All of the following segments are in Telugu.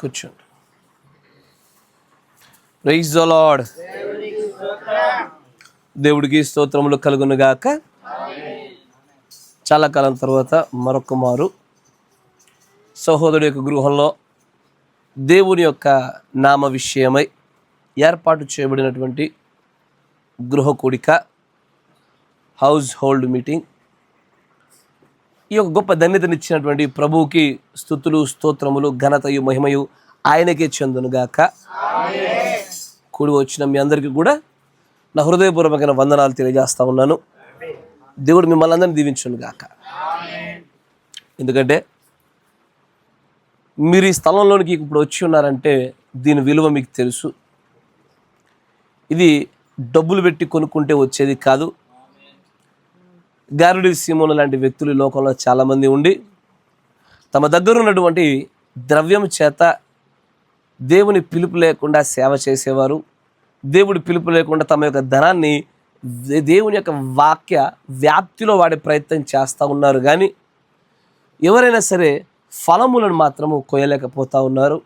కూర్చోండి. Praise the Lord. దేవుడికి స్తోత్రములు కలుగును గాక. చాలా కాలం తర్వాత మరొక మారు సహోదరుడి యొక్క గృహంలో దేవుని యొక్క నామ విషయమై ఏర్పాటు చేయబడినటువంటి గృహ కూడిక, హౌస్ హోల్డ్ మీటింగ్, ఈ యొక్క గొప్ప ధన్యతనిచ్చినటువంటి ప్రభువుకి స్తుతులు, స్తోత్రములు, ఘనతయు, మహిమయు ఆయనకే చెందునుగాక. కూడి వచ్చిన మీ అందరికీ కూడా నా హృదయపూర్వకమైన వందనాలు తెలియజేస్తా ఉన్నాను. దేవుడు మిమ్మల్ని అందరినీ దీవించునుగాక. ఎందుకంటే మీరు ఈ స్థలంలోనికి ఇప్పుడు వచ్చి ఉన్నారంటే దీని విలువ మీకు తెలుసు. ఇది డబ్బులు పెట్టి కొనుక్కుంటే వచ్చేది కాదు. గారుడి సీమోను లాంటి వ్యక్తులు ఈ లోకంలో చాలామంది ఉండి తమ దగ్గర ఉన్నటువంటి ద్రవ్యం చేత దేవుని పిలుపు లేకుండా సేవ చేసేవారు, దేవుడి పిలుపు లేకుండా తమ యొక్క ధనాన్ని దేవుని యొక్క వాక్య వ్యాప్తిలో వాడే ప్రయత్నం చేస్తూ ఉన్నారు. కానీ ఎవరైనా సరే ఫలములను మాత్రము కొయ్యలేకపోతూ ఉన్నారు.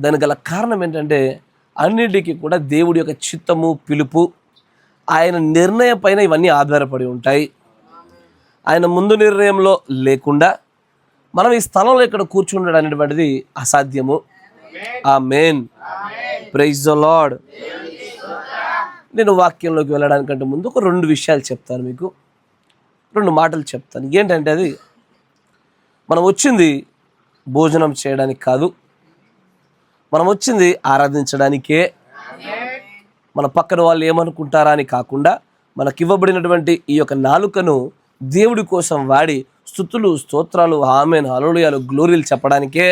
దానికి గల కారణం ఏంటంటే అన్నిటికీ కూడా దేవుడి యొక్క చిత్తము, పిలుపు, ఆయన నిర్ణయం పైన ఇవన్నీ ఆధారపడి ఉంటాయి. ఆయన ముందు నిర్ణయంలో లేకుండా మనం ఈ స్థలంలో ఇక్కడ కూర్చుండడం అనేటువంటిది అసాధ్యము. ఆమేన్. Praise the Lord. నేను వాక్యంలోకి వెళ్ళడానికంటే ముందు ఒక 2 విషయాలు చెప్తాను, మీకు 2 మాటలు చెప్తాను. ఏంటంటే అది మనం వచ్చింది భోజనం చేయడానికి కాదు, మనం వచ్చింది ఆరాధించడానికే. మన పక్కన వాళ్ళు ఏమనుకుంటారా అని కాకుండా మనకివ్వబడినటువంటి ఈ యొక్క నాలుకను దేవుడి కోసం వాడి స్తుతులు, స్తోత్రాలు, ఆమేన్, హల్లెలూయాలు, గ్లోరీలు చెప్పడానికే.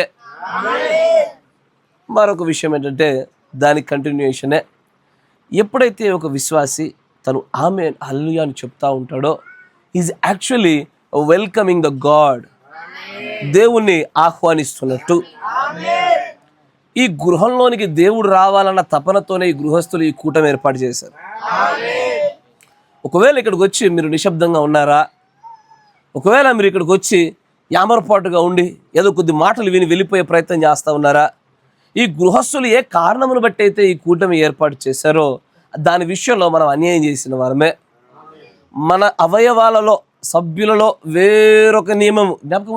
మరొక విషయం ఏంటంటే దాని కంటిన్యూషనే. ఎప్పుడైతే ఒక విశ్వాసి తను ఆమేన్, హల్లెలూయా అని చెప్తా ఉంటాడో is actually welcoming the God. దేవుణ్ణి ఆహ్వానిస్తున్నట్టు. ఈ గృహంలోనికి దేవుడు రావాలన్న తపనతోనే ఈ గృహస్థులు ఈ కూటమి ఏర్పాటు చేశారు. ఒకవేళ ఇక్కడికి వచ్చి మీరు నిశ్శబ్దంగా ఉన్నారా, ఒకవేళ మీరు ఇక్కడికి వచ్చి యామరపాటుగా ఉండి ఏదో కొద్ది మాటలు విని వెళ్ళిపోయే ప్రయత్నం చేస్తూ ఉన్నారా, ఈ గృహస్థులు ఏ కారణమును బట్టి అయితే ఈ కూటమి ఏర్పాటు చేశారో దాని విషయంలో మనం అన్యాయం చేసిన వారమే. మన అవయవాలలో, సభ్యులలో వేరొక నియమం జ్ఞాపకం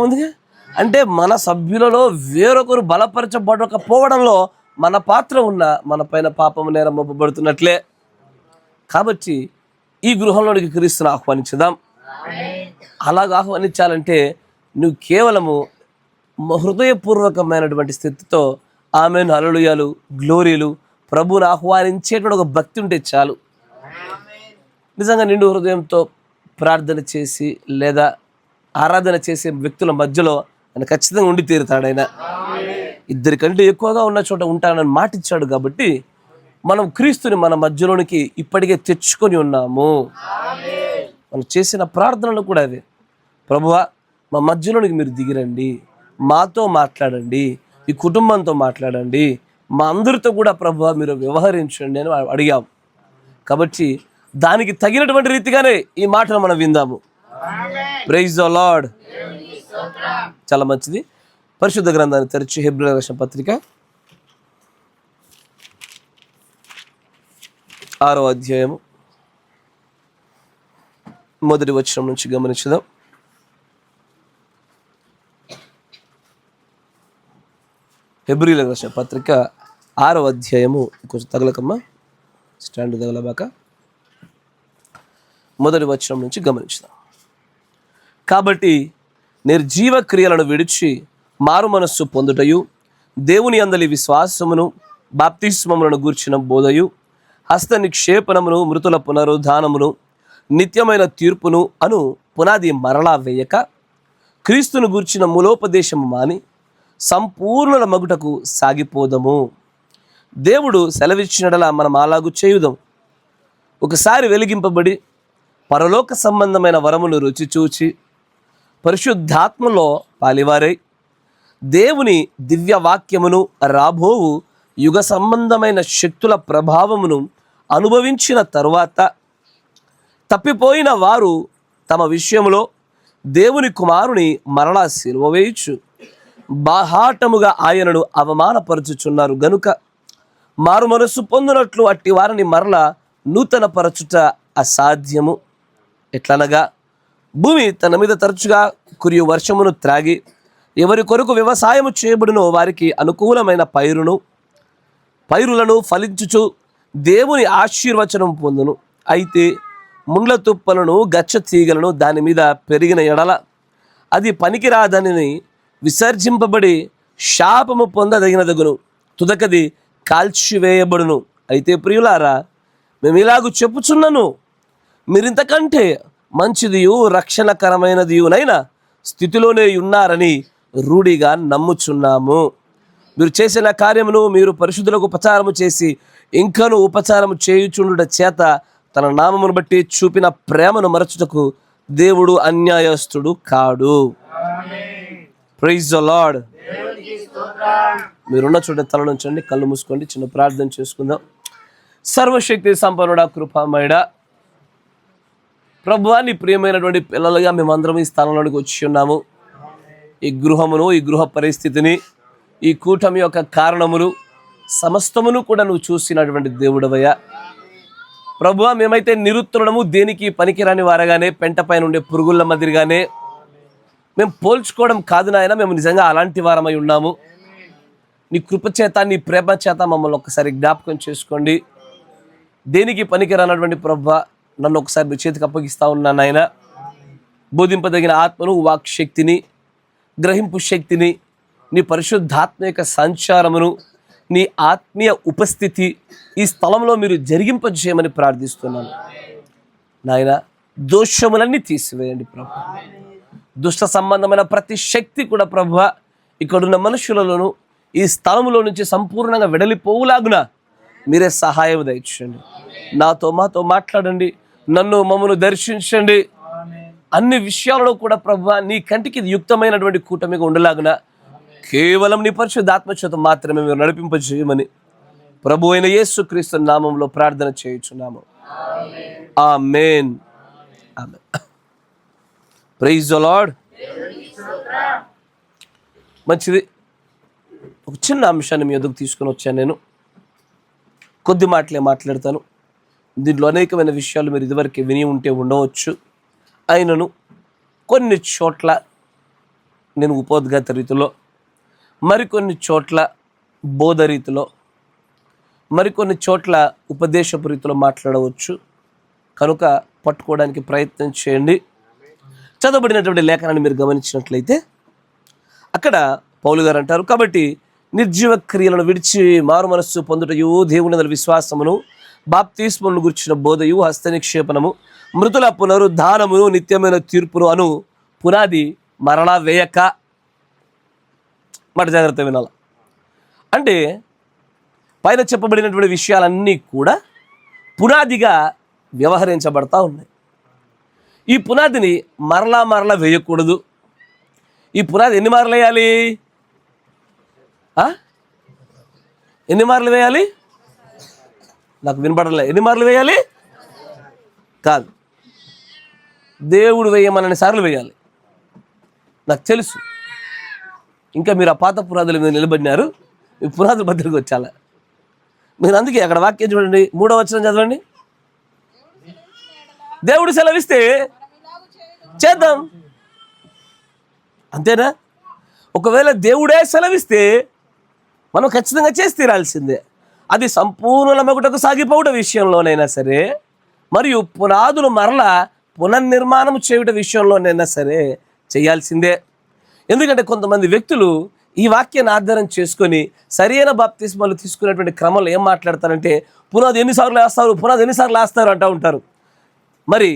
ఉందిగా. అంటే మన సభ్యులలో వేరొకరు బలపరచబడకపోవడంలో మన పాత్ర ఉన్న మన పైన పాపము నేరం మోపబడుతున్నట్లే. కాబట్టి ఈ గృహంలోనికి క్రీస్తును ఆహ్వానించుదాం. అలాగ ఆహ్వానించాలంటే నువ్వు కేవలము హృదయపూర్వకమైనటువంటి స్థితితో ఆమేన్, హల్లెలూయాలు, గ్లోరీలు, ప్రభువుని ఆహ్వానించేటువంటి ఒక భక్తి ఉంటే చాలు. నిజంగా నిండు హృదయంతో ప్రార్థన చేసి లేదా ఆరాధన చేసే వ్యక్తుల మధ్యలో ఆయన ఖచ్చితంగా ఉండి తీరుతాడు. ఆయన 2 కంటే ఎక్కువగా ఉన్న చోట ఉంటానని మాటిచ్చాడు. కాబట్టి మనం క్రీస్తుని మన మధ్యలోనికి ఇప్పటికే తెచ్చుకొని ఉన్నాము. మనం చేసిన ప్రార్థనలు కూడా అదే, ప్రభువా మా మధ్యలోనికి మీరు దిగిరండి, మాతో మాట్లాడండి, ఈ కుటుంబంతో మాట్లాడండి, మా అందరితో కూడా ప్రభువా మీరు వ్యవహరించండి అని అడిగాం. కాబట్టి దానికి తగినటువంటి రీతిగానే ఈ మాటలు మనం విందాము. Praise the Lord. చాలా మంచిది. పరిశుద్ధ గ్రంథాన్ని తెరిచి హెబ్రీయులకు రాసిన పత్రిక 6వ అధ్యాయము 1వ వచనం నుంచి గమనించుదాం. హెబ్రీయులకు రాసిన పత్రిక 6వ అధ్యాయము, కొంచెం తగలకమ్మా, స్టాండ్ తగలబాక, 1వ వచనం నుంచి గమనించుదాం. కాబట్టి నిర్జీవ క్రియలను విడిచి మారు మనస్సు పొందుటయు, దేవుని యందలి విశ్వాసమును, బాప్తిస్మములను గూర్చిన బోధయు, హస్త నిక్షేపణమును, మృతుల పునరుద్ధానమును, నిత్యమైన తీర్పును అను పునాది మరలా వేయక క్రీస్తును గూర్చిన మూలోపదేశము మాని సంపూర్ణుల మగుటకు సాగిపోదము. దేవుడు సెలవిచ్చినడలా మనం అలాగూ చేయుదాం. ఒకసారి వెలిగింపబడి పరలోక సంబంధమైన వరమును రుచి చూచి పరిశుద్ధాత్మలో పాలివారై దేవుని దివ్య వాక్యమును, రాబోవు యుగ సంబంధమైన శక్తుల ప్రభావమును అనుభవించిన తరువాత తప్పిపోయిన వారు తమ విషయంలో దేవుని కుమారుని మరలా సిలువ వేయచ్చు బాహాటముగా ఆయనను అవమానపరచుచున్నారు గనుక మారు మనస్సు పొందినట్లు అట్టి వారిని మరల నూతన పరచుట అసాధ్యము. ఎట్లనగా భూమి తన మీద తరచుగా కురియు వర్షమును త్రాగి ఎవరి కొరకు వ్యవసాయము చేయబడినో వారికి అనుకూలమైన పైరులను ఫలించుచు దేవుని ఆశీర్వచనం పొందును. అయితే ముండ్ల తుప్పలను గచ్చ తీగలను దాని మీద పెరిగిన ఎడల అది పనికిరాదని విసర్జింపబడి శాపము పొందదగినదగును, తుదకది కాల్చివేయబడును. అయితే ప్రియులారా, మేము ఇలాగూ చెప్పుచున్నను, మీరింతకంటే మంచిదియు రక్షణకరమైనదియునైన స్థితిలోనే ఉన్నారని రూఢిగా నమ్ముచున్నాము. మీరు చేసిన కార్యమును మీరు పరిశుద్ధులకు ఉపచారము చేసి ఇంకను ఉపచారము చేయుచుండుట చేత తన నామమును బట్టి చూపిన ప్రేమను మరచుటకు దేవుడు అన్యాయస్తుడు కాడు. Praise the Lord. మీరున్న చోట తలనుంచండి, కళ్ళు మూసుకోండి, చిన్న ప్రార్థన చేసుకుందాం. సర్వశక్తి సంపన్నుడా, కృపామయుడా, ప్రభువా, నీ ప్రియమైనటువంటి పిల్లలుగా మేమందరం ఈ స్థలంలోనికి వచ్చి ఉన్నాము. ఈ గృహమును, ఈ గృహ పరిస్థితిని, ఈ కూటమి యొక్క కారణములు సమస్తమును కూడా నువ్వు చూసినటువంటి దేవుడవయ్యా. ప్రభువా, మేమైతే నిరుత్తరుడము, దేనికి పనికిరాని వారగానే, పెంటపైన ఉండే పురుగుల మాదిరిగానే మేము పోల్చుకోవడం కాదు నాయన, మేము నిజంగా అలాంటి వారమై ఉన్నాము. నీ కృపచేత, నీ ప్రేమ చేత మమ్మల్ని ఒక్కసారి జ్ఞాపకం చేసుకోండి. దేనికి పనికిరానటువంటి ప్రభువా, నన్ను ఒకసారి మీ చేతికి అప్పగిస్తా ఉన్నాను నాయన. బోధింపదగిన ఆత్మను, వాక్ శక్తిని, గ్రహింపు శక్తిని, నీ పరిశుద్ధాత్మ యొక్క సంచారమును, నీ ఆత్మీయ ఉపస్థితి ఈ స్థలంలో మీరు జరిగింపజేయమని ప్రార్థిస్తున్నాను నాయన. దోషములన్నీ తీసివేయండి ప్రభు. దుష్ట సంబంధమైన ప్రతి శక్తి కూడా ప్రభువ ఇక్కడున్న మనుషులలోనూ ఈ స్థలంలో నుంచి సంపూర్ణంగా వెడలిపోవులాగున మీరే సహాయం దయచేయండి. మాతో మాట్లాడండి, మమ్మల్ని దర్శించండి. అన్ని విషయాలలో కూడా ప్రభువ నీ కంటికి యుక్తమైనటువంటి కూటమిగా ఉండలాగున కేవలం నీ పరిశుద్ధాత్మ చేత మాత్రమే మీరు నడిపింపజేయమని ప్రభు అయిన యేసుక్రీస్తు నామంలో ప్రార్థన చేయుచున్నాము. Amen. Amen. Praise the Lord. మంచిది. ఒక చిన్న అంశాన్ని మీ ఎదుగు తీసుకొని వచ్చాను. నేను కొద్ది మాటలే మాట్లాడతాను. దీంట్లో అనేకమైన విషయాలు మీరు ఇదివరకు విని ఉంటే ఉండవచ్చు. అయినను కొన్ని చోట్ల నేను ఉపోద్ఘాత రీతిలో, మరికొన్ని చోట్ల బోధ రీతిలో, మరికొన్ని చోట్ల ఉపదేశపు రీతిలో మాట్లాడవచ్చు. కనుక పట్టుకోవడానికి ప్రయత్నం చేయండి. చదవబడినటువంటి లేఖనాన్ని మీరు గమనించినట్లయితే అక్కడ పౌలు గారు అంటారు, కాబట్టి నిర్జీవ క్రియలను విడిచి మారు మనస్సు పొందుటయు, దేవుని విశ్వాసమును, బాప్తిస్మమును గురించిన బోధయు, హస్తనిక్షేపణము, మృతుల పునరుద్ధానమును, నిత్యమైన తీర్పును అను పునాది మరలా వేయక. మాట జాగ్రత్త వినాల. అంటే పైన చెప్పబడినటువంటి విషయాలన్నీ కూడా పునాదిగా వ్యవహరించబడతా ఉన్నాయి. ఈ పునాదిని మరలా వేయకూడదు. ఈ పునాది ఎన్ని మార్లు వేయాలి? ఎన్ని మార్లు వేయాలి? నాకు వినపడలే. ఎన్ని మార్లు వేయాలి కాదు, దేవుడు వేయమనని సార్లు వేయాలి. నాకు తెలుసు. ఇంకా మీరు ఆ పాత పునాదుల మీద నిలబడినారు, ఈ పునాదుల మధ్యలోకి వచ్చాల. మీరు అందుకే అక్కడ వాక్యం చూడండి, 3వ వచనం చదవండి. దేవుడు సెలవిస్తే చేద్దాం, అంతేనా? ఒకవేళ దేవుడే సెలవిస్తే మనం ఖచ్చితంగా చేసి తీరాల్సిందే. అది సంపూర్ణ నమ్మకటకు సాగిపోవట విషయంలోనైనా సరే, మరియు పునాదులు మరలా పునర్నిర్మాణం చేయుట విషయంలోనైనా సరే చేయాల్సిందే. ఎందుకంటే కొంతమంది వ్యక్తులు ఈ వాక్యాన్ని ఆధారం చేసుకొని సరైన బాప్తిస్మాలు తీసుకునేటువంటి క్రమంలో ఏం మాట్లాడతారంటే, పునాది ఎన్నిసార్లు వేస్తారు అంటూ ఉంటారు. మరి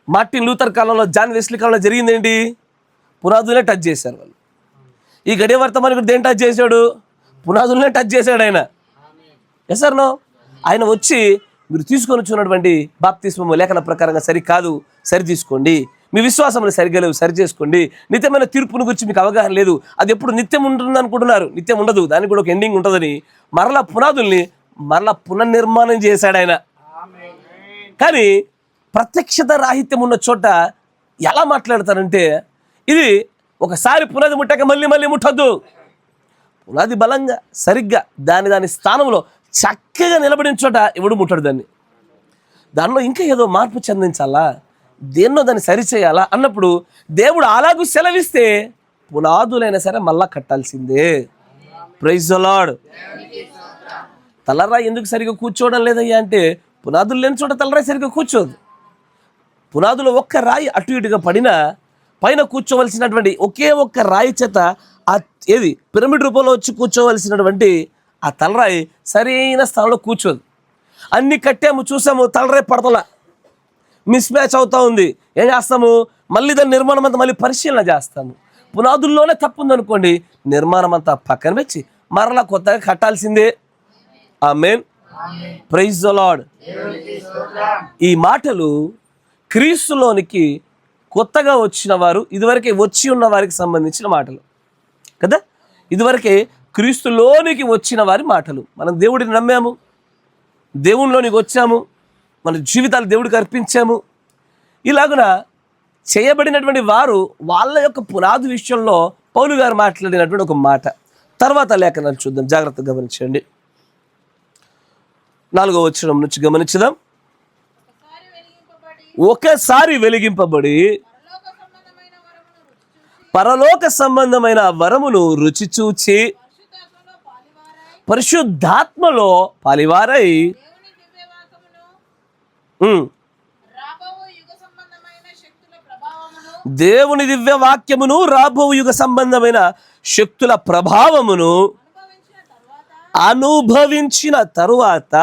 మార్టిన్ లూథర్ కాలంలో, జాన్ వెస్లీ కాలంలో జరిగింది ఏంటి? పునాదులనే టచ్ చేశారు వాళ్ళు. ఈ గడియ వర్తమానికుడు దేని టచ్ చేశాడు? పునాదులనే టచ్ చేశాడు ఆయన. Yes or no? ఆయన వచ్చి మీరు తీసుకొని వచ్చినటువంటి బాప్తిస్మము లేఖన ప్రకారంగా సరికాదు, సరి తీసుకోండి, మీ విశ్వాసములు సరిగా లేవు, సరి చేసుకోండి, నిత్యమైన తీర్పును గురించి మీకు అవగాహన లేదు, అది ఎప్పుడు నిత్యం ఉంటుంది అనుకుంటున్నారు. నిత్యం ఉండదు, దానికి కూడా ఒక ఎండింగ్ ఉంటుందని మరలా పునాదుల్ని పునర్నిర్మాణం చేశాడు ఆయన. కానీ ప్రత్యక్షత రాహిత్యం ఉన్న చోట ఎలా మాట్లాడతారంటే, ఇది ఒకసారి పునాది ముట్టాక మళ్ళీ మళ్ళీ ముట్టొద్దు. పునాది బలంగా సరిగ్గా దాని స్థానంలో చక్కగా నిలబడిన చోట ఎవడు ముట్టడు దాన్ని. దానిలో ఇంకా ఏదో మార్పు చెందించాలా, దేన్నో దాన్ని సరిచేయాలా అన్నప్పుడు దేవుడు అలాగూ సెలవిస్తే పునాదులైనా సరే మళ్ళా కట్టాల్సిందే. Praise the lord. తలరాయి ఎందుకు సరిగ్గా కూర్చోవడం లేదయ్యా అంటే, పునాదులు లేని చోట తలరాయి సరిగ్గా కూర్చోదు. పునాదులో ఒక్క రాయి అటు ఇటుగా పడినా పైన కూర్చోవలసినటువంటి ఒకే ఒక్క రాయి చేత ఏది పిరమిడ్ రూపంలో వచ్చి కూర్చోవలసినటువంటి ఆ తలరాయి సరైన స్థానంలో కూర్చోదు. అన్ని కట్టాము, చూసాము, తలరాయి పడతలా, మిస్ మ్యాచ్ అవుతా ఉంది. ఏం చేస్తాము? మళ్ళీ దాని నిర్మాణం అంతా మళ్ళీ పరిశీలన చేస్తాము. పునాదుల్లోనే తప్పు ఉందనుకోండి, నిర్మాణం అంతా పక్కన పెట్టి మరలా కొత్తగా కట్టాల్సిందే. ఆమేన్. Praise the Lord. ఈ మాటలు క్రీస్తులోనికి కొత్తగా వచ్చిన వారు, ఇదివరకే వచ్చి ఉన్న వారికి సంబంధించిన మాటలు కదా. ఇదివరకే క్రీస్తులోనికి వచ్చిన వారి మాటలు. మనం దేవుడిని నమ్మాము, దేవునిలోనికి వచ్చాము, మన జీవితాలు దేవుడికి అర్పించాము. ఇలాగున చేయబడినటువంటి వారు వాళ్ళ యొక్క పునాది విషయంలో పౌలు గారు మాట్లాడినటువంటి ఒక మాట. తర్వాత లేఖనాలు చూద్దాం, జాగ్రత్తగా గమనించండి. 4వ వచనం నుంచి గమనించుదాం. ఒకసారి వెలిగింపబడి పరలోక సంబంధమైన వరమును రుచి చూచి పరిశుద్ధాత్మలో పాలివారై దేవుని దివ్య వాక్యమును రాబో యుగ సంబంధమైన శక్తుల ప్రభావమును అనుభవించిన తరువాత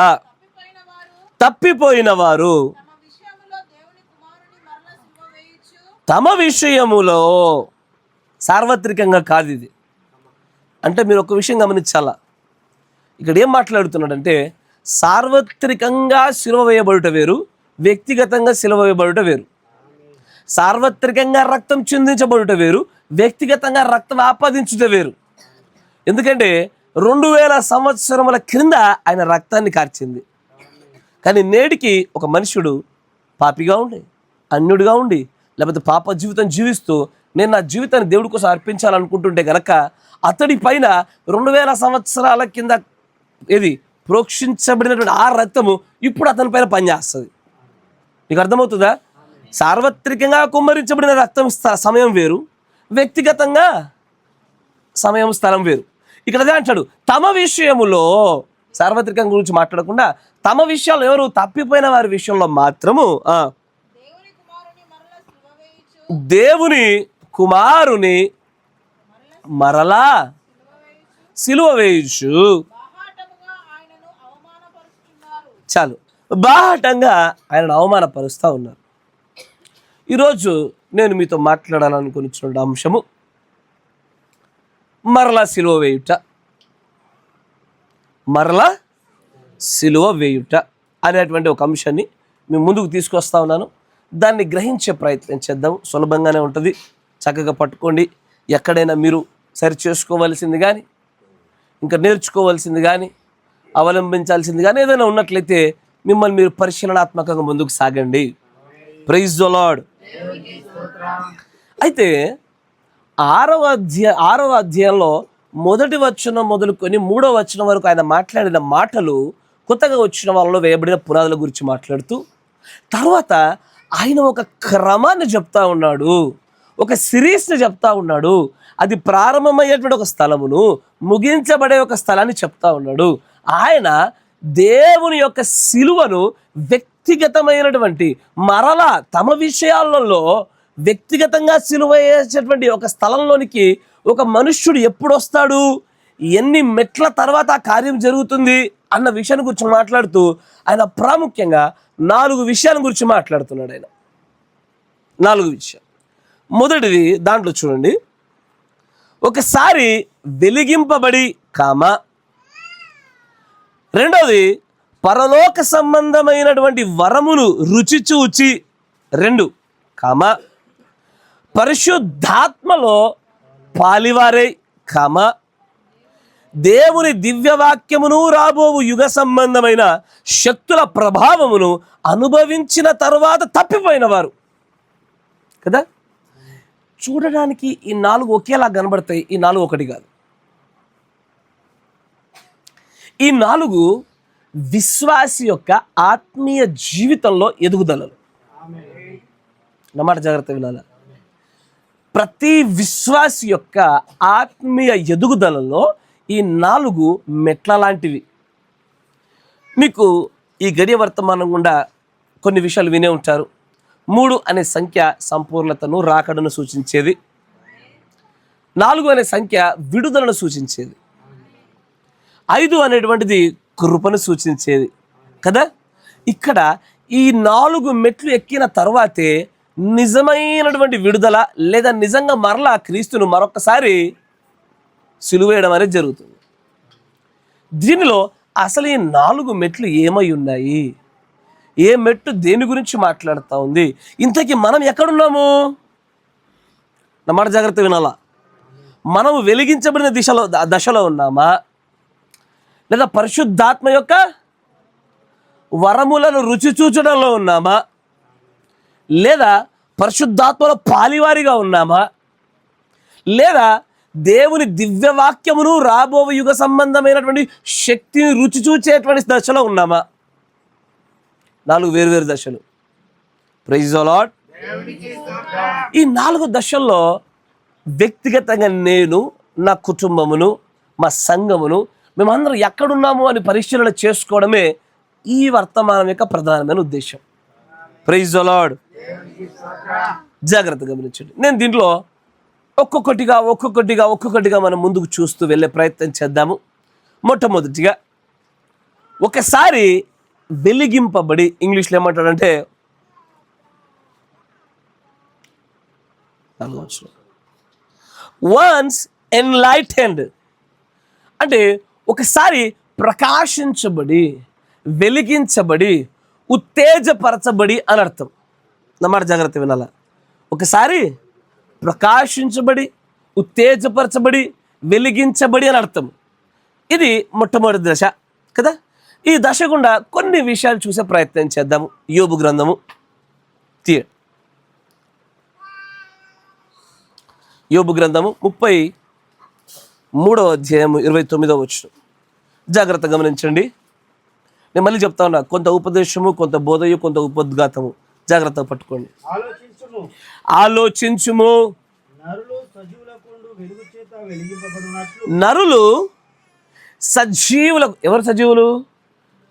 తప్పిపోయిన వారు తమ విషయములో, సార్వత్రికంగా కాదు ఇది. అంటే మీరు ఒక విషయం గమనించాలా, ఇక్కడ ఏం మాట్లాడుతున్నాడంటే సార్వత్రికంగా సిలువ వేయబడుట వేరు, వ్యక్తిగతంగా సిలువ వేయబడుట వేరు. సార్వత్రికంగా రక్తం చిందించబడుట వేరు, వ్యక్తిగతంగా రక్తం ఆపాదించుట వేరు. ఎందుకంటే 2000 సంవత్సరముల క్రింద ఆయన రక్తాన్ని కార్చింది. కానీ నేటికి ఒక మనుషుడు పాపిగా ఉండి, అన్యుడిగా ఉండి, లేకపోతే పాప జీవితం జీవిస్తూ నేను నా జీవితాన్ని దేవుడి కోసం అర్పించాలనుకుంటుంటే కనుక అతడి పైన 2000 సంవత్సరాల కింద ప్రోక్షించబడినటువంటి ఆ రక్తము ఇప్పుడు అతని పైన పనిచేస్తుంది. మీకు అర్థమవుతుందా? సార్వత్రికంగా కుమ్మరించబడిన రక్తం సమయం వేరు, వ్యక్తిగతంగా సమయం స్థలం వేరు. ఇక్కడ అదే అంటాడు, తమ విషయములో, సార్వత్రికం గురించి మాట్లాడకుండా తమ విషయాలు ఎవరు తప్పిపోయిన వారి విషయంలో మాత్రము దేవుని కుమారుని మరలా సిలువ వేయుచు, చాలు, బాహటంగా ఆయనను అవమానపరుస్తూ ఉన్నారు. ఈరోజు నేను మీతో మాట్లాడాలనుకున్న అంశము మరలా సిలువ వేయుట, మరలా సిలువ వేయుట అనేటువంటి ఒక అంశాన్ని మేము ముందుకు తీసుకొస్తా ఉన్నాను. దాన్ని గ్రహించే ప్రయత్నం చేద్దాం. సులభంగానే ఉంటుంది, చక్కగా పట్టుకోండి. ఎక్కడైనా మీరు సరి చేసుకోవాల్సింది కానీ, ఇంకా నేర్చుకోవాల్సింది కానీ, అవలంబించాల్సింది కానీ ఏదైనా ఉన్నట్లయితే మిమ్మల్ని మీరు పరిశీలనాత్మకంగా ముందుకు సాగండి. Praise the Lord. అయితే 6వ అధ్యాయంలో 1వ వచనం మొదలుకొని 3వ వచనం వరకు ఆయన మాట్లాడిన మాటలు కొత్తగా వచ్చిన వాళ్ళలో వేయబడిన పునాదుల గురించి మాట్లాడుతూ, తర్వాత ఆయన ఒక క్రమాన్ని చెప్తా ఉన్నాడు, ఒక సిరీస్ని చెప్తా ఉన్నాడు. అది ప్రారంభమయ్యేటువంటి ఒక స్థలమును, ముగించబడే ఒక స్థలాన్ని చెప్తా ఉన్నాడు. ఆయన దేవుని యొక్క సిలువను వ్యక్తిగతమైనటువంటి మరలా తమ విషయాలలో వ్యక్తిగతంగా సిలువ వేసేటువంటి ఒక స్థలంలోనికి ఒక మనుష్యుడు ఎప్పుడు వస్తాడు, ఎన్ని మెట్ల తర్వాత ఆ కార్యం జరుగుతుంది అన్న విషయాన్ని గురించి మాట్లాడుతూ ఆయన ప్రాముఖ్యంగా 4 విషయాల గురించి మాట్లాడుతున్నాడు. ఆయన 4 విషయాలు. మొదటిది దాంట్లో చూడండి, ఒకసారి వెలిగింపబడి రెండవది పరలోక సంబంధమైనటువంటి వరమును రుచి చూచి 2 పరిశుద్ధాత్మలో పాలివారై దేవుని దివ్యవాక్యమును రాబోవు యుగ సంబంధమైన శక్తుల ప్రభావమును అనుభవించిన తరువాత తప్పిపోయిన వారు కదా. చూడడానికి ఈ 4 ఒకేలా కనబడతాయి. ఈ 4 ఒకటి కాదు. ఈ 4 విశ్వాసి యొక్క ఆత్మీయ జీవితంలో ఎదుగుదలలు. అన్నమాట జాగ్రత్త వినాల. ప్రతి విశ్వాసి యొక్క ఆత్మీయ ఎదుగుదలలో ఈ 4 మెట్ల లాంటివి. మీకు ఈ గడియ వర్తమానం గుండా కొన్ని విషయాలు వినే ఉంటారు. 3 అనే సంఖ్య సంపూర్ణతను, రాకడను సూచించేది. 4 అనే సంఖ్య విడుదలను సూచించేది. 5 అనేటువంటిది కృపను సూచించేది కదా. ఇక్కడ ఈ 4 మెట్లు ఎక్కిన తర్వాతే నిజమైనటువంటి విడుదల, లేదా నిజంగా మరలా క్రీస్తును మరొకసారి సిలువేయడం అనేది జరుగుతుంది. దీనిలో అసలు ఈ 4 మెట్లు ఏమై ఉన్నాయి, ఏ మెట్టు దేని గురించి మాట్లాడుతూ ఉంది, ఇంతకీ మనం ఎక్కడున్నాము? నా మాట జాగ్రత్త వినాలా. మనము వెలిగించబడిన దశలో ఉన్నామా, లేదా పరిశుద్ధాత్మ యొక్క వరములను రుచి చూచడంలో ఉన్నామా, లేదా పరిశుద్ధాత్మలో పాలివారిగా ఉన్నామా, లేదా దేవుని దివ్యవాక్యమును రాబో యుగ సంబంధమైనటువంటి శక్తిని రుచి చూచేటువంటి దశలో ఉన్నామా? 4 వేరువేరు దశలు. Praise the Lord. ఈ 4 దశల్లో వ్యక్తిగతంగా నేను, నా కుటుంబమును, మా సంఘమును, మేమందరం ఎక్కడున్నాము అని పరిశీలన చేసుకోవడమే ఈ వర్తమానం యొక్క ప్రధానమైన ఉద్దేశం. Praise the Lord. జాగ్రత్తగా గమనించండి. నేను దీంట్లో ఒక్కొక్కటిగా మనం ముందుకు చూస్తూ వెళ్ళే ప్రయత్నం చేద్దాము. మొట్టమొదటిగా, ఒకసారి వెలిగింపబడి, ఇంగ్లీష్లో ఏమంటాడంటే వన్స్ ఎన్లైటెండ్, అంటే ఒకసారి ప్రకాశించబడి, వెలిగించబడి, ఉత్తేజపరచబడి అని అర్థం. నా మాట జాగ్రత్త వినాల. ఒకసారి ప్రకాశించబడి, ఉత్తేజపరచబడి, వెలిగించబడి అని అర్థం. ఇది మొట్టమొదటి దశ కదా. ఈ దశ గుండా కొన్ని విషయాలు చూసే ప్రయత్నం చేద్దాము. యోబు గ్రంథము యోబు గ్రంథము 33వ అధ్యాయము 29వ వచనం. జాగ్రత్త గమనించండి. నేను మళ్ళీ చెప్తా ఉన్నా, కొంత ఉపదేశము, కొంత బోధయు, కొంత ఉపోద్ఘాతము. జాగ్రత్తగా పట్టుకోండి. ఆలోచించుము. నరులు సజీవులకు, ఎవరు సజీవులు?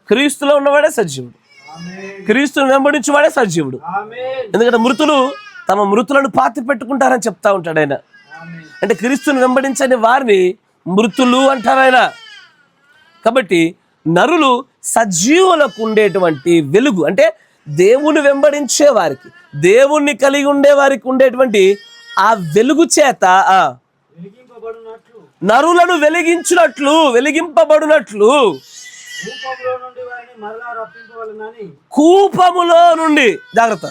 క్రీస్తులో ఉన్నవాడే సజీవుడు, క్రీస్తును వెంబడించేవాడే సజీవుడు. ఎందుకంటే మృతులు తమ మృతులను పాతి పెట్టుకుంటారని చెప్తా ఉంటాడు ఆయన. అంటే క్రీస్తును వెంబడించని వారిని మృతులు అంటారు ఆయన. కాబట్టి నరులు సజీవులకు ఉండేటువంటి వెలుగు, అంటే దేవుని వెంబడించే వారికి, దేవుణ్ణి కలిగి ఉండే వారికి ఉండేటువంటి ఆ వెలుగు చేత నరులను వెలిగింపబడినట్లు కూపములో నుండి, జాగ్రత్త,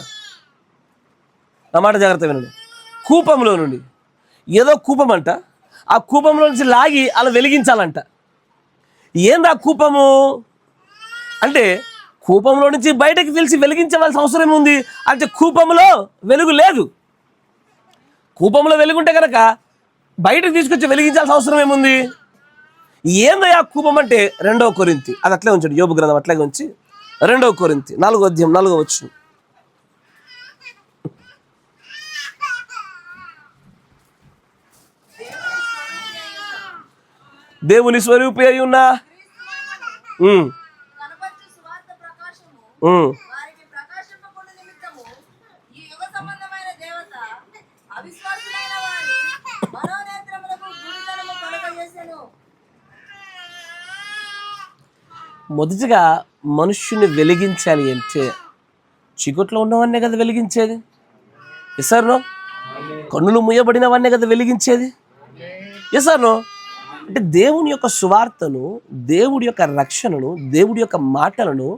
నా మాట జాగ్రత్త వినండి, కూపంలో నుండి, ఏదో కూపం అంట, ఆ కూపంలో నుంచి లాగి అలా వెలిగించాలంట. ఏంది ఆ కూపము అంటే? కూపంలో నుంచి బయటకు పిలిచి వెలిగించవలసిన అవసరం ఉంది అంటే కూపంలో వెలుగు లేదు. కూపంలో వెలుగుంటే కనుక బయటకు తీసుకొచ్చి వెలిగించాల్సిన అవసరం ఏముంది? ఏందో ఆ కూపం అంటే 2వ కొరింథీ, అది అట్లే ఉంచండి. యోబు గ్రంథం అట్లాగే ఉంచి 2వ కొరింథీ 4వ అధ్యాయం 4వ వచనం. దేవుని స్వరూపి అయి ఉన్నా మొదటిగా మనుష్యుని వెలిగించాలి అంటే చీకట్లో ఉన్నవన్నే కదా వెలిగించేది. ఎసార్నో? కన్నులు మూయబడినవన్నే కదా వెలిగించేది. ఎసార్నో? అంటే దేవుని యొక్క సువార్తను, దేవుడి యొక్క రక్షణను, దేవుడి యొక్క మాటలను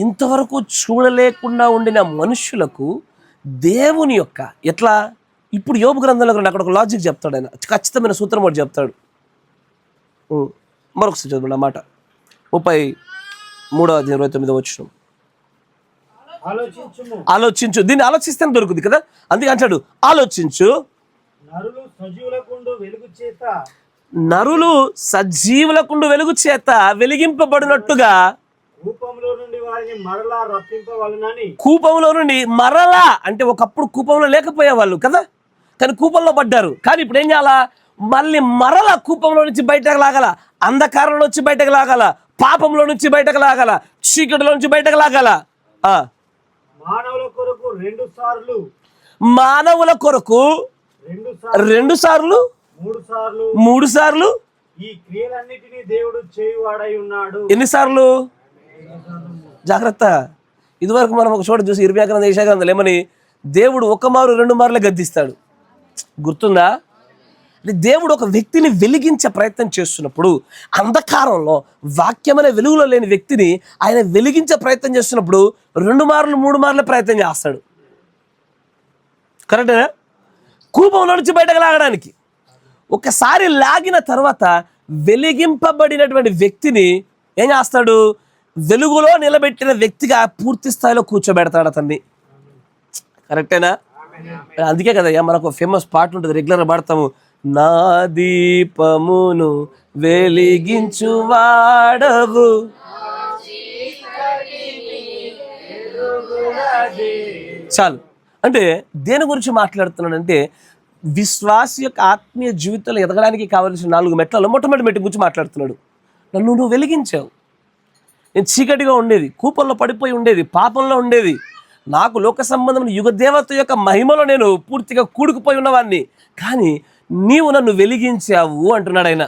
ఇంతవరకు చూడలేకుండా ఉండిన మనుషులకు దేవుని యొక్క ఎట్లా, ఇప్పుడు యోబు గ్రంథంలో అక్కడ ఒక లాజిక్ చెప్తాడు ఆయన, ఖచ్చితమైన సూత్రం ఒకటి చెప్తాడు. మరొకసారి చదవండి ఆ మాట. 33వ అధ్యాయం 29వ వచనం. ఆలోచించు. దీన్ని ఆలోచిస్తే దొరుకుతుంది కదా, అందుకే అంటాడు ఆలోచించు, నరులు సజీవులకుండు వెలుగు చేత నరులు సజీవులకుండు వెలుగు చేత వెలిగింపబడినట్టుగా కూపంలో నుండి వారిని మరలా రప్పింపవలనని. కూపంలో నుండి మరలా అంటే ఒకప్పుడు కూపంలో లేకపోయేవాళ్ళు కదా, కానీ కూపంలో పడ్డారు. కానీ ఇప్పుడు ఏం చేయాలా? మళ్ళీ మరలా కూపంలో నుంచి బయటకు లాగాల, అంధకారంలో నుంచి బయటకు లాగాల, పాపంలో నుంచి బయటకు లాగాల, చీకటిలో నుంచి బయటకు లాగాల. మానవుల కొరకు మానవుల కొరకు రెండు సార్లు మూడు సార్లు ఈ క్రియలన్నిటినీ దేవుడు చేయువాడై ఉన్నాడు. ఎన్నిసార్లు? జాగ్రత్త. ఇదివరకు మనం ఒక చోట చూసి 20 గ్రంథం 20 గ్రంథాలు ఏమని దేవుడు ఒక మారు 2 మార్లు గద్దిస్తాడు, గుర్తుందా? దేవుడు ఒక వ్యక్తిని వెలిగించే ప్రయత్నం చేస్తున్నప్పుడు, అంధకారంలో వాక్యమనే వెలుగులో లేని వ్యక్తిని ఆయన వెలిగించే ప్రయత్నం చేస్తున్నప్పుడు 2 మార్లు 3 మార్లు ప్రయత్నం చేస్తాడు. కరెక్టేనా? కూపంలో నుంచి బయటకు లాగడానికి. ఒకసారి లాగిన తర్వాత వెలిగింపబడినటువంటి వ్యక్తిని ఏం చేస్తాడు? వెలుగులో నిలబెట్టిన వ్యక్తిగా పూర్తి స్థాయిలో కూర్చోబెడతాడు అతన్ని. కరెక్టేనా? అందుకే కదయ్యా మనకు ఫేమస్ పాట ఉంటుంది, రెగ్యులర్గా పాడతాము, నా దీపమును వెలిగించువాడవు. చాలు. అంటే దేని గురించి మాట్లాడుతున్నాడంటే విశ్వాస యొక్క ఆత్మీయ జీవితంలో ఎదగడానికి కావలసిన 4 మెట్లలో మొట్టమొదటి మెట్టు గురించి మాట్లాడుతున్నాడు. నన్ను నువ్వు వెలిగించావు. నేను చీకటిగా ఉండేది, కూపంలో పడిపోయి ఉండేది, పాపంలో ఉండేది, నాకు లోక సంబంధమైన యుగదేవత యొక్క మహిమలో నేను పూర్తిగా కూడుకుపోయి ఉన్నవాడిని, కానీ నీవు నన్ను వెలిగించావు అంటున్నాడు ఆయన.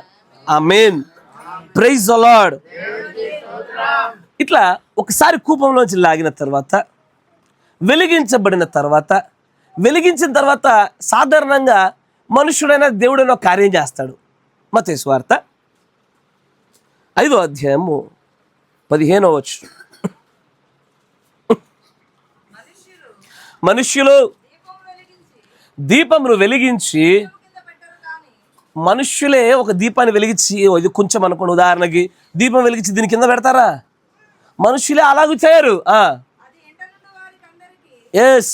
ఆమేన్, ప్రైజ్ ది లార్డ్. ఇట్లా ఒకసారి కూపంలోంచి లాగిన తర్వాత, వెలిగించబడిన తర్వాత, వెలిగించిన తర్వాత సాధారణంగా మనుష్యుడైన దేవుడైన ఒక కార్యం చేస్తాడు. మత్తయి సువార్త 5వ అధ్యాయము 15వ వచనం. మనుష్యులు దీపమును వెలిగించి, మనుష్యులే ఒక దీపాన్ని వెలిగించి, ఇది కొంచెం అనుకోండి, ఉదాహరణకి దీపం వెలిగించి దీని కింద పెడతారా? మనుష్యులే అలాగూ చేయరు. ఎస్,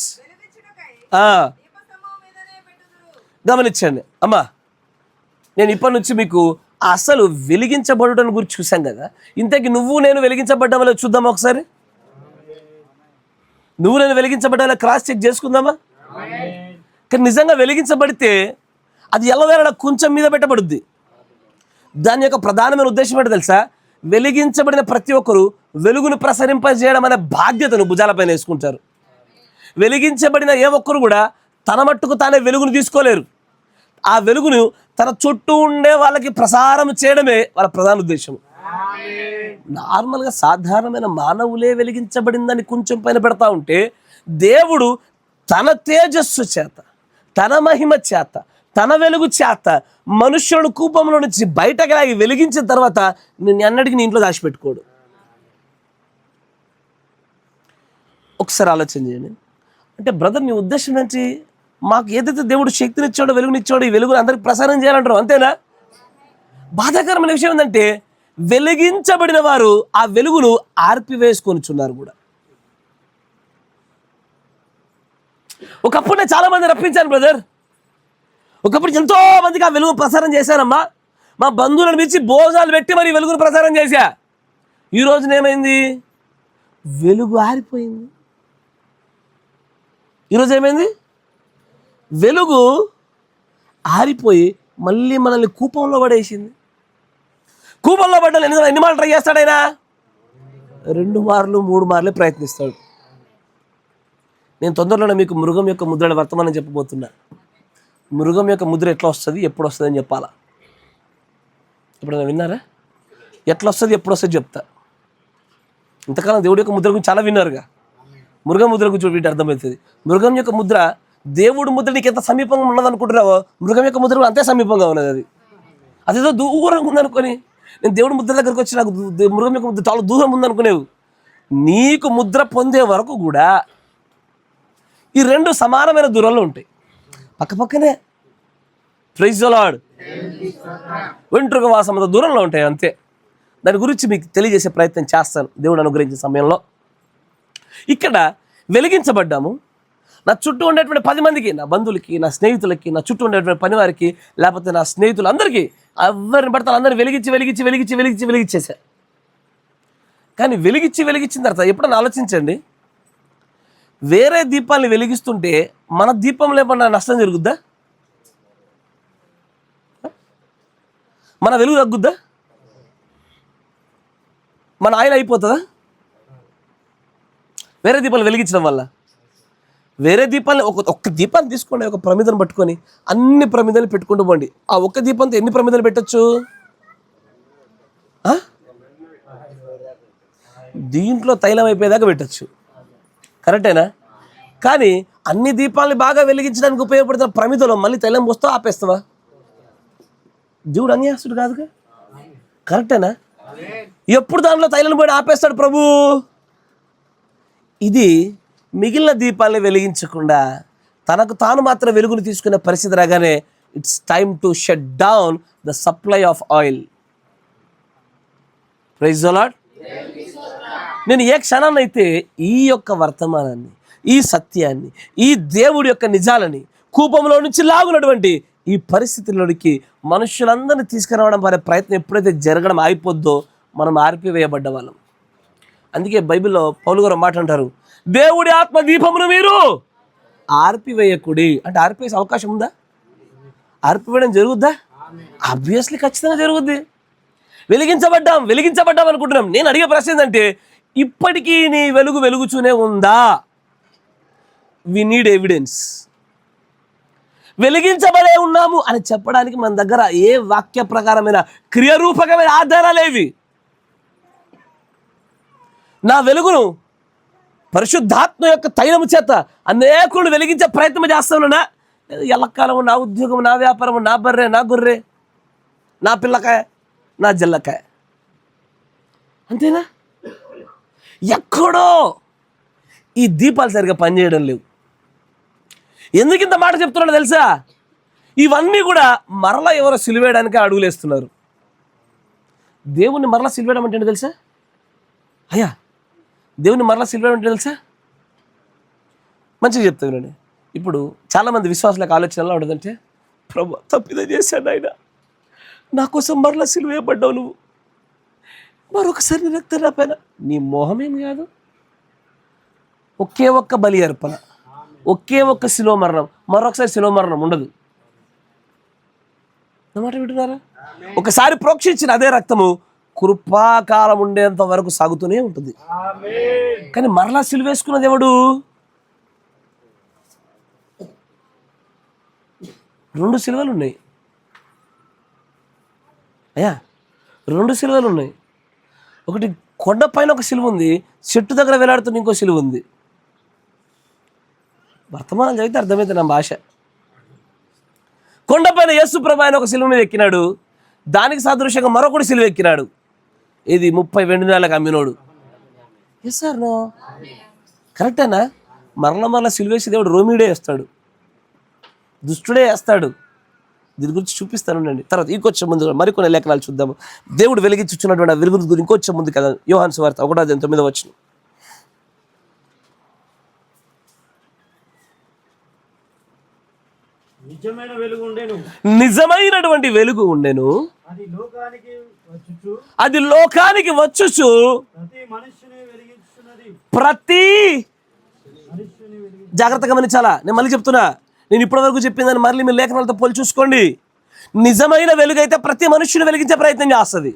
గమనించండి అమ్మా. నేను ఇప్పటి నుంచి మీకు అసలు వెలిగించబడటం గురించి చూసాం కదా, ఇంతకీ నువ్వు నేను వెలిగించబడ్డామో చూద్దామా ఒకసారి? నువ్వు నేను వెలిగించబడ్డా క్రాస్ చెక్ చేసుకుందామా? కానీ నిజంగా వెలిగించబడితే అది ఎల్లవేళ కొంచెం మీద పెట్టబడుద్ది. దాని యొక్క ప్రధానమైన ఉద్దేశం ఏంటో తెలుసా? వెలిగించబడిన ప్రతి ఒక్కరు వెలుగును ప్రసరింపజేయడం అనే బాధ్యతను భుజాలపైన వేసుకుంటారు. వెలిగించబడిన ఏ ఒక్కరు కూడా తన మట్టుకు తానే వెలుగును తీసుకోలేరు. ఆ వెలుగును తన చుట్టూ ఉండే వాళ్ళకి ప్రసారం చేయడమే వాళ్ళ ప్రధాన ఉద్దేశం. నార్మల్గా సాధారణమైన మానవులే వెలిగించబడిందని కొంచెం పైన పెడతా ఉంటే, దేవుడు తన తేజస్సు చేత, తన మహిమ చేత, తన వెలుగు చేత మనుష్యుడు కూపంలో నుంచి బయటకు లాగి వెలిగించిన తర్వాత నేను అన్నటికీ నీ ఇంట్లో దాచిపెట్టుకోడు. ఒకసారి ఆలోచన చేయండి. అంటే బ్రదర్, నీ ఉద్దేశం నుంచి మాకు ఏదైతే దేవుడు శక్తినిచ్చాడో, వెలుగునిచ్చాడో, ఈ వెలుగుని అందరికి ప్రసారం చేయాలంటారు, అంతేనా? బాధాకరమైన విషయం ఏంటంటే వెలిగించబడిన వారు ఆ వెలుగును ఆర్పివేసుకొనిచున్నారు కూడా. ఒకప్పుడు నేను చాలా మంది రప్పించాను బ్రదర్. ఒకప్పుడు ఎంతో మందికి ఆ వెలుగు ప్రసారం చేశానమ్మా. మా బంధువులను పిలిచి భోజనాలు పెట్టి మరి వెలుగును ప్రసారం చేశా. ఈ రోజున ఏమైంది? వెలుగు ఆరిపోయింది. ఈరోజు ఏమైంది? వెలుగు ఆరిపోయి మళ్ళీ మనల్ని కూపంలో పడేసింది. కూపంలో పడ్డాను ఎన్ని మార్లు ట్రై చేస్తాడైనా? 2 మార్లు 3 మార్లే ప్రయత్నిస్తాడు. నేను తొందరలోనే మీకు మృగం యొక్క ముద్రల వర్తమానం చెప్పబోతున్నా. మృగం యొక్క ముద్ర ఎట్లా వస్తుంది, ఎప్పుడు వస్తుంది అని చెప్పాలా? ఎప్పుడైనా విన్నారా? ఎట్లా వస్తుంది, ఎప్పుడు వస్తుంది చెప్తా. ఇంతకాలం దేవుడి యొక్క ముద్ర గురించి చాలా విన్నారుగా. మృగం ముద్ర గురించి వీటి అర్థమవుతుంది. మృగం యొక్క ముద్ర, దేవుడి ముద్ర నీకు ఎంత సమీపంగా ఉన్నది అనుకుంటున్నావో, మృగం యొక్క ముద్ర కూడా అంతే సమీపంగా ఉన్నది. అదేదో దూరంగా ఉందనుకొని, నేను దేవుడి ముద్ర దగ్గరకు వచ్చి నాకు మృగం యొక్క ముద్ర చాలా దూరం ఉందనుకునేవు. నీకు ముద్ర పొందే వరకు కూడా ఈ 2 సమానమైన దూరంలో ఉంటాయి, పక్కపక్కనే. Praise the Lord. వెంట్రుక వాసంత దూరంలో ఉంటాయి, అంతే. దాని గురించి మీకు తెలియజేసే ప్రయత్నం చేస్తాను దేవుడు అనుగ్రహించిన సమయంలో. ఇక్కడ వెలిగించబడ్డాము, నా చుట్టూ ఉండేటువంటి 10 మందికి, నా బంధువులకి, నా స్నేహితులకి, నా చుట్టూ ఉండేటువంటి పని వారికి, లేకపోతే నా స్నేహితులందరికీ, ఎవరిని పడతారు అందరూ వెలిగించేసా. కానీ వెలిగించిన తర్వాత ఎప్పుడన్నా ఆలోచించండి, వేరే దీపాన్ని వెలిగిస్తుంటే మన దీపంలో ఏమన్నా నష్టం జరుగుద్దా? మన వెలుగు తగ్గుద్దా? మన ఆయిల్ అయిపోతుందా వేరే దీపాలు వెలిగించడం వల్ల? వేరే దీపాన్ని ఒక్క దీపాన్ని తీసుకోండి, ఒక ప్రమిదను పట్టుకొని అన్ని ప్రమిదలు పెట్టుకుంటూ పోండి. ఆ ఒక్క దీపంతో ఎన్ని ప్రమిదలు పెట్టచ్చు? దీంట్లో తైలం అయిపోయేదాకా పెట్టచ్చు, కరెక్టేనా? కానీ అన్ని దీపాలని బాగా వెలిగించడానికి ఉపయోగపడుతున్న ప్రమిదలో మళ్ళీ తైలం పోస్తావా, ఆపేస్తావా? దేవుడు అన్యాసుడు కాదుగా, కరెక్టేనా? ఎప్పుడు దాంట్లో తైలం పోయి ఆపేస్తాడు ప్రభు? ఇది మిగిలిన దీపాలని వెలిగించకుండా తనకు తాను మాత్రం వెలుగును తీసుకునే పరిస్థితి రాగానే it's time to shut down the supply of oil. Praise the Lord. నేను ఏ క్షణాన్నైతే ఈ యొక్క వర్తమానాన్ని, ఈ సత్యాన్ని, ఈ దేవుడి యొక్క నిజాలని కూపంలో నుంచి లాగునటువంటి ఈ పరిస్థితుల్లోనికి మనుషులందరినీ తీసుకురావడం వారి ప్రయత్నం ఎప్పుడైతే జరగడం ఆగిపోద్దో మనం ఆర్పివేయబడ్డ వాళ్ళం. అందుకే బైబిల్లో పౌలు గారు మాట అంటారు, దేవుడి ఆత్మ దీపమును మీరు ఆర్పివేయకుడి. అంటే ఆర్పివేసే అవకాశం ఉందా? ఆర్పివేయడం జరుగుద్దా? ఆబ్వియస్లీ ఖచ్చితంగా జరుగుద్ది. వెలిగించబడ్డాం అనుకుంటున్నాం. నేను అడిగే ప్రశ్న ఏంటంటే, ఇప్పటికీ నీ వెలుగుతూనే ఉందా? We need evidence. వెలిగించబడే ఉన్నాము అని చెప్పడానికి మన దగ్గర ఏ వాక్య ప్రకారమైన క్రియారూపకమైన ఆధారాలేవి? నా వెలుగును పరిశుద్ధాత్మ యొక్క తైలము చేత అనేకులను వెలిగించే ప్రయత్నం చేస్తానున్నా, ఎల్లకాలము నా ఉద్యోగం, నా వ్యాపారము, నా బర్రె, నా గొర్రె, నా పిల్లకాయ, నా జల్లకాయ, అంతేనా? ఎక్కడో ఈ దీపాలు సరిగా పనిచేయడం లేవు. ఎందుకు ఇంత మాట చెప్తున్నాడో తెలుసా? ఇవన్నీ కూడా మరలా ఎవరో సిలువేయడానికి అడుగులేస్తున్నారు. దేవుణ్ణి మరలా సిలువేయడం అంటే తెలుసా? అయ్యా, దేవుని మరలా సిలువేయడం అంటే తెలుసా? మంచిగా చెప్తా వినండి. ఇప్పుడు చాలామంది విశ్వాసులకు ఆలోచనలో ఉండదంటే, ప్రభు తప్పిదం చేశాను ఆయన, నా కోసం మరలా సిలువేయబడ్డావు, నువ్వు మరొకసారి నీ రక్తం రాపైన. నీ మోహమేం కాదు. ఒకే ఒక్క బలి అర్పణ, ఒకే ఒక్క శిలువ మరణం, మరొకసారి శిలువ మరణం ఉండదు. మాట వింటున్నారా? ఒకసారి ప్రోక్షించిన అదే రక్తము కృపాకాలం ఉండేంత వరకు సాగుతూనే ఉంటుంది. కానీ మరలా సిలువేసుకున్నది ఎవడు? 2 సిలువలు ఉన్నాయి అయ్యా, 2 సిలువలు ఉన్నాయి. ఒకటి కొండ పైన ఒక సిలువ ఉంది, చెట్టు దగ్గర వేలాడుతున్న ఇంకో సిలువ ఉంది. వర్తమానం చదివితే అర్థమైతే నా భాష. కొండపైన యేసు ప్రభు ఆయన ఒక సిలువ మీద ఎక్కినాడు, దానికి సాదృశ్యంగా మరొకటి సిలువ ఎక్కినాడు. ఇది 30 వెండి నాళ్ళకి అమ్మినోడు. ఎస్ సార్ నో, కరెక్టేనా? మరల సిలువేసి దేవుడు రోమిడే వేస్తాడు, దుష్టుడే వేస్తాడు. దీని గురించి చూపిస్తాను అండి. తర్వాత ఇంకొచ్చే ముందు మరికొన్ని లేఖనాలు చూద్దాము. దేవుడు వెలిగించుచున్నటువంటి ఆ వెలుగు గురించి ఇంకొచ్చే ముందు కదా. యోహాను సువార్త 1:9 నిజమైనటువంటి వెలుగు ఉండెను, అది లోకానికి వచ్చుచు ప్రతి జాగ్రత్తగా గమనించాలా. నేను మళ్ళీ చెప్తున్నా, నేను ఇప్పటి వరకు చెప్పిందని మళ్ళీ మీ లేఖనాలతో పోల్చి చూసుకోండి. నిజమైన వెలుగు అయితే ప్రతి మనుష్యుని వెలిగించే ప్రయత్నం చేస్తుంది,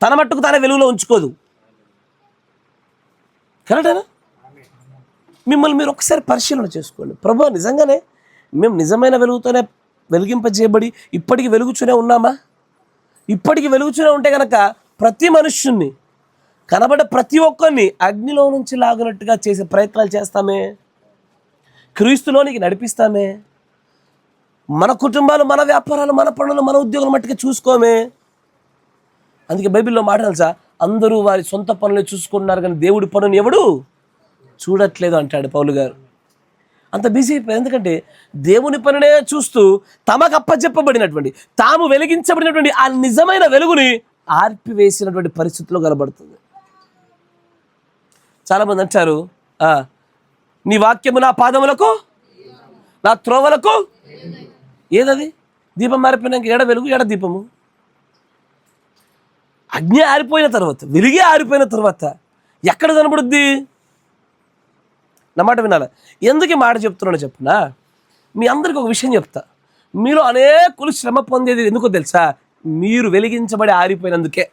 తన మట్టుకు తానే వెలుగులో ఉంచుకోదు. కరెక్టేనా? మిమ్మల్ని మీరు ఒకసారి పరిశీలన చేసుకోండి. ప్రభు, నిజంగానే మేము నిజమైన వెలుగుతోనే వెలిగింపజేయబడి ఇప్పటికీ వెలుగుతూనే ఉన్నామా? ఇప్పటికీ వెలుగుతూనే ఉంటే కనుక ప్రతి మనుష్యుణ్ణి, కనబడే ప్రతి ఒక్కరిని అగ్నిలో నుంచి లాగునట్టుగా చేసే ప్రయత్నాలు చేస్తామే, క్రీస్తులోనికి నడిపిస్తామే. మన కుటుంబాలు, మన వ్యాపారాలు, మన పనులు, మన ఉద్యోగాలు మట్టుగా చూసుకోమే. అందుకే బైబిల్లో మాట తెలుసా, అందరూ వారి సొంత పనులు చూసుకుంటున్నారు కానీ దేవుడి పనులు ఎవడు చూడట్లేదు అంటాడు పౌలు గారు. అంత బిజీ అయిపోయింది. ఎందుకంటే దేవుని పనినే చూస్తూ తమకు అప్పచెప్పబడినటువంటి, తాము వెలిగించబడినటువంటి ఆ నిజమైన వెలుగుని ఆర్పివేసినటువంటి పరిస్థితుల్లో కనబడుతుంది. చాలామంది అంటారు, నీ వాక్యము నా పాదములకు నా త్రోవలకు. ఏదది? దీపం మారిపోయినాక ఏడ వెలుగు, ఏడ దీపము? అగ్ని ఆరిపోయిన తర్వాత, వెలిగే ఆరిపోయిన తర్వాత ఎక్కడ కనబడుద్ది? నా మాట వినాలి. ఎందుకు ఈ మాట చెప్తున్నానో చెప్పునా? మీ అందరికీ ఒక విషయం చెప్తా. మీలో అనేకులు శ్రమ పొందేది ఎందుకో తెలుసా? మీరు వెలిగించబడి ఆరిపోయినందుకే.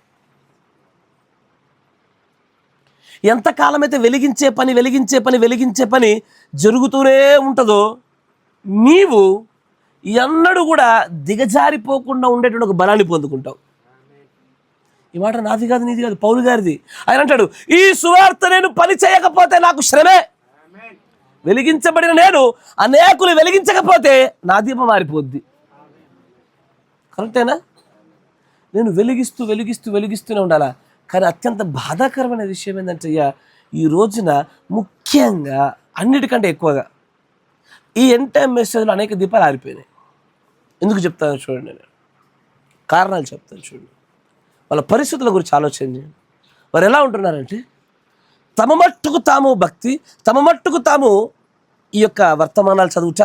ఎంతకాలమైతే వెలిగించే పని జరుగుతూనే ఉంటుందో, నీవు ఎన్నడూ కూడా దిగజారిపోకుండా ఉండేటువంటి ఒక బలాన్ని పొందుకుంటావు. ఈ మాట నాది కాదు, నీది కాదు, పౌలు గారిది. ఆయన అంటాడు, ఈ సువార్త నేను పని చేయకపోతే నాకు శ్రమే. వెలిగించబడిన నేను అనేకులు వెలిగించకపోతే నా దీపం మారిపోద్ది. కరెక్టేనా? నేను వెలిగిస్తూనే ఉండాలా. కానీ అత్యంత బాధాకరమైన విషయం ఏంటంటే ఈ రోజున ముఖ్యంగా అన్నిటికంటే ఎక్కువగా ఈ ఎంటైమ్ మెసేజ్లో అనేక దీపాలు ఆరిపోయినాయి. ఎందుకు చెప్తాను చూడండి, నేను కారణాలు చెప్తాను చూడండి. వాళ్ళ పరిస్థితుల గురించి ఆలోచన చేయండి. వారు ఎలా ఉంటున్నారంటే, తమ మట్టుకు తాము భక్తి, తమ మట్టుకు తాము ఈ యొక్క వర్తమానాలు చదువుట,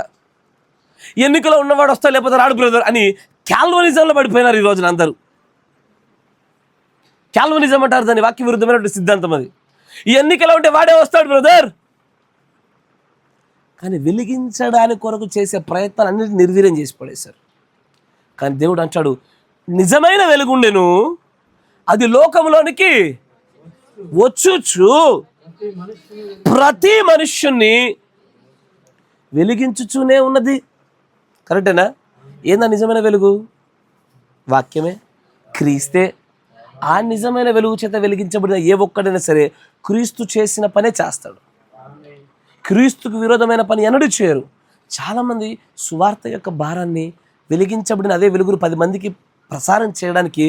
ఎన్నికలో ఉన్నవాడు వస్తా లేకపోతే రాడు బ్రదర్ అని క్యాల్వనిజంలో పడిపోయినారు ఈ రోజున అందరూ. క్యాల్వనిజం అంటారు దాన్ని, వాక్య విరుద్ధమైనటువంటి సిద్ధాంతం అది. ఈ ఎన్నికలో ఉంటే వాడే వస్తాడు బ్రదర్. కానీ వెలిగించడానికి కొరకు చేసే ప్రయత్నాలు అన్నిటిని నిర్వీర్యం చేసి పడేశారు. కానీ దేవుడు అంటాడు, నిజమైన వెలుగుండెను, అది లోకంలోనికి వచ్చుచు ప్రతి మనుష్యుని వెలిగించుచూనే ఉన్నది. కరెక్టేనా? ఏందా నిజమైన వెలుగు? వాక్యమే, క్రీస్తే. ఆ నిజమైన వెలుగు చేత వెలిగించబడిన ఏ ఒక్కడైనా సరే క్రీస్తు చేసిన పనే చేస్తాడు. క్రీస్తుకు విరోధమైన పని ఎన్నడూ చేయరు. చాలామంది సువార్త యొక్క భారాన్ని, వెలిగించబడిన అదే వెలుగును 10 మందికి ప్రసారం చేయడానికి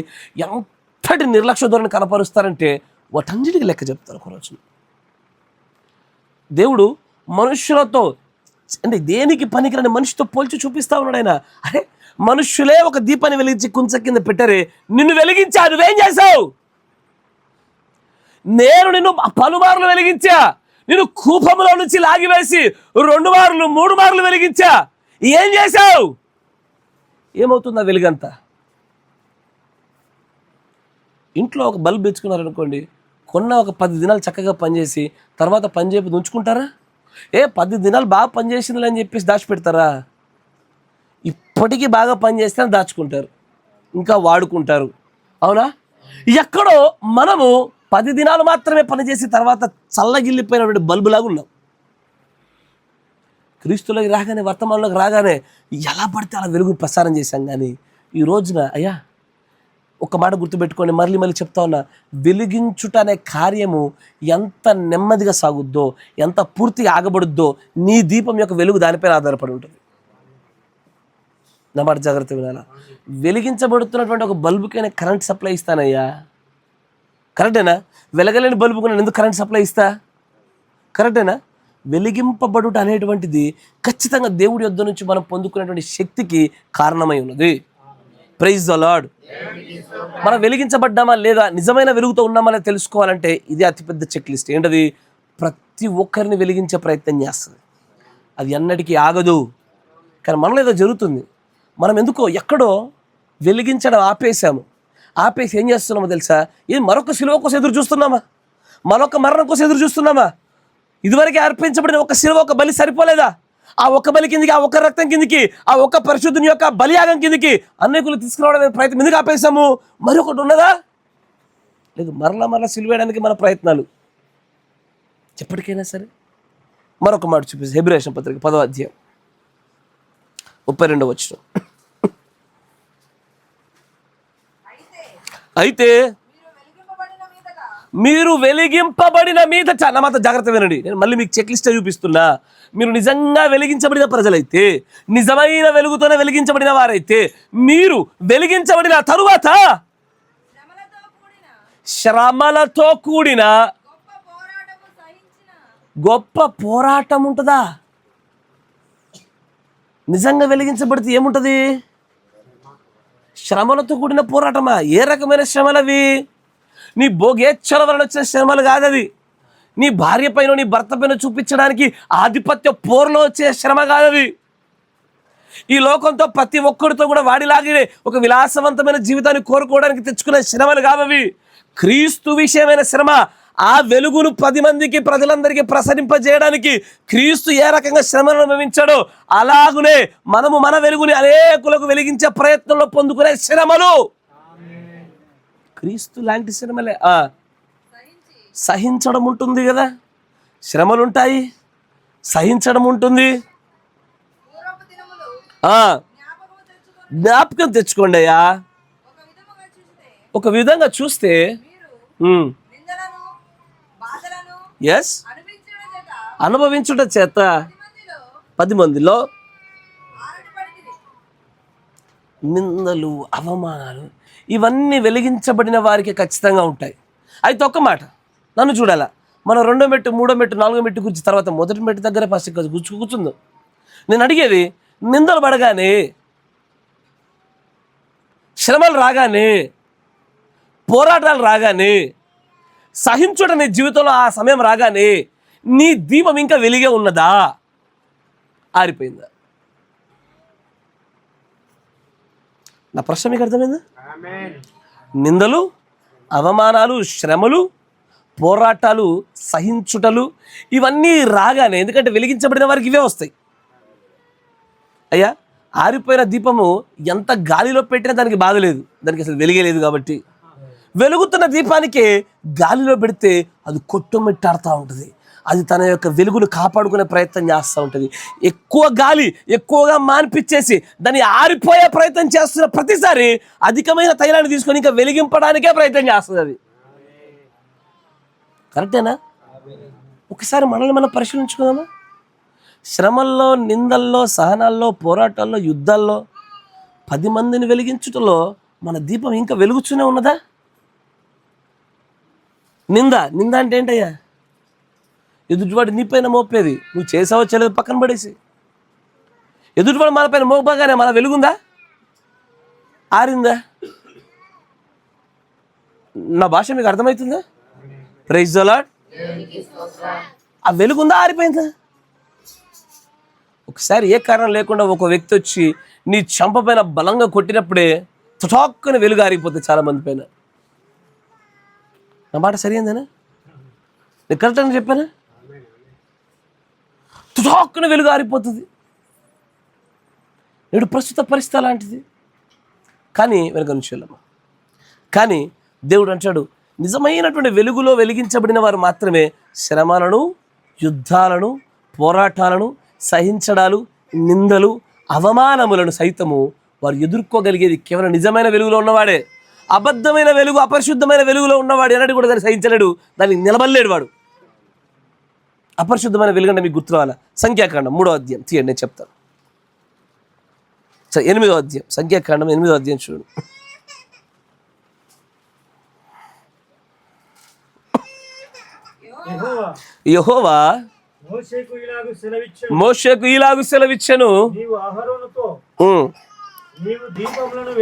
ఎంతటి నిర్లక్ష్య ధోరణి కనపరుస్తారంటే వాటన్నిటికీ లెక్క చెప్తారు ఒకరోజు. దేవుడు మనుష్యులతో, అంటే దేనికి పనికిరాని మనిషితో పోల్చి చూపిస్తా ఉన్నాడు ఆయన. అరే, మనుష్యులే ఒక దీపాన్ని వెలిగించి కుంచ కింద పెట్టారే, నిన్ను వెలిగించా, నువ్వేం చేశావు? నేను నిన్ను పలుమార్లు వెలిగించా, నిన్ను కూపంలో నుంచి లాగివేసి 2 మార్లు 3 మార్లు వెలిగించా, ఏం చేశావు? ఏమవుతుందా వెలుగంతా? ఇంట్లో ఒక బల్బ్ తెచ్చుకున్నారనుకోండి, ఒక 10 దినాలు చక్కగా పనిచేసి తర్వాత పనిచేపి ఉంచుకుంటారా? 10 దినాలు బాగా పనిచేసింది అని చెప్పేసి దాచిపెడతారా? ఇప్పటికీ బాగా పనిచేస్తే దాచుకుంటారు, ఇంకా వాడుకుంటారు. అవునా? ఎక్కడో మనము 10 దినాలు మాత్రమే పనిచేసి తర్వాత చల్లగిల్లిపోయినటువంటి బల్బులాగా ఉన్నాం. క్రీస్తులోకి రాగానే, వర్తమానంలోకి రాగానే ఎలా పడితే అలా వెలుగు ప్రసారం చేశాం. కానీ ఈ రోజున అయ్యా ఒక మాట గుర్తుపెట్టుకోండి, మళ్ళీ చెప్తా ఉన్నా, వెలిగించుట అనే కార్యము ఎంత నెమ్మదిగా సాగుద్దో, ఎంత పూర్తిగా ఆగబడుద్దో, నీ దీపం యొక్క వెలుగు దానిపైన ఆధారపడి ఉంటుంది. నా మాట జాగ్రత్త వినాలా. వెలిగించబడుతున్నటువంటి ఒక బల్బుకైనా కరెంట్ సప్లై ఇస్తానయ్యా, కరెక్టేనా? వెలగలేని బల్బుకు నేను ఎందుకు కరెంట్ సప్లై ఇస్తా? కరెక్టేనా? వెలిగింపబడుట అనేటువంటిది ఖచ్చితంగా దేవుడి యొద్ద నుంచి మనం పొందుకునేటువంటి శక్తికి కారణమై ఉన్నది. Praise the Lord. మనం వెలిగించబడ్డామా లేదా, నిజమైన వెలుగుతో ఉన్నామా లేదా తెలుసుకోవాలంటే ఇది అతిపెద్ద చెక్ లిస్ట్. ఏంటది? ప్రతి ఒక్కరిని వెలిగించే ప్రయత్నం చేస్తుంది. అది ఎన్నటికీ ఆగదు. కానీ మనలో ఏదో జరుగుతుంది. మనం ఎందుకో ఎక్కడో వెలిగించడం ఆపేసి ఏం చేస్తున్నామో తెలుసా? మరొక శిలువ కోసం ఎదురు చూస్తున్నామా? మరొక మరణం కోసం ఎదురు చూస్తున్నామా? ఇదివరకే అర్పించబడిన ఒక శిలువ, ఒక బలి సరిపోలేదా? ఆ ఒక్క బలి కిందికి, ఆ ఒక్క రక్తం కిందికి, ఆ ఒక్క పరిశుద్ధుని యొక్క బలియాగం కిందికి అనేకులు తీసుకురావడానికి ప్రయత్నం ఎందుకు ఆపేసాము? మరొకటి ఉన్నదా? లేదు. మరలా సిలువేయడానికి మన ప్రయత్నాలు. ఎప్పటికైనా సరే మరొక మాట చూపిస్తే హెబ్రీ రాసిన పత్రిక 10వ అధ్యాయం 32వ వచనం. అయితే మీరు వెలిగింపబడిన మీదట, నా మాట జాగ్రత్త వినండి, నేను మళ్ళీ మీకు చెక్ లిస్ట్ చూపిస్తున్నా. మీరు నిజంగా వెలిగించబడిన ప్రజలైతే, నిజమైన వెలుగుతోనే వెలిగించబడిన వారైతే, మీరు వెలిగించబడిన తరువాత శ్రమలతో కూడిన గొప్ప పోరాటం ఉంటుందా? నిజంగా వెలిగించబడితే ఏముంటుంది? శ్రమలతో కూడిన పోరాటమా? ఏ రకమైన శ్రమలవి? నీ భోగేచ్ఛల వలన వచ్చిన శ్రమలు కాదది. నీ భార్య పైన నీ భర్త పైన చూపించడానికి ఆధిపత్య పోరులో వచ్చే శ్రమ కాదది. ఈ లోకంతో ప్రతి ఒక్కరితో కూడా వాడిలాగే ఒక విలాసవంతమైన జీవితాన్ని కోరుకోవడానికి తెచ్చుకునే శ్రమలు కావవి. క్రీస్తు విషయమైన శ్రమ. ఆ వెలుగును 10 మందికి ప్రజలందరికీ ప్రసరింపజేయడానికి క్రీస్తు ఏ రకంగా శ్రమను అనుభవించాడో అలాగునే మనము మన వెలుగుని అనేకులకు వెలిగించే ప్రయత్నంలో పొందుకునే శ్రమలు క్రీస్తు లాంటి శ్రమలే. సహించడం ఉంటుంది కదా, శ్రమలు ఉంటాయి, సహించడం ఉంటుంది. జ్ఞాపకం తెచ్చుకోండి అయ్యా. ఒక విధంగా చూస్తే ఎస్ అనుభవించుట చేత 10 మందిలో నిందలు, అవమానాలు ఇవన్నీ వెలిగించబడిన వారికి ఖచ్చితంగా ఉంటాయి. అయితే ఒక్క మాట నన్ను చూడాలా, మనం 2వ మెట్టు, 3వ మెట్టు, 4వ మెట్టు గురించి తర్వాత 1వ మెట్టు దగ్గర ఫస్ట్ కూర్చుందాం. నేను అడిగేది, నిందలు పడగానే, శ్రమలు రాగానే, పోరాటాలు రాగానే, సహించుట నీ జీవితంలో ఆ సమయం రాగానే నీ దీపం ఇంకా వెలిగే ఉన్నదా, ఆరిపోయిందా? నా ప్రశ్న మీకు అర్థమైందా? నిందలు, అవమానాలు, శ్రమలు, పోరాటాలు, సహించుటలు ఇవన్నీ రాగానే, ఎందుకంటే వెలిగించబడిన వారికి ఇవే వస్తాయి. అయ్యా, ఆరిపోయిన దీపము ఎంత గాలిలో పెట్టినా దానికి బాధ లేదు, దానికి అసలు వెలిగేలేదు. కాబట్టి వెలుగుతున్న దీపానికి గాలిలో పెడితే అది కొట్టుమిట్టాడుతూ ఉంటుంది. అది తన యొక్క వెలుగును కాపాడుకునే ప్రయత్నం చేస్తూ ఉంటుంది. ఎక్కువ గాలి ఎక్కువగా మాన్పిచ్చేసి దాన్ని ఆరిపోయే ప్రయత్నం చేస్తున్న ప్రతిసారి అధికమైన తైలాన్ని తీసుకొని ఇంకా వెలిగింపడానికే ప్రయత్నం చేస్తుంది. అది కరెక్టేనా? ఒకసారి మనల్ని మనం పరిశీలించుకుందామా? శ్రమల్లో, నిందల్లో, సహనాల్లో, పోరాటాల్లో, యుద్ధాల్లో 10 మందిని వెలిగించుటలో మన దీపం ఇంకా వెలుగుతూనే ఉన్నదా? నింద అంటే ఏంటయ్యా? ఎదుటివాడు నీ పైన మోపేది, నువ్వు చేసావో చేయలేదు పక్కన పడేసి, ఎదుటివాడు మన పైన మోపగానే మన వెలుగుందా, ఆరిందా? నా భాష మీకు అర్థమవుతుందా? Praise the Lord. ఆ వెలుగుందా, ఆరిపోయిందా? ఒకసారి ఏ కారణం లేకుండా ఒక వ్యక్తి వచ్చి నీ చెంప పైన బలంగా కొట్టినప్పుడే తుటాక్కున వెలుగు ఆరిపోతుంది చాలా మంది పైన. నా మాట సరైందేనా? నేను కరెక్ట్ అని చెప్పానా? తుటాక్కున వెలుగు ఆరిపోతుంది. నేడు ప్రస్తుత పరిస్థితి అలాంటిది. కానీ వెనుక నుంచి వెళ్ళమ్మా. కానీ దేవుడు అంటాడు, నిజమైనటువంటి వెలుగులో వెలిగించబడిన వారు మాత్రమే శ్రమలను, యుద్ధాలను, పోరాటాలను, సహించడాలు, నిందలు, అవమానములను సైతము వారు ఎదుర్కోగలిగేది కేవలం నిజమైన వెలుగులో ఉన్నవాడే. అబద్ధమైన వెలుగు, అపరిశుద్ధమైన వెలుగులో ఉన్నవాడు ఎన్నడూ కూడా దాన్ని సహించలేడు, దానికి నిలబడలేడు వాడు. అపరిశుద్ధమైన వెలుగు అంటే మీకు గుర్తు రావాలా? సంఖ్యాకాండం 3వ అధ్యాయం తీయండి, నేను చెప్తాను. 8వ అధ్యాయం, సంఖ్యాకాండం 8వ అధ్యాయం చూడు. యెహోవా మోషేకు ఇలాగు సెలవిచ్చెను, నీవు అహరోనుతో నీవు దీపములను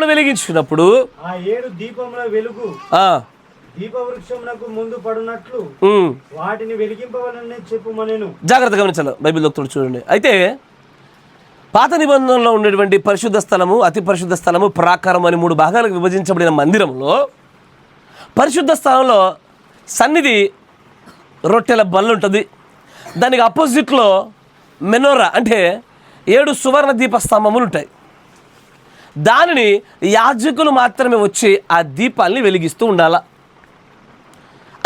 వెలిగించినప్పుడు ఆ 7 దీపముల వెలుగు దీపవృక్షమునకు ముందు పడునట్లు వాటిని వెలిగింపవలనని చెప్పుమనెను. జాగ్రత్తగా గమనించాలి, బైబిల్ భక్తుడు చూడండి. అయితే పాత నిబంధనలో ఉండేటువంటి పరిశుద్ధ స్థలము, అతి పరిశుద్ధ స్థలము, ప్రాకారం అని 3 భాగాలకు విభజించబడిన మందిరంలో పరిశుద్ధ స్థలంలో సన్నిధి రొట్టెల బల్ల ఉంటుంది. దానికి ఆపోజిట్లో మెనోరా అంటే 7 సువర్ణ దీప స్తంభములు ఉంటాయి. దానిని యాజకులు మాత్రమే వచ్చి ఆ దీపాల్ని వెలిగిస్తూ ఉండాల.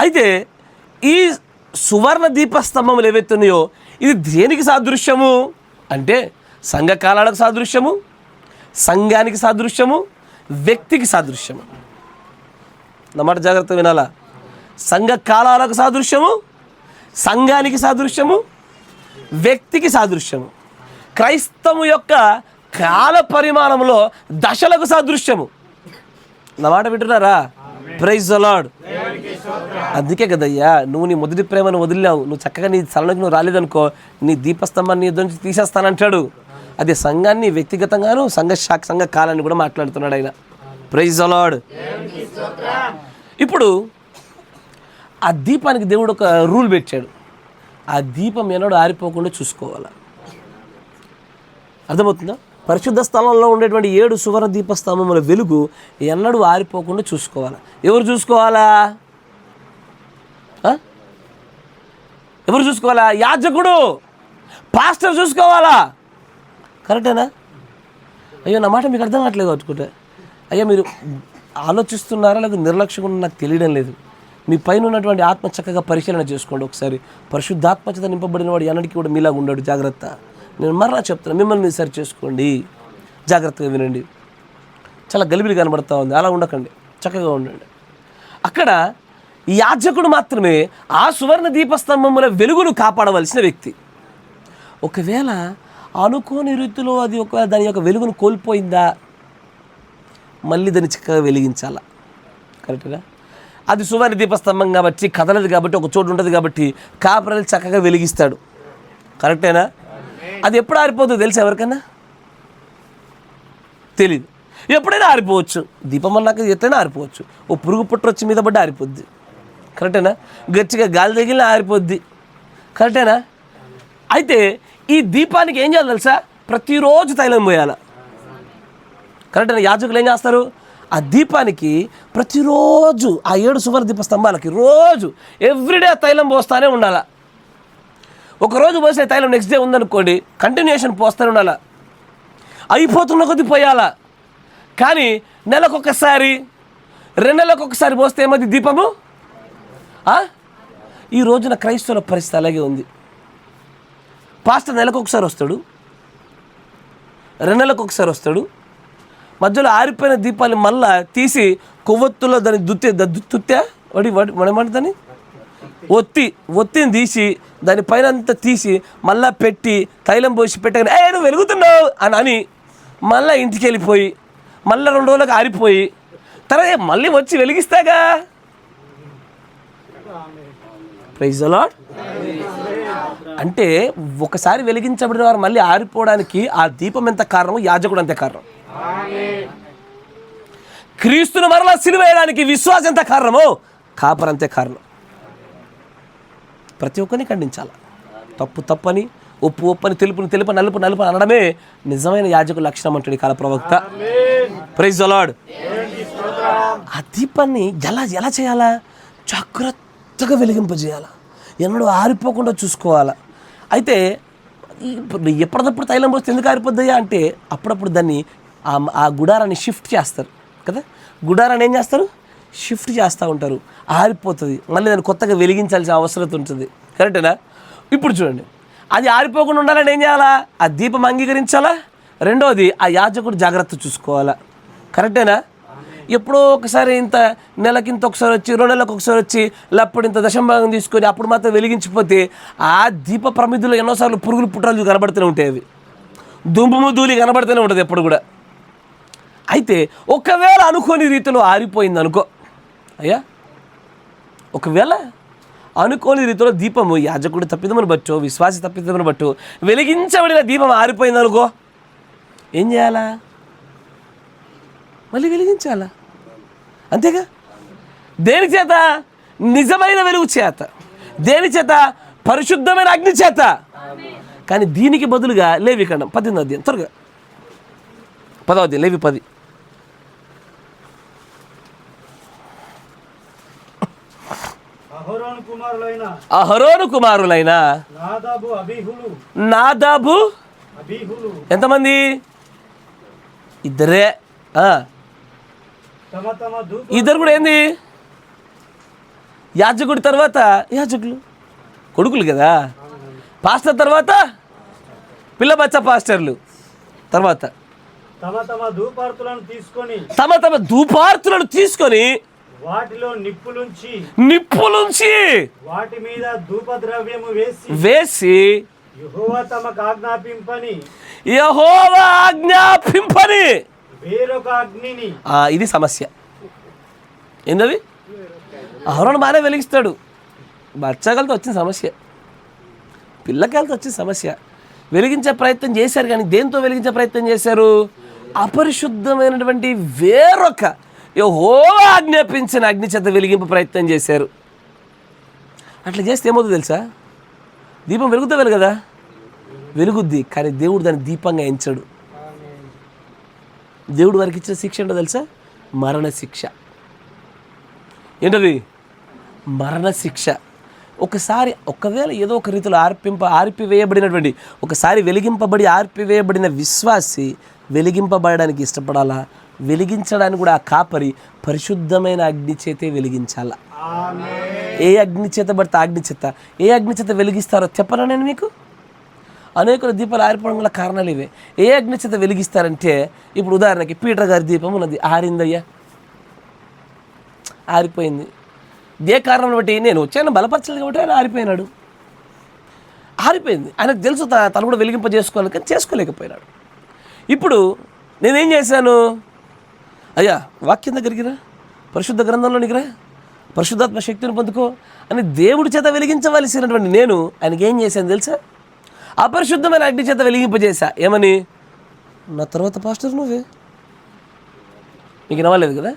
అయితే ఈ సువర్ణ దీప స్తంభములు ఏవైతే ఉన్నాయో ఇది దేనికి సాదృశ్యము అంటే సంఘకాలాలకు సాదృశ్యము, సంఘానికి సాదృశ్యము, వ్యక్తికి సాదృశ్యము. అన్నమాట, జాగ్రత్త వినాలా. సంఘకాలాలకు సాదృశ్యము, సంఘానికి సాదృశ్యము, వ్యక్తికి సాదృశ్యము. క్రైస్తవు యొక్క కాల పరిమాణంలో దశలకు సాదృశ్యము. నా మాట వింటున్నారా? Praise the Lord. అందుకే కదయ్యా నువ్వు నీ మొదటి ప్రేమను వదిలినావు, నువ్వు చక్కగా నీ స్థలంలోకి నువ్వు రాలేదనుకో నీ దీపస్తంభాన్ని నీ నుంచి తీసేస్తానంటాడు. అదే సంఘాన్ని వ్యక్తిగతంగాను సంఘ కాలాన్ని కూడా మాట్లాడుతున్నాడు ఆయన. Praise the Lord. ఇప్పుడు ఆ దీపానికి దేవుడు ఒక రూల్ పెట్టాడు. ఆ దీపం ఎన్నడూ ఆరిపోకుండా చూసుకోవాలి. అర్థమవుతుందా? పరిశుద్ధ స్థలంలో ఉండేటువంటి 7 సువర్ణ దీపస్తంభముల వెలుగు ఎన్నడూ ఆరిపోకుండా చూసుకోవాలి. ఎవరు చూసుకోవాలా? ఎవరు చూసుకోవాలా? యాజకుడు, పాస్టర్ చూసుకోవాలా. కరెక్టేనా? అయ్యో, నా మాట మీకు అర్థం కావట్లేదు అనుకుంటే. అయ్యా, మీరు ఆలోచిస్తున్నారా లేదా నిర్లక్ష్యంగా నాకు తెలియడం లేదు. మీ పైన ఉన్నటువంటి ఆత్మ చక్కగా పరిశీలన చేసుకోండి ఒకసారి. పరిశుద్ధాత్మచేత నింపబడిన వాడు ఎన్నటికీ కూడా మీలాగా ఉండడు. జాగ్రత్త. నేను మరలా చెప్తున్నాను, మిమ్మల్ని మీరు సరి చేసుకోండి. జాగ్రత్తగా వినండి. చాలా గలిబిలి కనబడతా ఉంది. అలా ఉండకండి, చక్కగా ఉండండి. అక్కడ ఈ యాజకుడు మాత్రమే ఆ సువర్ణ దీపస్తంభముల వెలుగును కాపాడవలసిన వ్యక్తి. ఒకవేళ అనుకోని రీతిలో అది దాని యొక్క వెలుగును కోల్పోయిందా, మళ్ళీ దాన్ని చక్కగా వెలిగించాలా. కరెక్ట్గా? అది సువర్ణ దీపస్తంభం కాబట్టి కదలదు, కాబట్టి ఒక చోటు ఉంటుంది, కాబట్టి కాపరాలు చక్కగా వెలిగిస్తాడు. కరెక్టేనా? అది ఎప్పుడు ఆరిపోతుందో తెలుసా ఎవరికైనా? తెలీదు. ఎప్పుడైనా ఆరిపోవచ్చు. దీపం అన్నాక ఎట్లయినా ఆరిపోవచ్చు. ఓ పురుగు పుట్ర వచ్చి మీద పడ్డ ఆరిపోద్ది. కరెక్టేనా? గట్టిగా గాలి తగిలినా ఆరిపోద్ది. కరెక్టేనా? అయితే ఈ దీపానికి ఏం చేయాలి తెలుసా? ప్రతిరోజు తైలం పోయాలి. కరెక్టేనా? యాజకులు ఏం చేస్తారు? ఆ దీపానికి ప్రతిరోజు ఆ 7 సువర్ణ దీప స్తంభాలకి రోజు ఎవ్రీడే తైలం పోస్తూనే ఉండాలి. ఒకరోజు పోసే తైలం నెక్స్ట్ డే ఉందనుకోండి, కంటిన్యూషన్ పోస్తూనే ఉండాలి. అయిపోతున్న కొద్దీ పోయాలా. కానీ నెలకొకసారి 2 నెలలకొకసారి పోస్తే ఏమది దీపము? ఈ రోజున క్రైస్తవుల పరిస్థితి అలాగే ఉంది. పాస్టర్ నెలకొకసారి వస్తాడు, 2 నెలలకొకసారి వస్తాడు. మధ్యలో ఆరిపోయిన దీపాన్ని మళ్ళా తీసి కొవ్వొత్తులో దాన్ని దుత్తే ఏమంటుందని ఒత్తిని తీసి దానిపైన అంతా తీసి మళ్ళీ పెట్టి తైలం పోసి పెట్టగానే నువ్వు వెలుగుతున్నావు అని మళ్ళీ ఇంటికి వెళ్ళిపోయి మళ్ళీ 2 రోజులకు ఆరిపోయి తర్వాత మళ్ళీ వచ్చి వెలిగిస్తాగా. Praise the lord. అంటే ఒకసారి వెలిగించబడిన వారు మళ్ళీ ఆరిపోవడానికి ఆ దీపం ఎంత కారణం, యాజకుడు అంతే కారణం. క్రీస్తును మరలా సిలువ వేయడానికి విశ్వాసం ఎంత కారణమో కాపర్ అంతే కారణం. ప్రతి ఒక్కరిని ఖండించాలి. తప్పు తప్పని, ఒప్పు ఒప్పని, తెలుపుని తెలుపు, నలుపు నలుపు అనడమే నిజమైన యాజకుల లక్షణం అంటాడు కాల ప్రవక్త. Praise the Lord. ఆ దీపాన్ని ఎలా చేయాలా? జాగ్రత్తగా వెలిగింపజేయాలా, ఎన్నడూ ఆరిపోకుండా చూసుకోవాలా. అయితే ఎప్పటికప్పుడు తైలం పోస్తే ఎందుకు ఆరిపోద్దయ్యా అంటే అప్పుడప్పుడు దాన్ని ఆ గుడారాన్ని షిఫ్ట్ చేస్తారు కదా. గుడారాన్ని ఏం చేస్తారు? షిఫ్ట్ చేస్తూ ఉంటారు. ఆరిపోతుంది, మళ్ళీ దాన్ని కొత్తగా వెలిగించాల్సిన అవసరం ఉంటుంది. కరెక్టేనా? ఇప్పుడు చూడండి, అది ఆరిపోకుండా ఉండాలని ఏం చేయాలా? ఆ దీపం అంగీకరించాలా. రెండోది ఆ యాజకుడు జాగ్రత్త చూసుకోవాలా. కరెక్టేనా? ఎప్పుడో ఒకసారి ఇంత నెలకింత ఒకసారి వచ్చి 2 నెలలకు ఒకసారి వచ్చి లేకపోతే ఇంత దశంభాగం తీసుకొని అప్పుడు మాత్రం వెలిగించిపోతే ఆ దీప ప్రమిదిలో ఎన్నోసార్లు పురుగులు పుట్రాలు కనబడుతూనే ఉంటాయి. అవి దుమ్ము ధూళి కనబడుతూనే ఉంటుంది ఎప్పుడు కూడా. అయితే ఒకవేళ అనుకోని రీతిలో ఆరిపోయింది అనుకో అయ్యా, ఒకవేళ అనుకోని రీతిలో దీపము యాజకుడి తప్పిదమని బట్టో విశ్వాసి తప్పిదమని బట్టో వెలిగించబడిన దీపం ఆరిపోయింది అనుకో, ఏం చేయాలా? మళ్ళీ వెలిగించాలా. అంతేగా. దేని చేత? నిజమైన వెలుగు చేత. దేని చేత? పరిశుద్ధమైన అగ్ని చేత. కానీ దీనికి బదులుగా లేవికాండం 18వ అధ్యాయం, త్వరగా 10వ అధ్యాయం, లేవి 10. అహరోను కుమారులైన నాదాబు ఎంతమంది? ఇద్దరే. ఇద్దరు కూడా ఏంది? యాజకుడి తర్వాత యాజకులు, కొడుకులు కదా. పాస్టర్ తర్వాత పిల్ల బచ్చ పాస్టర్లు తర్వాత తమ తమ ధూపార్తులను తీసుకొని వాటిలో నిప్పులుంచి వాటి మీద ధూపద్రవ్యము వేసి యెహోవా ఆజ్ఞాపింపని వేరొక అగ్నిని. ఇది సమస్య. ఏందవి? అహరోను బాగానే వెలిగిస్తాడు, బచ్చగాలతో వచ్చిన సమస్య, పిల్లకాయలతో వచ్చిన సమస్య. వెలిగించే ప్రయత్నం చేశారు, కానీ దేంతో వెలిగించే ప్రయత్నం చేశారు? అపరిశుద్ధమైనటువంటి వేరొక యెహోవా ఆజ్ఞాపించిన అగ్ని చేత వెలిగింపు ప్రయత్నం చేశారు. అట్లా చేస్తే ఏమవుతుందో తెలుసా? దీపం వెలుగుతా కదా, వెలుగుద్ది, కానీ దేవుడు దాన్ని దీపంగా ఎంచాడు. దేవుడు వారికి ఇచ్చిన శిక్ష ఏంటో తెలుసా? మరణ శిక్ష. ఏంటది? మరణ శిక్ష. ఒకవేళ ఏదో ఒక రీతిలో ఆర్పివేయబడినటువంటి, ఒకసారి వెలిగింపబడి ఆర్పివేయబడిన విశ్వాసి వెలిగింపబడడానికి ఇష్టపడాలా? వెలిగించడానికి కూడా ఆ కాపరి పరిశుద్ధమైన అగ్ని చేతే వెలిగించాల. ఏ అగ్ని చేత పడితే అగ్ని చేత, ఏ అగ్ని చేత వెలిగిస్తారో చెప్పనా నేను మీకు? అనేక దీపాలు ఆరిపోవడం గల కారణాలు ఇవే. ఏ అగ్ని చేత వెలిగిస్తారంటే, ఇప్పుడు ఉదాహరణకి పీటర్ గారి దీపం ఉన్నది, ఆరిందయ్యా, ఆరిపోయింది. ఏ కారణం బట్టి? నేను వచ్చాను బలపరచలేదు కాబట్టి ఆయన ఆరిపోయింది. ఆయనకు తెలుసు తను కూడా వెలిగింపజేసుకోవాలి, కానీ చేసుకోలేకపోయినాడు. ఇప్పుడు నేనేం చేశాను? అయ్యా వాక్యం దగ్గరికి రా, పరిశుద్ధ గ్రంథంలోనికి రా, పరిశుద్ధాత్మ శక్తిని పొందుకో అని దేవుడి చేత వెలిగించవలసినటువంటి నేను ఆయనకి ఏం చేశాను తెలుసా? అపరిశుద్ధమైన అగ్ని చేత వెలిగింపజేశా. ఏమని? నా తర్వాత పాస్టర్ నువ్వే. మీకు నవ్వలేదు కదా?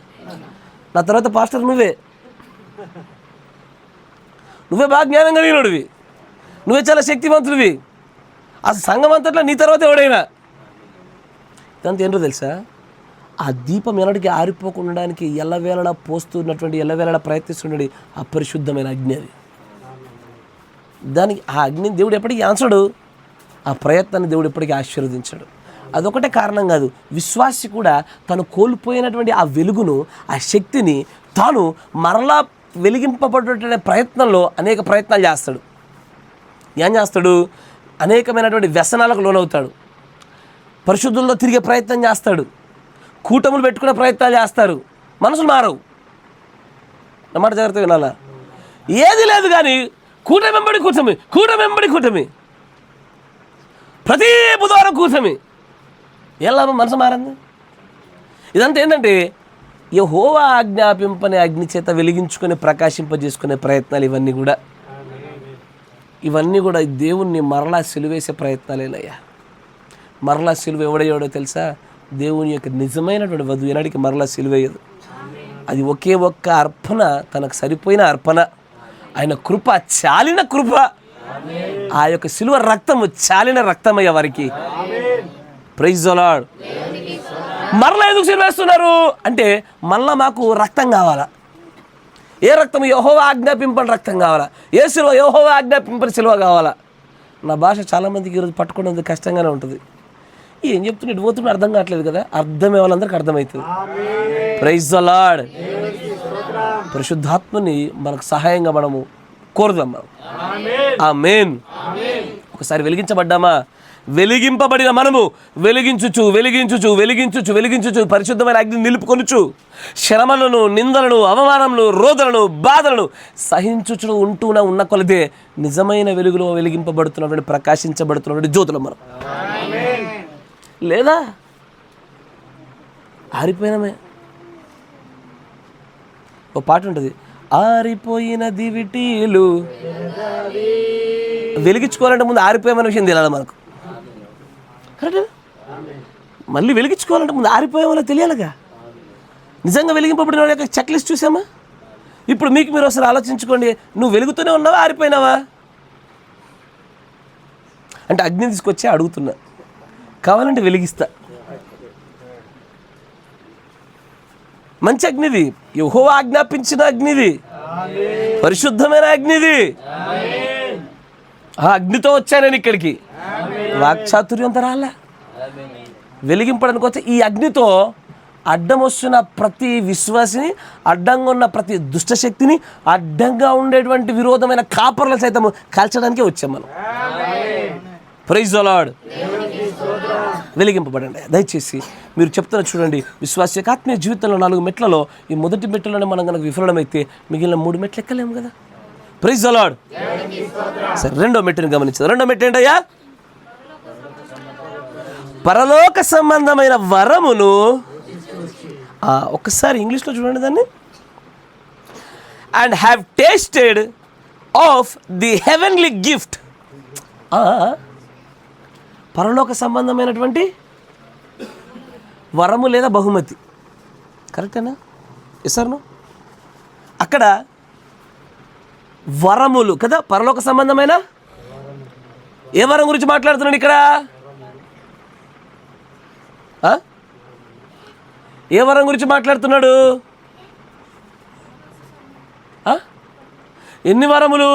నా తర్వాత పాస్టర్ నువ్వే బాగా జ్ఞానం కలిగినోడివి, నువ్వే చాలా శక్తివంతుడివి, అసలు సంఘం అంతట్లో నీ తర్వాత ఎవడైనా. ఇదంతా ఏంటో తెలుసా? ఆ దీపం ఎన్నటికీ ఆరిపోకుండడానికి ఎల్లవేళలా పోస్తున్నటువంటి, ఎల్లవేళలా ప్రయత్నిస్తున్నది అపరిశుద్ధమైన అగ్ని. అది దానికి ఆ అగ్ని దేవుడు ఎప్పటికీ ఆన్సడు, ఆ ప్రయత్నాన్ని దేవుడు ఎప్పటికీ ఆశీర్వదించాడు. అదొకటే కారణం కాదు, విశ్వాసి కూడా తను కోల్పోయినటువంటి ఆ వెలుగును, ఆ శక్తిని తాను మరలా వెలిగింపబడే ప్రయత్నంలో అనేక ప్రయత్నాలు చేస్తాడు. ఏం చేస్తాడు? అనేకమైనటువంటి వ్యసనాలకు లోనవుతాడు, పరిశుద్ధుల్లో తిరిగే ప్రయత్నం చేస్తాడు, కూటములు పెట్టుకునే ప్రయత్నాలు చేస్తారు. మనసులు మారవు. అన్నమాట జాగ్రత్త వినాలా? ఏది లేదు కానీ కూటమి ప్రతి బుధవారం కూటమి. ఏం లాభం? మనసు మారింది. ఇదంతా ఏంటంటే యెహోవా ఆజ్ఞాపింపని అగ్ని చేత వెలిగించుకొని ప్రకాశింపజేసుకునే ప్రయత్నాలు. ఇవన్నీ కూడా దేవుణ్ణి మరలా సిలువేసే ప్రయత్నాలేనయ్యా. మరలా సిలువ ఎవడయ్యాడో తెలుసా? దేవుని యొక్క నిజమైనటువంటి వధువు ఎన్నడికి మరలా సిలువేయదు. అది ఒకే ఒక్క అర్పణ, తనకు సరిపోయిన అర్పణ, ఆయన కృప, చాలిన కృప, ఆ యొక్క సిలువ రక్తము చాలిన రక్తమయ్య వారికి. Praise the Lord. మరలా ఎందుకు సిలువేస్తున్నారు అంటే, మళ్ళా మాకు రక్తం కావాలా. ఏ రక్తం? యెహోవా ఆజ్ఞాపింపని రక్తం కావాలా. ఏ సిలువ? యెహోవా ఆజ్ఞాపింపని సిలువ కావాలా. నా భాష చాలామందికి ఈరోజు పట్టుకోవడం కష్టంగానే ఉంటుంది. ఏం చెప్తున్నా ఇటు పోతున్నా అర్థం కావట్లేదు కదా? అర్థమయ్యే వాళ్ళందరికీ అర్థమవుతుంది. Praise the Lord. పరిశుద్ధాత్మని మనకు సహాయంగా మనము కోరుదాం. ఆమేన్. ఒకసారి వెలిగించబడ్డామా? వెలిగింపబడిన మనము వెలిగించుచు పరిశుద్ధమైన అగ్ని నిలుపుకొనుచు శ్రమలను, నిందలను, అవమానములను, రోదనను, బాధలను సహించుచు ఉంటూనే ఉన్న కొలదే నిజమైన వెలుగులో వెలిగింపబడుతున్నటువంటి, ప్రకాశించబడుతున్నటువంటి జ్యోతులు మనం. లేదా ఆరిపోయినమే. ఓ పాట ఉంటుంది, ఆరిపోయిన దివిటీలు. వెలిగించుకోవాలంటే ముందు ఆరిపోయామనే విషయం తెలియాలి మనకు. కరెక్ట్? మళ్ళీ వెలిగించుకోవాలంటే ముందు ఆరిపోయామో తెలియాలిగా. నిజంగా వెలిగింపబడిన వాళ్ళ యొక్క చెక్ లిస్ట్ చూసామా? ఇప్పుడు మీకు మీరు ఒకసారి ఆలోచించుకోండి, నువ్వు వెలుగుతూనే ఉన్నావా, ఆరిపోయినావా? అంటే అగ్ని తీసుకొచ్చి అడుగుతున్నా, కావాలంటే వెలిగిస్తా. మంచి అగ్నిది, యెహోవా ఆజ్ఞాపించిన అగ్నిది, పరిశుద్ధమైన అగ్నిది. ఆ అగ్నితో వచ్చా నేను ఇక్కడికి. వాక్చాతుర్యంతో రాలే, వెలిగింపడానికి వచ్చి ఈ అగ్నితో అడ్డం వస్తున్న ప్రతి విశ్వాసిని, అడ్డంగా ఉన్న ప్రతి దుష్టశక్తిని, అడ్డంగా ఉండేటువంటి విరోధమైన కాపర్ల సైతం కాల్చడానికే వచ్చాం మనం. Praise the Lord. వెలిగింపబడండి. దయచేసి మీరు చెప్తున్న చూడండి, విశ్వాస యొక్క ఆత్మీయ జీవితంలో 4 మెట్లలో ఈ మొదటి మెట్లలోనే మనం కనుక విఫలమైతే మిగిలిన 3 మెట్లు ఎక్కలేము కదా. Praise the Lord. సరే, 2వ మెట్టుని గమనించదు. 2వ మెట్టు ఏంటయ్యా? పరలోక సంబంధమైన వరమును. ఒక్కసారి ఇంగ్లీష్లో చూడండి దాన్ని. And have tasted of the heavenly gift. పరలోక సంబంధమైనటువంటి వరము లేదా బహుమతి. కరెక్టేనా? Yes or no? అక్కడ వరములు కదా, పరలోక సంబంధమైన ఏ వరం గురించి మాట్లాడుతున్నాడు ఇక్కడ? ఏ వరం గురించి మాట్లాడుతున్నాడు? ఎన్ని వరములు?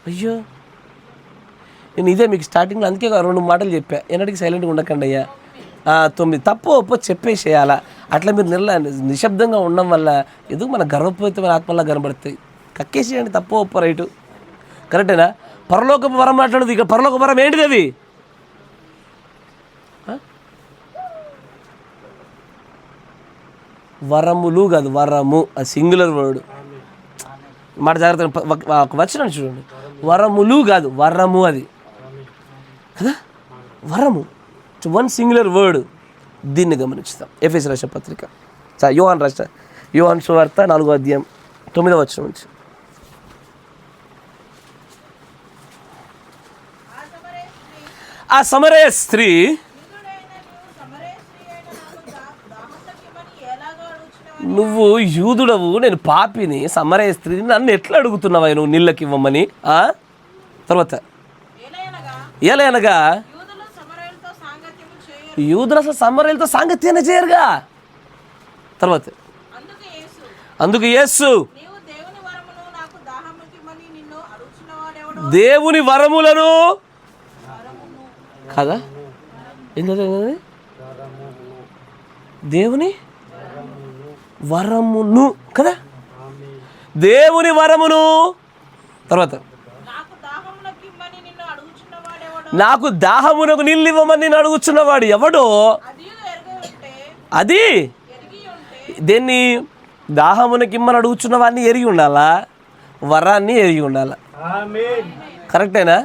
అయ్యో, నేను ఇదే మీకు స్టార్టింగ్లో అందుకే 2 మాటలు చెప్పా, ఎన్నటికి సైలెంట్గా ఉండకండి అయ్యా. 9 తప్పు ఒప్పో చెప్పేసేయాలా. అట్లా మీరు నిశ్శబ్దంగా ఉండడం వల్ల ఎందుకు మన గర్వపోతమైన ఆత్మలా కనబడుతాయి. కక్కేసేయండి, తప్పు ఒప్పో రైటు, కరెక్టేనా? పరలోక వరం మాట్లాడదు ఇక్కడ. పరలోక వరం ఏంటిది? అది వరములు కాదు, వరము. అది సింగులర్ వర్డ్. మాట జాగ్రత్తగా వచ్చిన చూడండి. వరములు కాదు, వరము అది కదా, వరము. 1 సింగులర్ వర్డ్. దీన్ని గమనిస్తాం. ఎఫెసీ రాసిన పత్రిక, యోహాను సువార్త 4వ అధ్యాయం 9వ వచనం నుంచి. ఆ సమరయ స్త్రీ నువ్వు యూదుడవు, నేను పాపిని, సమరయ స్త్రీని, నన్ను ఎట్లా అడుగుతున్నావా నువ్వు నీళ్ళకి ఇవ్వమని? తర్వాత ఏలైనగా యూదులు అసలు సమరయులతో సాంగత్యాన్ని చేయరుగా. తర్వాత అందుకు యేసు దేవుని వరములను కదా, ఏంటది? దేవుని వరమును కదా, దేవుని వరమును. తర్వాత నాకు దాహమునకు నీళ్ళు ఇవ్వమని నేను అడుగుచున్నవాడు ఎవడో, అది దేన్ని? దాహమునకి ఇమ్మని అడుగుచున్న వాడిని ఎరిగి ఉండాలా, వరాన్ని ఎరిగి ఉండాలా. కరెక్టేనా?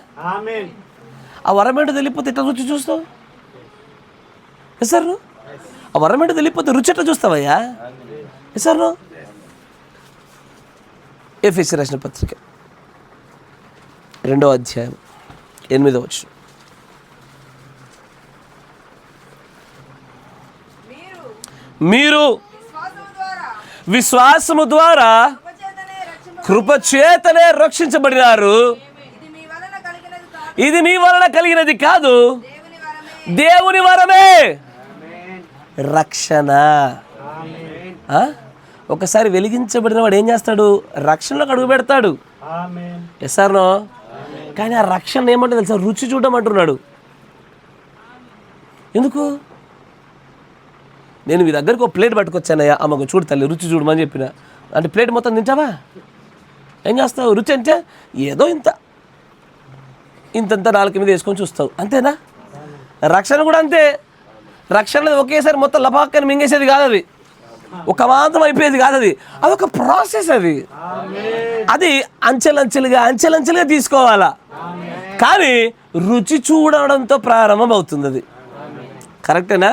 ఆ వరం ఏంటో తెలియకపోతే ఎట్లా రుచి చూస్తావు? సార్ ఆ వరం ఏంటో తెలియకపోతే రుచి ఎట్లా చూస్తావయ్యా? సార్ ఎఫెసీ రాసిన పత్రిక 2వ అధ్యాయం 8వ వచనం. మీరు విశ్వాసము ద్వారా కృపచేతనే రక్షించబడినారు. ఇది మీ వలన కలిగినది కాదు, దేవుని వరమే. రక్షణ. ఒకసారి వెలిగించబడిన వాడు ఏం చేస్తాడు? రక్షణలోకి అడుగు పెడతాడు. ఎస్ఆర్నో? కానీ ఆ రక్షణ ఏమంటే తెలుసా? రుచి చూడడం అంటున్నాడు. ఎందుకు? నేను మీ దగ్గరకు ఒక ప్లేట్ పట్టుకొచ్చానయ్యా, అమ్మకు చూడు తల్లి రుచి చూడమని చెప్పిన అంటే ప్లేట్ మొత్తం తింటావా? ఏం చేస్తావు? రుచి అంటే ఏదో ఇంతంత నాలుగు మీద వేసుకొని చూస్తావు, అంతేనా? రక్షణ కూడా అంతే. రక్షణ ఒకేసారి మొత్తం లపాక్కని మింగేసేది కాదు, అది ఒక మాత్రం అయిపోయేది కాదు, అది అదొక ప్రాసెస్. అది అంచెలంచెలుగా తీసుకోవాలా. కానీ రుచి చూడడంతో ప్రారంభం అవుతుంది. అది కరెక్టేనా?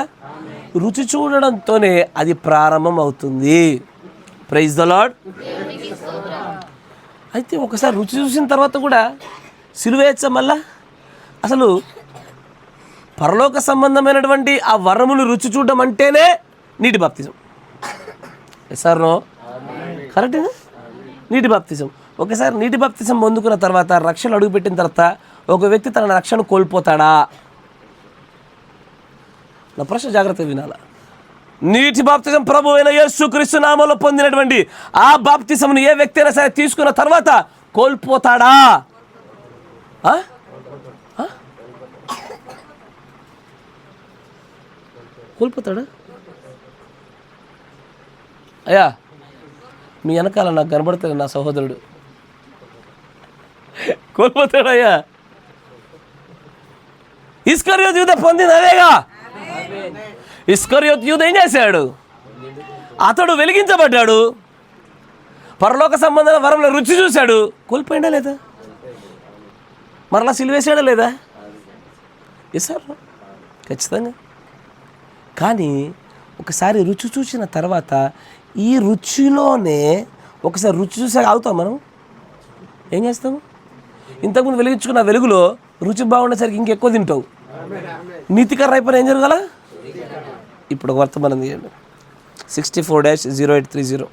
రుచి చూడడంతోనే అది ప్రారంభం అవుతుంది. Praise the Lord. అయితే ఒకసారి రుచి చూసిన తర్వాత కూడా సిలువేచ్చ మళ్ళా అసలు పరలోక సంబంధమైనటువంటి ఆ వరములు రుచి చూడడం అంటేనే నీటి బాప్తిజం. ఎస్ఆర్నో? కరెక్టేనా? నీటి బాప్తిజం. ఒకసారి నీటి బాప్తిజం పొందుకున్న తర్వాత, రక్షణ అడుగుపెట్టిన తర్వాత ఒక వ్యక్తి తన రక్షణ కోల్పోతాడా? నా ప్రశ్న జాగ్రత్తగా వినాలా. నీటి బాప్తిజం ప్రభు అయిన యేసుక్రీస్తు నామములో పొందినటువంటి ఆ బాప్తిజంను ఏ వ్యక్తి అయినా సరే తీసుకున్న తర్వాత కోల్పోతాడా? కోల్పోతాడా? అయ్యా మీ వెనకాల నాకు కనబడతాడు నా సహోదరుడు. కోల్పోతాడయ్యా. ఇస్కరియోతు యూదా పొందింది అదేగా. ఇస్కరియోతు యూదా ఏం చేశాడు? అతడు వెలిగించబడ్డాడు, పరలోక సంబంధమైన వరంలో రుచి చూశాడు, కోల్పోయిందా లేదా? మరలా సిలువేసాడా లేదా? సార్ ఖచ్చితంగా. కానీ ఒకసారి రుచి చూసిన తర్వాత ఈ రుచిలోనే ఒకసారి రుచి చూసాక ఆగుతాం. మనం ఏం చేస్తాము? ఇంతకుముందు వెలిగించుకున్న వెలుగులో రుచి బాగుండేసరికి ఇంకెక్కువ తింటావు. నీతికర అయిపోయిన ఏం జరగాల? ఇప్పుడు ఒక వర్తమానం తీయండి. 64-0830.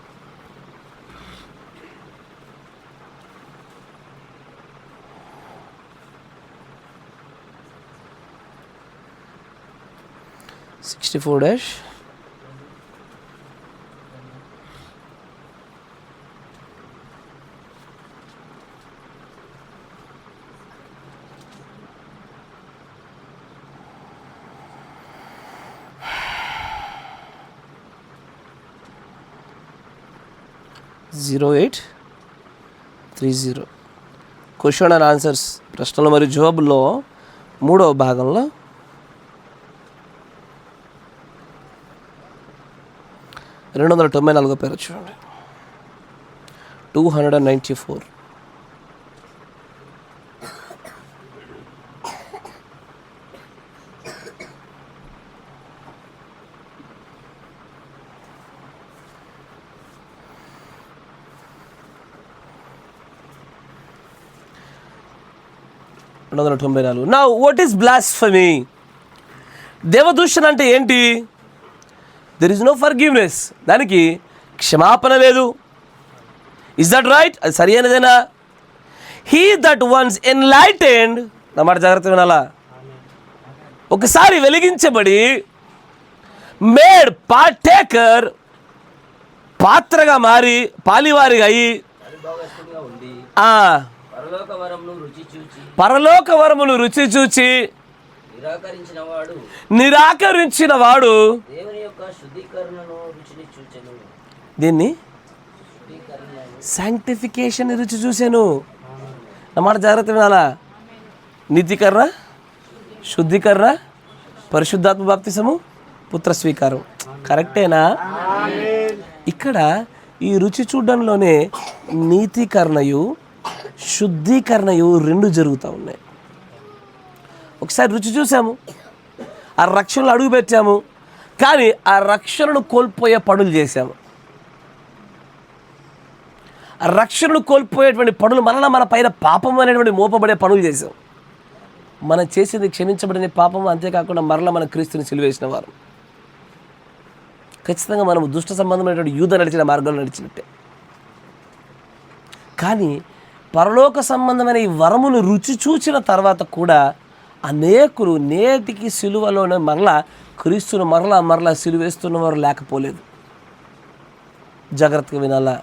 64 0830 క్వశ్చన్ అండ్ ఆన్సర్స్, ప్రశ్నలు మరియు జవాబుల్లో 3వ భాగంలో 294 పేరు చూడండి. 294. Now what is blasphemy? దేవదూషణ అంటే ఏంటి? దెర్ ఇస్ నో ఫర్గివ్నెస్, దానికి క్షమాపణ లేదు. Is that right? అది సరి అయినదేనా? హీ దట్ వన్స్ ఎన్లైటెండ్, నా మాట జాగ్రత్త వినాలా, ఒకసారి వెలిగించబడి మేడ్ పార్టేకర్, పాత్రగా మారి పాలివారిగా అయి పరలోక వరమును రుచి చూచి నిరాకరించిన వాడు దీన్ని శాంక్టిఫికేషన్ రుచి చూశాను. నా మాట జాగ్రత్త వినాలా. నీతికరణ, శుద్ధీకరణ, పరిశుద్ధాత్మ బాప్తిసము, పుత్ర స్వీకారం. కరెక్టేనా? ఇక్కడ ఈ రుచి చూడడంలోనే నీతికరణయు శుద్ధీకరణయు 2 జరుగుతూ ఉన్నాయి. ఒకసారి రుచి చూసాము, ఆ రక్షణలో అడుగు పెట్టాము, కానీ ఆ రక్షణను కోల్పోయే పనులు చేశాము. ఆ రక్షణను కోల్పోయేటువంటి పనులు మన పైన పాపం అనేటువంటి మోపబడే పనులు చేసాం. మనం చేసింది క్షమించబడిన పాపం, అంతేకాకుండా మరలా మన క్రీస్తుని సిలువేసిన వారు. ఖచ్చితంగా మనం దుష్ట సంబంధమైనటువంటి యూద నడిచిన మార్గంలో నడిచినట్టే. కానీ పరలోక సంబంధమైన ఈ వరమును రుచి చూచిన తర్వాత కూడా అనేకులు నేటికి సిలువలోనే మరలా క్రీస్తును మరలా సిలువేస్తున్నవారు లేకపోలేదు. జాగ్రత్తగా వినాలా.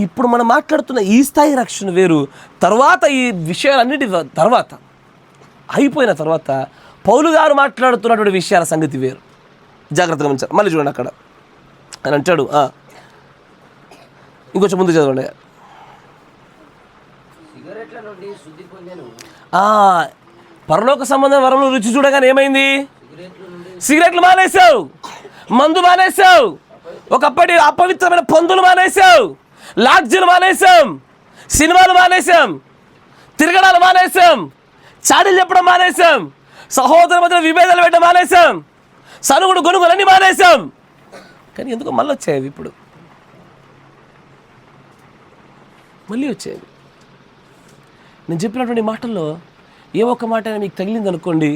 ఇప్పుడు మనం మాట్లాడుతున్న ఈ స్థాయి రక్షణ వేరు. తర్వాత ఈ విషయాలన్నిటి తర్వాత అయిపోయిన తర్వాత పౌలు గారు మాట్లాడుతున్నటువంటి విషయాల సంగతి వేరు. జాగ్రత్తగా గమనించాలి. మళ్ళీ చూడండి, అక్కడ అని అంటాడు, ఇంకొంచెం ముందు చదవండి. పరలోక సంబంధం వరములు రుచి చూడగానే ఏమైంది? సిగరెట్లు మానేసావు, మందు మానేసావు, ఒకప్పటి అపవిత్రమైన పందులు మానేసావు, లాడ్జీలు మానేసాం, సినిమాలు మానేసాం, తిరగడాలు మానేసాం, చాడీలు చెప్పడం మానేసాం, సహోదరుల మధ్య విభేదాలు పెట్టడం మానేసాం, సనుగుడు గొనుగులన్నీ మానేసాం. కానీ ఎందుకో మళ్ళీ వచ్చాయి, ఇప్పుడు మళ్ళీ వచ్చేది. నేను చెప్పినటువంటి మాటల్లో ఏ ఒక్క మాట మీకు తగిలింది అనుకోండి,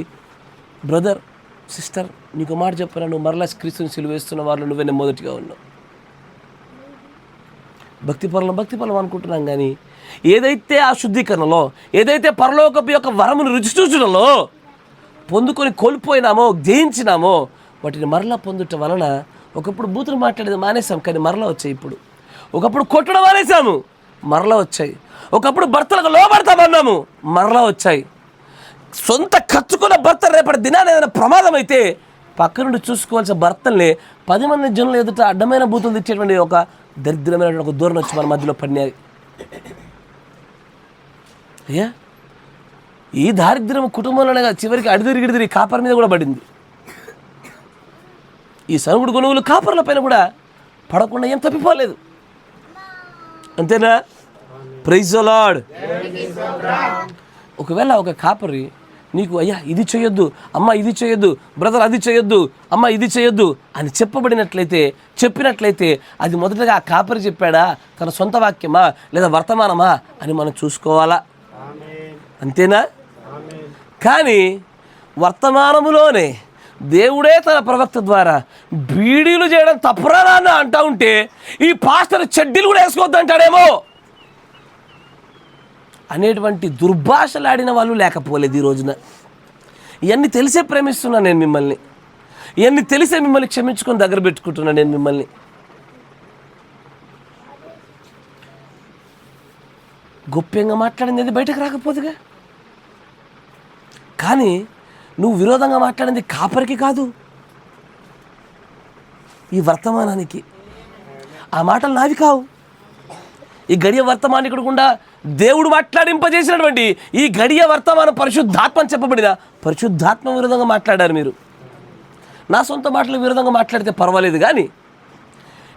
బ్రదర్ సిస్టర్ నీకు మాట చెప్పాను, నువ్వు మరలా క్రీస్తుని సిలువేస్తున్న వాళ్ళు నువ్వే మొదటిగా ఉన్నావు. భక్తిపరం అనుకుంటున్నాం, కానీ ఏదైతే ఆ శుద్ధీకరణలో, ఏదైతే పరలోకపు యొక్క వరమును రుచి చూచడంలో పొందుకొని కోల్పోయినామో, జయించినామో, వాటిని మరలా పొందుట వలన ఒకప్పుడు బూతులు మాట్లాడేది మానేసాం, కానీ మరలా వచ్చాయి. ఇప్పుడు ఒకప్పుడు కొట్టడం మానేసాము, మరలా వచ్చాయి. ఒకప్పుడు భర్తలకు లోబడతామన్నాము, మరలా వచ్చాయి. సొంత ఖర్చుకున్న భర్త రేపటి దినాన్ని ఏదైనా ప్రమాదం అయితే పక్క నుండి చూసుకోవాల్సిన భర్తల్ని 10 మంది జనుల ఎదుట అడ్డమైన బూతులు తెచ్చేటువంటి ఒక దరిద్రమైన ఒక దూరం వచ్చి మన మధ్యలో పడినాయి. అయ్యా, ఈ దారిద్ర్యం కుటుంబంలోనే చివరికి అడిదిరిగిడిదిరి కాపర్ మీద కూడా పడింది. ఈ సనుగుడు గొనుగులు కాపర్ల పైన కూడా పడకుండా ఏం తప్పిపోలేదు. అంతేనా? Praise the Lord. ఒకవేళ ఒక కాపరి నీకు అయ్యా ఇది చేయొద్దు, అమ్మ ఇది చేయొద్దు, బ్రదర్ అది చేయొద్దు, అమ్మ ఇది చేయొద్దు అని చెప్పినట్లయితే అది మొదటగా ఆ కాపరి చెప్పాడా, తన సొంత వాక్యమా లేదా వర్తమానమా అని మనం చూసుకోవాలా. అంతేనా? కానీ వర్తమానములోనే దేవుడే తన ప్రవక్త ద్వారా బీడీలు చేయడం తప్పురా నాన్న అంటా ఉంటే ఈ పాస్టర్ చెడ్డీలు కూడా వేసుకోవద్దు అంటాడేమో అనేటువంటి దుర్భాషలాడిన వాళ్ళు లేకపోలేదు ఈ రోజున. ఇవన్నీ తెలిసే ప్రేమిస్తున్నాను నేను మిమ్మల్ని. ఇవన్నీ తెలిసే మిమ్మల్ని క్షమించుకొని దగ్గర పెట్టుకుంటున్నాను నేను మిమ్మల్ని. గొప్పంగా మాట్లాడింది అది బయటకు రాకపోదుగా. కానీ నువ్వు విరోధంగా మాట్లాడింది కాపరికి కాదు, ఈ వర్తమానానికి. ఆ మాటలు నావి కావు. ఈ గడియ వర్తమానికుడు గుండా దేవుడు మాట్లాడింపజేసినటువంటి ఈ గడియ వర్తమానం పరిశుద్ధాత్మ అని చెప్పబడిన పరిశుద్ధాత్మ విరోధంగా మాట్లాడారు మీరు. నా సొంత మాటలు విరోధంగా మాట్లాడితే పర్వాలేదు, కానీ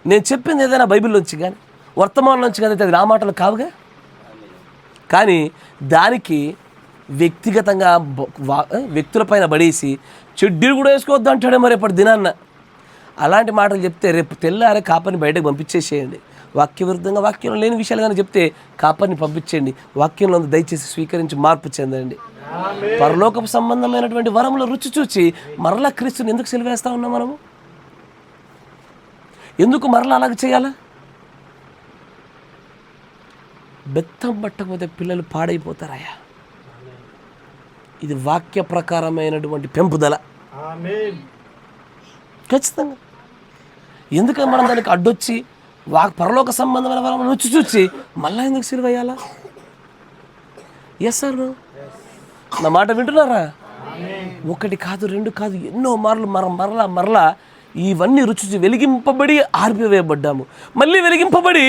నేను చెప్పింది ఏదైనా బైబిల్లోంచి కానీ వర్తమానంలోంచి కానీ అది నా మాటలు కావుగా. కానీ దానికి వ్యక్తిగతంగా వ్యక్తులపైన పడేసి చెడ్డీలు కూడా వేసుకోవద్దు అంటాడే మరి ఎప్పటి దినాన్న. అలాంటి మాటలు చెప్తే రేపు తెల్లారే కాపర్ని బయటకు పంపించేసేయండి. వాక్య విరుద్ధంగా వాక్యంలో లేని విషయాలు కానీ చెప్తే కాపర్ని పంపించేయండి. వాక్యంలో దయచేసి స్వీకరించి మార్పు చెందండి. పరలోకపు సంబంధమైనటువంటి వరముల రుచి చూచి మరలా క్రీస్తుని ఎందుకు సిలువేస్తా ఉన్నాం మనము? ఎందుకు మరలా అలాగ చేయాలా? బెత్తం పట్టకపోతే పిల్లలు పాడైపోతారయ్యా. ఇది వాక్య ప్రకారమైనటువంటి పెంపుదల ఖచ్చితంగా. ఎందుకని మనం దానికి అడ్డొచ్చి పరలోక సంబంధమైన వరం రుచి చూచి మళ్ళా ఎందుకు సిలువేయాలా? ఎస్ సార్, నా మాట వింటున్నారా? ఒకటి కాదు, రెండు కాదు, ఎన్నో మార్లు మరలా ఇవన్నీ రుచి వెలిగింపబడి ఆర్పివేయబడ్డాము. మళ్ళీ వెలిగింపబడి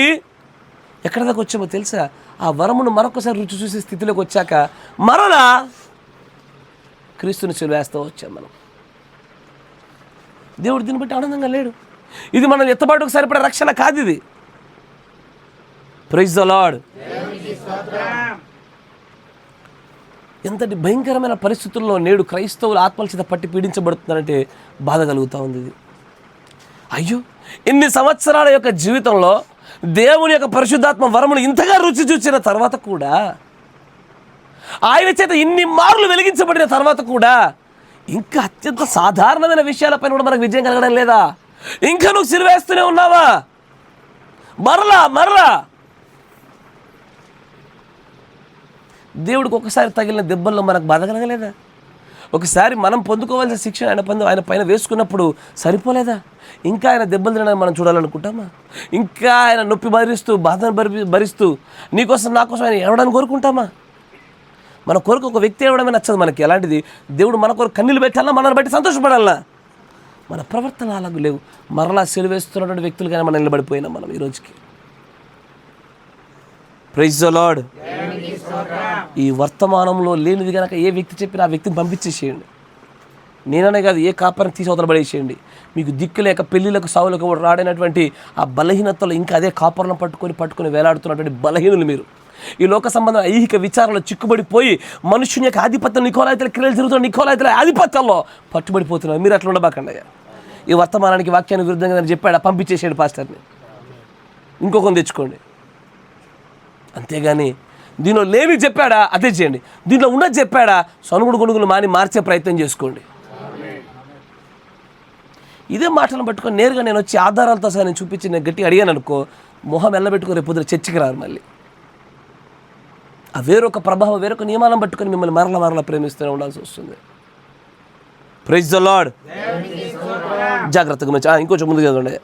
ఎక్కడ దాకా వచ్చామో తెలుసా? ఆ వరమును మరొకసారి రుచి చూసే స్థితిలోకి వచ్చాక మరలా క్రీస్తుని సిలువేస్తూ వచ్చాం మనం. దేవుడు దీన్ని బట్టి ఆనందంగా లేడు. ఇది మనం ఎత్తబాటుకు సరిపడే రక్షణ కాదు ఇది. Praise the Lord. ఎంతటి భయంకరమైన పరిస్థితుల్లో నేడు క్రైస్తవులు ఆత్మల చేత పట్టి పీడించబడుతున్నారంటే బాధ కలుగుతూ ఉంది ఇది. అయ్యో, ఇన్ని సంవత్సరాల యొక్క జీవితంలో దేవుని యొక్క పరిశుద్ధాత్మ వరమును ఇంతగా రుచి చూసిన తర్వాత కూడా, ఆయన చేత ఇన్ని మార్లు వెలిగించబడిన తర్వాత కూడా ఇంకా అత్యంత సాధారణమైన విషయాలపైన కూడా మనకు విజయం కలగడం లేదా? ఇంకా నువ్వు సిలువేస్తూనే ఉన్నావా? మరలా దేవుడికి ఒకసారి తగిలిన దెబ్బల్లో మనకు బాధ కలగలేదా? ఒకసారి మనం పొందుకోవాల్సిన శిక్ష ఆయన పైన వేసుకున్నప్పుడు సరిపోలేదా? ఇంకా ఆయన దెబ్బలు తినడానికి మనం చూడాలనుకుంటామా? ఇంకా ఆయన నొప్పి భరిస్తూ బాధను భరిస్తూ నీకోసం నా కోసం ఆయన ఏడవడానికి కోరుకుంటామా? మన కొరకు ఒక వ్యక్తి ఏడవడమే నచ్చదు మనకి. అలాంటిది దేవుడు మన కొరకు కన్నీళ్ళు పెట్టాలా, మనల్ని బట్టి సంతోషపడాలా? మన ప్రవర్తన అలాగూ లేవు. మరలా సిలువేస్తున్నటువంటి వ్యక్తులుగానే మనం నిలబడిపోయినాం మనం ఈ రోజుకి. Praise the Lord. ఈ వర్తమానంలో లేనిది కనుక ఏ వ్యక్తి చెప్పినా ఆ వ్యక్తిని పంపించేసేయండి. నేననే కాదు, ఏ కాపరిని తీసి అవతల పడేసేయండి. మీకు దిక్కు లేక పెళ్ళిళ్ళకు సావులకు రాడైనటువంటి ఆ బలహీనతలో ఇంకా అదే కాపర్లను పట్టుకొని వేలాడుతున్నటువంటి బలహీనులు మీరు. ఈ లోక సంబంధం ఐహిక విచారంలో చిక్కుబడిపోయి మనుషుని యొక్క ఆధిపత్యం నికోలాయితల క్రియలు జరుగుతున్న నికోలాయితల ఆధిపత్యంలో పట్టుబడిపోతున్నారు. మీరు అట్లా ఉండబాకండి. ఈ వర్తమానానికి వాక్యానికి విరుద్ధంగా చెప్పాడా, పంపించేసాడు పాస్టర్ని, ఇంకొకరిని తెచ్చుకోండి. అంతేగాని దీనిలో లేని చెప్పాడా అదే చేయండి, దీంట్లో ఉన్నది చెప్పాడా సనుగుడు గొడుగులు మార్చే ప్రయత్నం చేసుకోండి. ఇదే మాటలను పట్టుకొని నేరుగా నేను వచ్చి ఆధారాలతో సహా నేను చూపించి నేను గట్టిగా అడిగాను అనుకో, మొహం వెళ్ళబెట్టుకుని రేపు పొద్దున చర్చికి రారు. మళ్ళీ ఆ వేరొక ప్రభావం, వేరొక నియమాలను పట్టుకొని మిమ్మల్ని మరలా ప్రేమిస్తూనే ఉండాల్సి వస్తుంది. Praise the Lord. జాగ్రత్తగా మంచి ఇంకొంచెం ముందుగా చదవండి.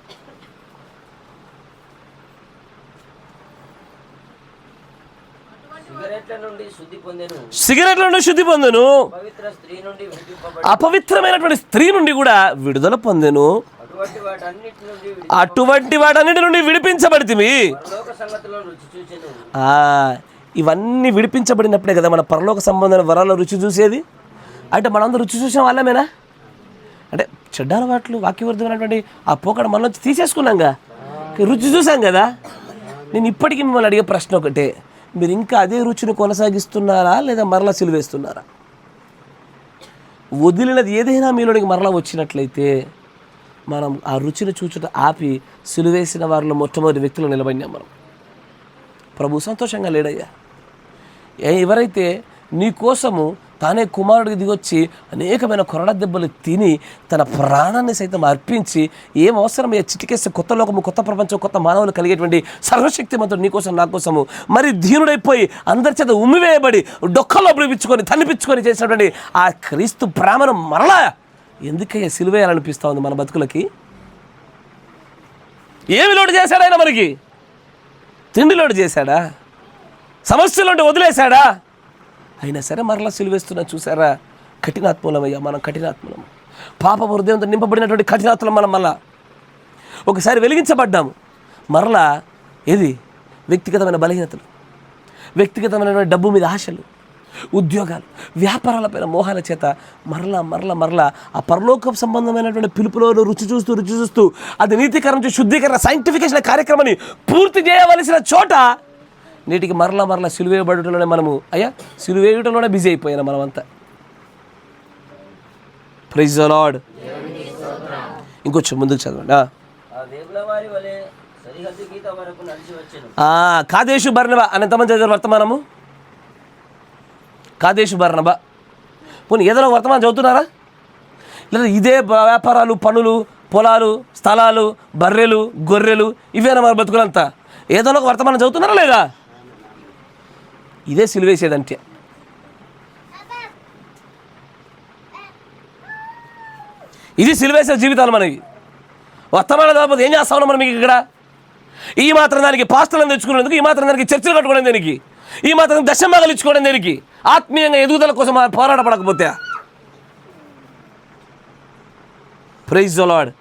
సిగరెట్ల నుండి శుద్ధి పొందెను, అపవిత్రమైనటువంటి స్త్రీ నుండి కూడా విడుదల పొందెను, అటువంటి వాటన్నిటి నుండి విడిపించబడితిమి. ఇవన్నీ విడిపించబడినప్పుడే కదా మన పరలోక సంబంధమైన వరాల రుచి చూసేది. అంటే మనందరూ రుచి చూసిన వాళ్ళమేనా? అంటే చెడ్డ అలవాట్లు వాక్యవర్ధమైనటువంటి ఆ పోకడ మన నుంచి తీసేసుకున్నాంగా, రుచి చూసాం కదా. నేను ఇప్పటికీ మిమ్మల్ని అడిగే ప్రశ్న ఒకటే, మీరు ఇంకా అదే రుచిని కొనసాగిస్తున్నారా లేదా మరలా సిలువేస్తున్నారా? వదిలినది ఏదైనా మీలోనికి మరలా వచ్చినట్లయితే మనం ఆ రుచిని చూచుట ఆపి సిలువేసిన వారిలో మొట్టమొదటి వ్యక్తులు నిలబడినాం మనం. ప్రభు సంతోషంగా లేడయ్యా. ఎవరైతే నీ కోసము తానే కుమారుడికి దిగొచ్చి అనేకమైన కొరడ దెబ్బలు తిని తన ప్రాణాన్ని సైతం అర్పించి ఏం అవసరం చిటికేస్తే కొత్త లోకము, కొత్త ప్రపంచం, కొత్త మానవులు కలిగేటువంటి సర్వశక్తిమంతుడు నీ కోసం నా కోసము మరి ధీనుడైపోయి అందరి చేత ఉమ్మివేయబడి డొక్కలో పిలిపించుకొని తన్నిపించుకొని చేసినటువంటి ఆ క్రీస్తు ప్రేమను మరలా ఎందుకయ్యా సిలువేయాలనిపిస్తూ ఉంది మన బతుకులకి? ఏమి లోటు చేశాడు ఆయన మనకి? తిండి లోటు చేశాడా? సమస్యలు వదిలేశాడా? అయినా సరే మరలా సిలువేస్తున్నా. చూసారా? కఠినాత్మలమయ్యా మనం, కఠినాత్మలం. పాప హృదయంతో నింపబడినటువంటి కఠినాత్మలం మనం. మళ్ళా ఒకసారి వెలిగించబడ్డాము, మరలా ఏది? వ్యక్తిగతమైన బలహీనతలు, వ్యక్తిగతమైన డబ్బు మీద ఆశలు, ఉద్యోగాలు, వ్యాపారాలపైన మోహాల చేత మరలా ఆ పరలోక సంబంధమైనటువంటి పిలుపులో రుచి చూస్తూ అది నీతీకరణ, శుద్ధీకరణ, సైంటిఫికేషన్ కార్యక్రమాన్ని పూర్తి చేయవలసిన చోట నేటికి మరలా సిలువేయబడటంలోనే మనము సిలువేయటంలోనే బిజీ అయిపోయినా మనమంతా. Praise the Lord. ఇంకొంచెం ముందుకు చదవండి. కాదేశు బర్నబా అని ఎంతమంది చదివారు వర్తమానము? కాదేశు బర్నబా. పోనీ ఏదైనా వర్తమానం చదువుతున్నారా? లేదా ఇదే వ్యాపారాలు, పనులు, పొలాలు, స్థలాలు, బర్రెలు, గొర్రెలు, ఇవేనా మన బతుకులంతా? ఏదైనా ఒక వర్తమానం చదువుతున్నారా లేదా? ఇదే సిలువేసేదంటే. ఇది సిలువేసే జీవితాలు మనకి. వర్తమానం కాకపోతే ఏం చేస్తా ఉన్నాం మనం ఇక్కడ? ఈ మాత్రం దానికి పాస్టర్లను తెచ్చుకునేందుకు, ఈ మాత్రం దానికి చర్చలు కట్టుకోవడం దేనికి, ఈ మాత్రం దశమాగలు ఇచ్చుకోవడం దేనికి? ఆత్మీయంగా ఎదుగుదల కోసం పోరాడపడకపోతే. Praise the Lord.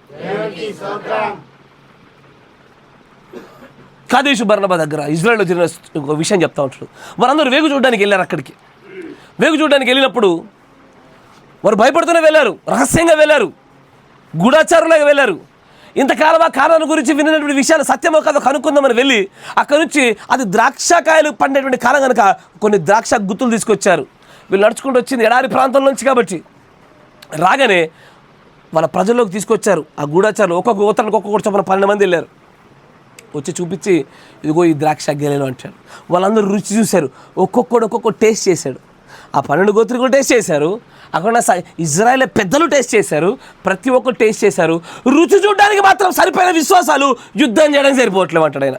Kadesh Barnea దగ్గర ఇజ్రాయెల్లో జరిగిన ఒక విషయం చెప్తా ఉంటాడు. వారందరూ వేగు చూడడానికి వెళ్ళారు. అక్కడికి వేగు చూడడానికి వెళ్ళినప్పుడు వారు భయపడుతూనే వెళ్ళారు, రహస్యంగా వెళ్ళారు, గూఢాచారులాగా వెళ్ళారు. ఇంతకాలం ఆ కారణం గురించి విన్నటువంటి విషయాలు సత్యమో కాదో కనుక్కుందామని వెళ్ళి అక్కడి నుంచి అది ద్రాక్షకాయలు పండేటువంటి కాలం కనుక కొన్ని ద్రాక్ష గుత్తులు తీసుకొచ్చారు. వీళ్ళు నడుచుకుంటూ వచ్చింది ఎడారి ప్రాంతం నుంచి కాబట్టి రాగానే వాళ్ళ ప్రజల్లోకి తీసుకొచ్చారు. ఆ గూఢాచారులు ఒక్కొక్క గోత్రానికి ఒక్కొక్కటి చొప్పున 12 మంది వెళ్ళారు. వచ్చి చూపించి ఇదిగో ఈ ద్రాక్ష గెలలు అంటాడు. వాళ్ళందరూ రుచి చూశారు. ఒక్కొక్కడు టేస్ట్ చేశాడు. ఆ 12 గోత్రికులు టేస్ట్ చేశారు, అక్కడ ఇజ్రాయేల్ పెద్దలు టేస్ట్ చేశారు, ప్రతి ఒక్కరు టేస్ట్ చేశారు. రుచి చూడడానికి మాత్రం సరిపోయిన విశ్వాసాలు యుద్ధం చేయడానికి సరిపోవట్లేవు అంటాడు ఆయన.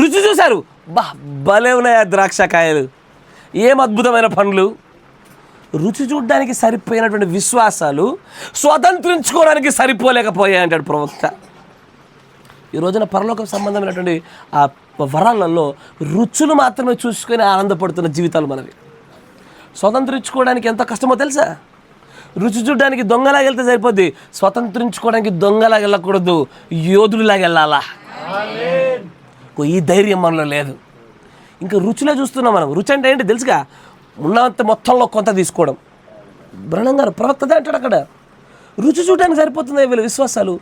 రుచి చూశారు, భలే ఉన్నాయి ఆ ద్రాక్షకాయలు, ఏం అద్భుతమైన పండ్లు. రుచి చూడడానికి సరిపోయినటువంటి విశ్వాసాలు స్వతంత్రించుకోవడానికి సరిపోలేకపోయాయి అంటాడు ప్రవక్త. ఈ రోజున పరలోక సంబంధమైనటువంటి ఆ వరాలలో రుచులు మాత్రమే చూసుకొని ఆనందపడుతున్న జీవితాలు మనవి. స్వతంత్రించుకోవడానికి ఎంత కష్టమో తెలుసా? రుచి చూడడానికి దొంగలాగా వెళ్తే సరిపోద్ది, స్వతంత్రించుకోవడానికి దొంగలాగా వెళ్ళకూడదు, యోధుడిలాగా వెళ్ళాలా. ఈ ధైర్యం మనలో లేదు. ఇంకా రుచిలో చూస్తున్నాం మనం. రుచి అంటే ఏంటి తెలుసుగా? ఉన్నంత మొత్తంలో కొంత తీసుకోవడం. బ్రహ్మం గారు ప్రవక్త అంటాడు అక్కడ, రుచి చూడడానికి సరిపోతుంది వీళ్ళ విశ్వాసాలు.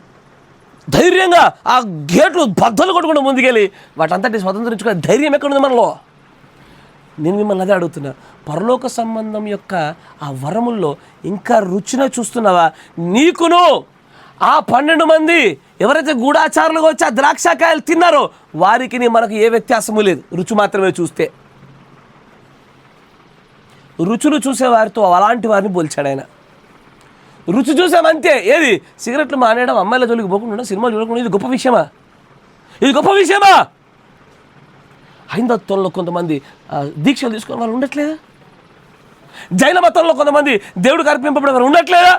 ధైర్యంగా ఆ గేట్లు బద్దలు కొట్టుకుంటూ ముందుకెళ్ళి వాటంతటి స్వతంత్రించుకునే ధైర్యం ఎక్కడుంది మనలో? నేను మిమ్మల్ని అదే అడుగుతున్నా, పరలోక సంబంధం యొక్క ఆ వరముల్లో ఇంకా రుచిని చూస్తున్నావా? నీకును ఆ 12 మంది ఎవరైతే గూఢాచారులుగా వచ్చి ఆ ద్రాక్షకాయలు తిన్నారో వారికి మనకు ఏ వ్యత్యాసము లేదు, రుచి మాత్రమే చూస్తే. రుచులు చూసేవారితో అలాంటి వారిని పోల్చాడు ఆయన. రుచి చూసామంతే. ఏది? సిగరెట్లు మానేయడం, అమ్మాయిల జోలికి పోకుండా, సినిమాలు చూడకుండా, ఇది గొప్ప విషయమా? ఇది గొప్ప విషయమా? హైందత్వంలో కొంతమంది దీక్షలు తీసుకునే వాళ్ళు ఉండట్లేదా? జైన మతంలో కొంతమంది దేవుడికి అర్పింపబడే వారు ఉండట్లేదా?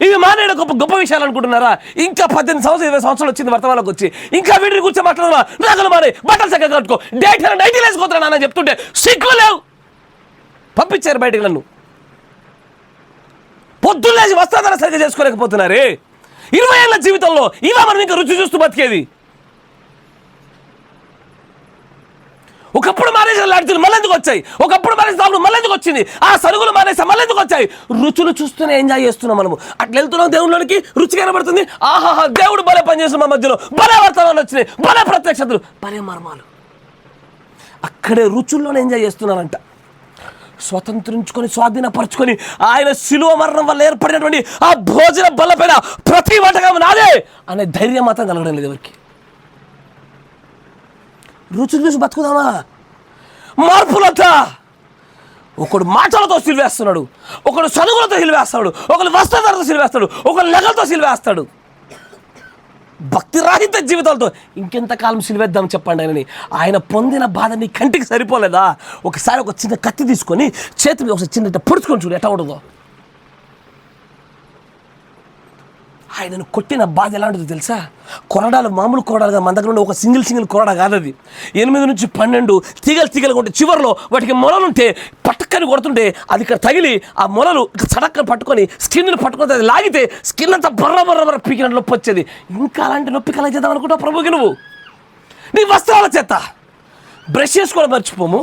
ఇవి మానేయడం గొప్ప గొప్ప విషయాలు అనుకుంటున్నారా? ఇంకా 18 సంవత్సరాలు 20 సంవత్సరాలు వచ్చింది వర్తమానంలోకి వచ్చి ఇంకా వీటిని కూర్చో మాట్లాడమా? నగలు మానే, బట్టలు చక్కగా కట్టుకో, డేట్ నైటీలు వేసుకోతున్నా నాన్న చెప్తుంటే సిగ్గు లేవు. పంపించారు బయటకు నన్ను. పొద్దున్నేసి వస్త్రధారణ సరిగ్గా చేసుకోలేకపోతున్నారే. 20 ఏళ్ళ జీవితంలో ఇవా మనం ఇంకా రుచి చూస్తూ బతికేది. ఒకప్పుడు మానేసిన లాడ్జీలు మళ్ళెందుకు వచ్చాయి? ఒకప్పుడు మానేసిన తాగుడు మళ్ళెందుకు వచ్చింది? ఆ సరుగులు మానేసి మళ్ళెందుకు వచ్చాయి? రుచులు చూస్తూనే ఎంజాయ్ చేస్తున్నాం మనము. అట్లా వెళ్తున్నాం దేవుళ్ళకి, రుచి కనబడుతుంది. ఆహాహా, దేవుడు భలే పనిచేస్తున్నాం, మా మధ్యలో భలే వర్తమానాలు వచ్చినాయి, భలే ప్రత్యక్షతలు, భలే మర్మాలు. అక్కడే రుచుల్లోనే ఎంజాయ్ చేస్తున్నానంట. స్వతంత్రించుకొని స్వాధీనపరచుకొని ఆయన శిలువ మరణం వల్ల ఏర్పడినటువంటి ఆ భోజన బల్లపైన ప్రతి వంటకం నాదే అనే ధైర్యం మాత్రం కలగడం లేదు ఎవరికి. రుచులు చూసి బతుకుదామా? మార్పులంతా ఒకడు మాటలతో సిలివేస్తున్నాడు, ఒకడు చదువులతో సిలివేస్తాడు, ఒకడు వస్త్రధారతో సిలివేస్తాడు, ఒకడు లెగలతో సిలివేస్తాడు. భక్తి రాహిత జీవితాలతో ఇంకెంతకాలం సిలువేద్దాం చెప్పండి ఆయనని. ఆయన పొందిన బాధ నీ కంటికి సరిపోలేదా? ఒకసారి ఒక చిన్న కత్తి తీసుకొని చేతి మీద ఒకసారి చిన్న పొడుచుకొని చూడు ఎట్లా ఉండదో. ఆయనను కొట్టిన బాధ ఎలాంటిదో తెలుసా? కొరడాలు మామూలు కొరడాలుగా మన దగ్గర ఉండే ఒక సింగిల్ కొరడా కాదు అది. 8 నుంచి 12 తీగలుగా ఉంటే చివరిలో వాటికి మొలలు ఉంటే పట్టుకొని కొడుతుంటే అది ఇక్కడ తగిలి ఆ మొలలు సడక్కని పట్టుకొని స్కిన్ని పట్టుకొని అది లాగితే స్కిన్ అంతా బర్ర పీకిన నొప్పి వచ్చేది. ఇంకా అలాంటి నొప్పి కలగ చేద్దాం అనుకుంటావు ప్రభుకి నువ్వు? నీ వస్త్రాల చేత బ్రష్ చేసుకోవడం మర్చిపోము,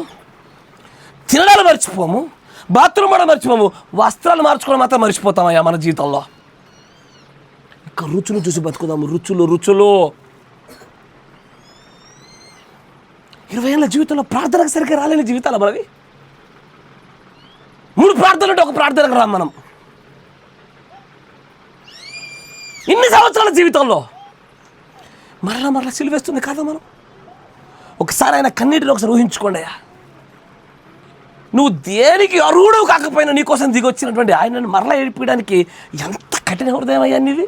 తినడాలు మర్చిపోము, బాత్రూమ్ కూడా మర్చిపోము, వస్త్రాలు మార్చుకోవడం మాత్రం మర్చిపోతామయ్యా మన జీవితంలో. రుచులు చూసి బతుకుదాము. రుచులు 20 ఏళ్ళ జీవితంలో ప్రార్థనకు సరిగ్గా రాలేని జీవితాలు మనవి. 3 ప్రార్థనలు ఉంటే ఒక ప్రార్థనకు రాం మనం. ఇన్ని సంవత్సరాల జీవితంలో మరలా సిలువేస్తుంది కాదా మనం? ఒకసారి ఆయన కన్నీటిని ఒకసారి ఊహించుకోండి అయ్యా. నువ్వు దేనికి అర్హుడు కాకపోయినా నీకోసం దిగొచ్చినటువంటి ఆయనను మరలా ఏడిపించడానికి ఎంత కఠిన హృదయం అయ్యా నీది.